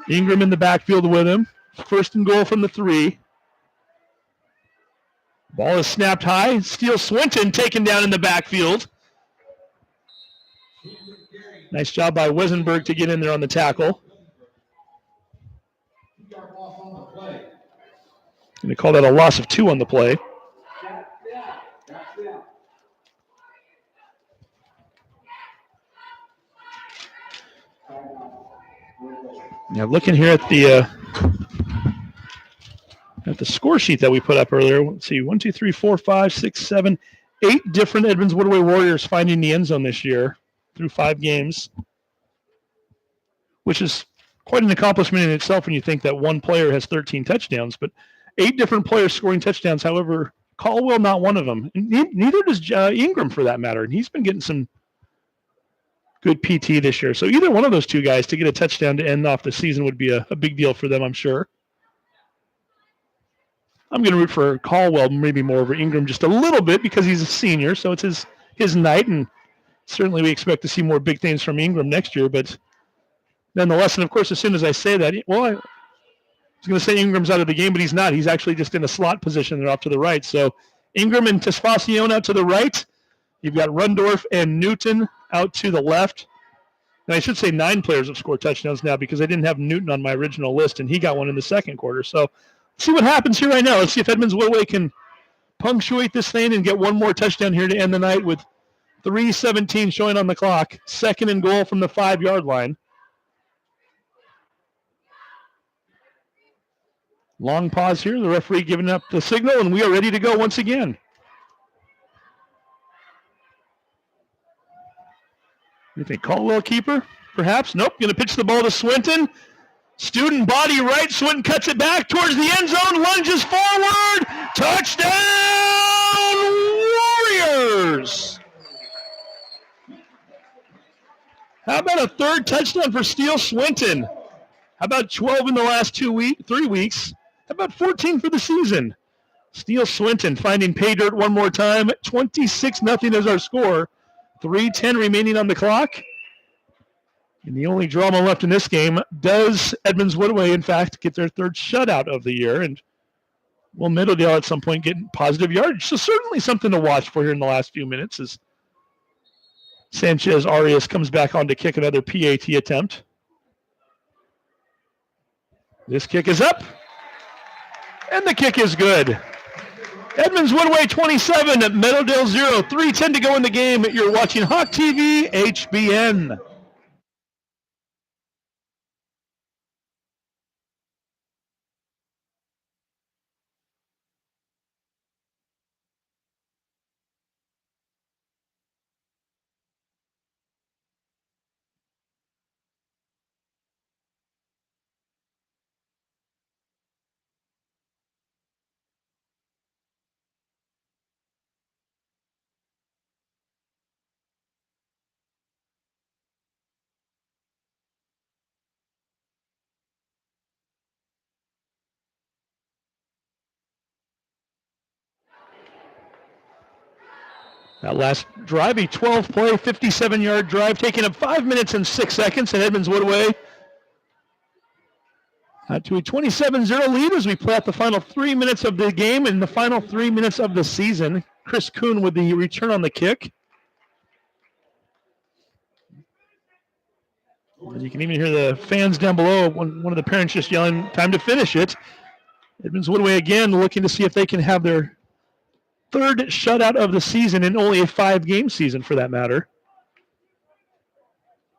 Ingram in the backfield with him. 1st and goal from the 3. Ball is snapped high. Steele Swinton taken down in the backfield. Nice job by Wesenberg to get in there on the tackle. And they call that a loss of 2 on the play. Yeah, looking here at the score sheet that we put up earlier. Let's see, 1, 2, 3, 4, 5, 6, 7, 8 different Edmonds-Woodway Warriors finding the end zone this year through 5 games, which is quite an accomplishment in itself when you think that one player has 13 touchdowns. But 8 different players scoring touchdowns. However, Caldwell not one of them. Neither does Ingram, for that matter, and he's been getting some good PT this year. So either one of those two guys to get a touchdown to end off the season would be a big deal for them, I'm sure. I'm going to root for Caldwell, maybe more over Ingram just a little bit because he's a senior, so it's his night, and certainly we expect to see more big things from Ingram next year. But nonetheless, and of course, as soon as I say that, well, I was going to say Ingram's out of the game, but he's not. He's actually just in a slot position there off to the right. So Ingram and Tesfacion out to the right. You've got Rundorf and Newton out to the left. And I should say 9 players have scored touchdowns now because I didn't have Newton on my original list, and he got one in the second quarter. So let's see what happens here right now. Let's see if Edmonds-Woodway can punctuate this thing and get one more touchdown here to end the night with 3:17 showing on the clock. 2nd and goal from the 5-yard line. Long pause here. The referee giving up the signal, and we are ready to go once again. You think Caldwell keeper? Perhaps. Nope. Going to pitch the ball to Swinton. Student body right. Swinton cuts it back towards the end zone. Lunges forward. Touchdown Warriors! How about a 3rd touchdown for Steele Swinton? How about 12 in the last 3 weeks? How about 14 for the season? Steele Swinton finding pay dirt one more time. 26-0 is our score. 3:10 remaining on the clock. And the only drama left in this game, does Edmonds-Woodway, in fact, get their 3rd shutout of the year? And will Meadowdale at some point get positive yardage? So certainly something to watch for here in the last few minutes as Sanchez Arias comes back on to kick another PAT attempt. This kick is up. And the kick is good. Edmonds-Woodway 27, Meadowdale 0. 3:10 to go in the game. You're watching Hawk TV HBN. That last drive, a 12-play, 57-yard drive, taking up 5 minutes and 6 seconds, and Edmonds-Woodway to a 27-0 lead as we play out the final 3 minutes of the game and the final 3 minutes of the season. Chris Kuhn with the return on the kick. And you can even hear the fans down below, one of the parents just yelling, time to finish it. Edmonds-Woodway again looking to see if they can have their 3rd shutout of the season in only a 5-game season for that matter.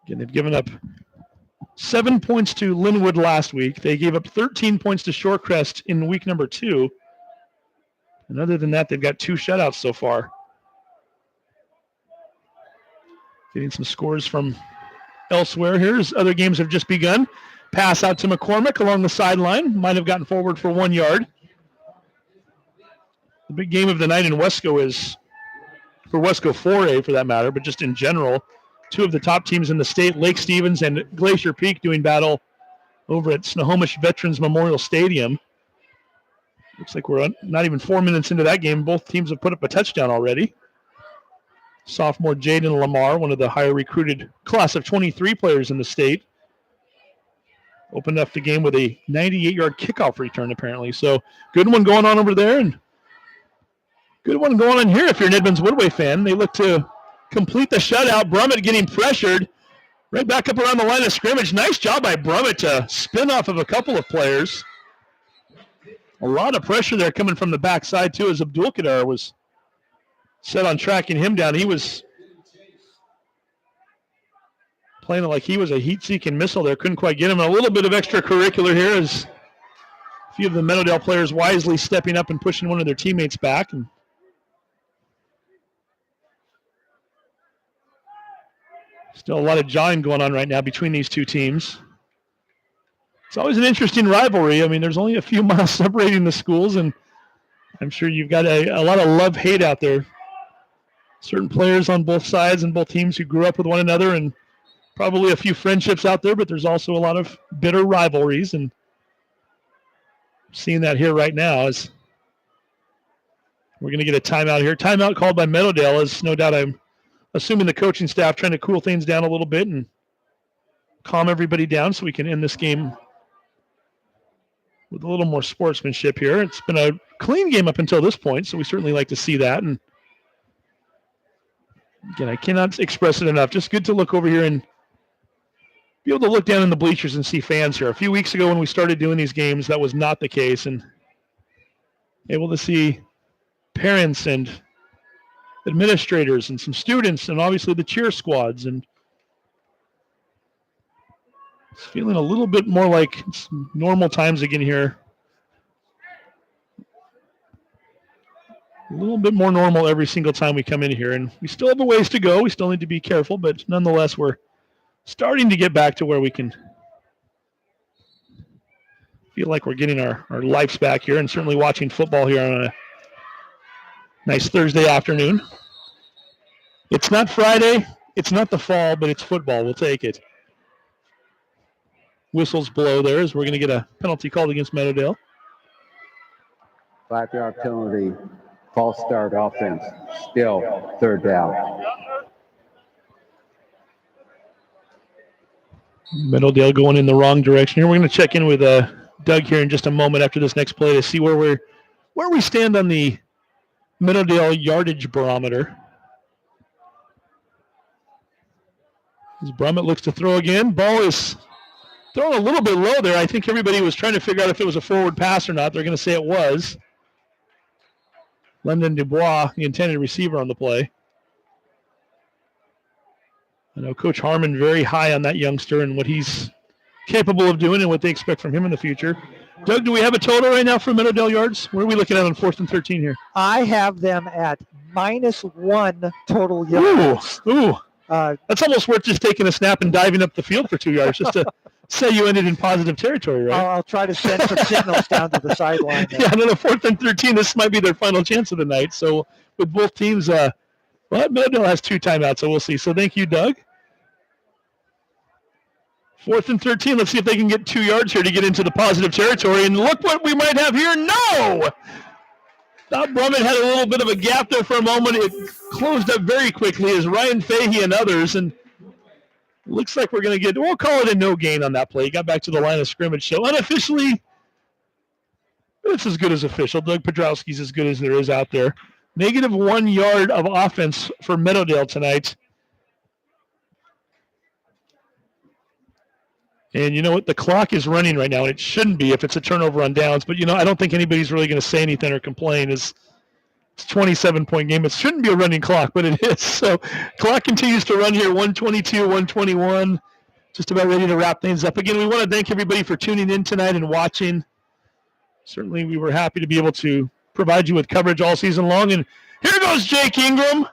Again, they've given up 7 points to Linwood last week. They gave up 13 points to Shorecrest in week number 2. And other than that, they've got 2 shutouts so far. Getting some scores from elsewhere here as other games have just begun. Pass out to McCormick along the sideline. Might have gotten forward for 1 yard. The big game of the night in Wesco is, for Wesco 4A for that matter, but just in general, 2 of the top teams in the state, Lake Stevens and Glacier Peak, doing battle over at Snohomish Veterans Memorial Stadium. Looks like we're not even 4 minutes into that game. Both teams have put up a touchdown already. Sophomore Jaden Lamar, one of the higher recruited class of 23 players in the state, opened up the game with a 98-yard kickoff return apparently. So good one going on over there, and good one going on here if you're an Edmonds-Woodway fan. They look to complete the shutout. Brummett getting pressured right back up around the line of scrimmage. Nice job by Brummett to spin off of a couple of players. A lot of pressure there coming from the backside too as Abdul-Qadir was set on tracking him down. He was playing it like he was a heat-seeking missile there. Couldn't quite get him. A little bit of extracurricular here as a few of the Meadowdale players wisely stepping up and pushing one of their teammates back. And still a lot of jawing going on right now between these two teams. It's always an interesting rivalry. I mean, there's only a few miles separating the schools, and I'm sure you've got a lot of love-hate out there. Certain players on both sides and both teams who grew up with one another, and probably a few friendships out there, but there's also a lot of bitter rivalries, and seeing that here right now as we're going to get a timeout here. Timeout called by Meadowdale is no doubt, I'm assuming, the coaching staff trying to cool things down a little bit and calm everybody down so we can end this game with a little more sportsmanship here. It's been a clean game up until this point, so we certainly like to see that. And again, I cannot express it enough. Just good to look over here and be able to look down in the bleachers and see fans here. A few weeks ago when we started doing these games, that was not the case. And able to see parents and administrators and some students and obviously the cheer squads. And it's feeling a little bit more like it's normal times again here. A little bit more normal every single time we come in here. And we still have a ways to go. We still need to be careful, but nonetheless, we're starting to get back to where we can feel like we're getting our lives back here, and certainly watching football here on a nice Thursday afternoon. It's not Friday. It's not the fall, but it's football. We'll take it. Whistles blow there as we're going to get a penalty called against Meadowdale. 5-yard penalty, false start offense, still third down. Meadowdale going in the wrong direction here. We're going to check in with Doug here in just a moment after this next play to see where we stand on the Meadowdale yardage barometer. As Brummett looks to throw again. Ball is thrown a little bit low there. I think everybody was trying to figure out if it was a forward pass or not. They're going to say it was. London Dubois, the intended receiver on the play. I know Coach Harmon very high on that youngster and what he's capable of doing and what they expect from him in the future. Doug, do we have a total right now for Meadowdale yards? What are we looking at on 4th and 13 here? I have them at -1 total yards. Ooh. That's almost worth just taking a snap and diving up the field for 2 yards just to say you ended in positive territory, right? I'll try to send some signals down to the sideline. Yeah, no, 4th and 13, this might be their final chance of the night. So with both teams, Meadowdale has 2 timeouts, so we'll see. So thank you, Doug. 4th and 13, let's see if they can get 2 yards here to get into the positive territory. And look what we might have here. No! Thought Brummett had a little bit of a gap there for a moment. It closed up very quickly as Ryan Fahey and others. And looks like we're going to we'll call it a no gain on that play. He got back to the line of scrimmage. So unofficially, it's as good as official. Doug Podrowski's as good as there is out there. -1 yard of offense for Meadowdale tonight. And you know what? The clock is running right now, and it shouldn't be if it's a turnover on downs. But, I don't think anybody's really going to say anything or complain. It's a 27-point game. It shouldn't be a running clock, but it is. So clock continues to run here, 122, 121. Just about ready to wrap things up. Again, we want to thank everybody for tuning in tonight and watching. Certainly, we were happy to be able to provide you with coverage all season long. And here goes Jake Ingram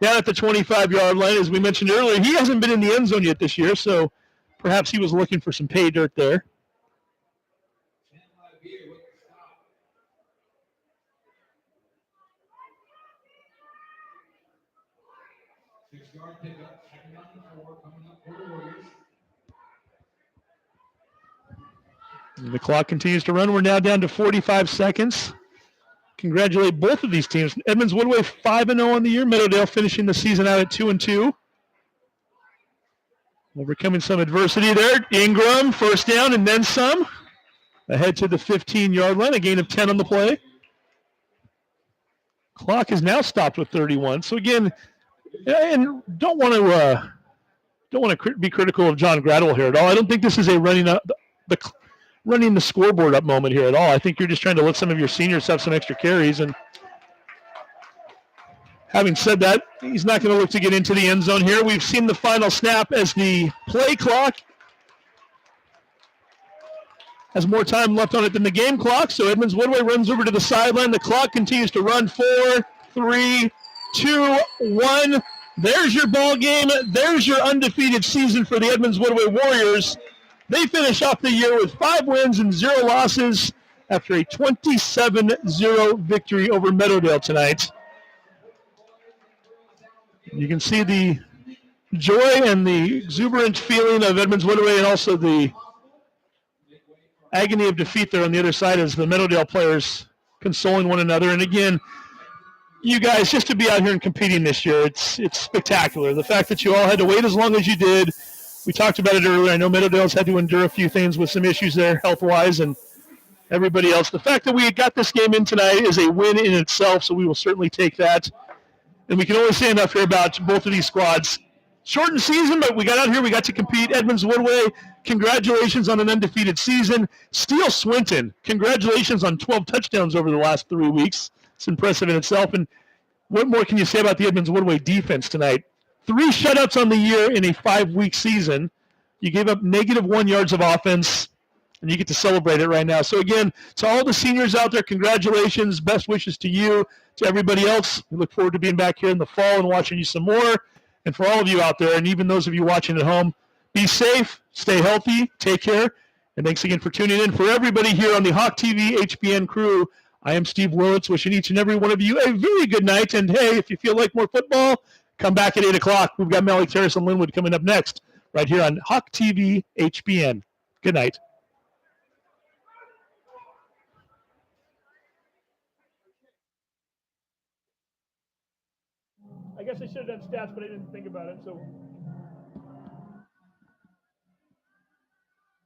down at the 25-yard line. As we mentioned earlier, he hasn't been in the end zone yet this year, so perhaps he was looking for some pay dirt there. And the clock continues to run. We're now down to 45 seconds. Congratulate both of these teams. Edmonds-Woodway 5-0 on the year. Meadowdale finishing the season out at 2-2. Overcoming some adversity there. Ingram, first down and then some. Ahead to the 15-yard line, a gain of 10 on the play. Clock is now stopped with 31. So again, and don't want to be critical of John Gradwell here at all. I don't think this is a running the scoreboard up moment here at all. I think you're just trying to let some of your seniors have some extra carries and Having said that, he's not going to look to get into the end zone here. We've seen the final snap as the play clock has more time left on it than the game clock. So Edmonds-Woodway runs over to the sideline. The clock continues to run. 4, 3, 2, 1. There's your ball game. There's your undefeated season for the Edmonds-Woodway Warriors. They finish off the year with 5 wins and 0 losses after a 27-0 victory over Meadowdale tonight. You can see the joy and the exuberant feeling of Edmonds-Woodway and also the agony of defeat there on the other side as the Meadowdale players consoling one another. And again, you guys, just to be out here and competing this year, it's spectacular. The fact that you all had to wait as long as you did, we talked about it earlier. I know Meadowdale's had to endure a few things with some issues there health-wise and everybody else. The fact that we got this game in tonight is a win in itself, so we will certainly take that. And we can only say enough here about both of these squads. Shortened season, but we got out here, we got to compete. Edmonds-Woodway, congratulations on an undefeated season. Steele Swinton, congratulations on 12 touchdowns over the last 3 weeks. It's impressive in itself. And what more can you say about the Edmonds-Woodway defense tonight? 3 shutouts on the year in a 5-week season. You gave up -1 yards of offense, and you get to celebrate it right now. So again, to all the seniors out there, congratulations. Best wishes to you, to everybody else. We look forward to being back here in the fall and watching you some more. And for all of you out there, and even those of you watching at home, be safe, stay healthy, take care, and thanks again for tuning in. For everybody here on the Hawk TV HBN crew, I am Steve Willits, wishing each and every one of you a very good night. And hey, if you feel like more football, come back at 8 o'clock. We've got Malik Terrace and Linwood coming up next, right here on Hawk TV HBN. Good night. I guess I should have done stats, but I didn't think about it, so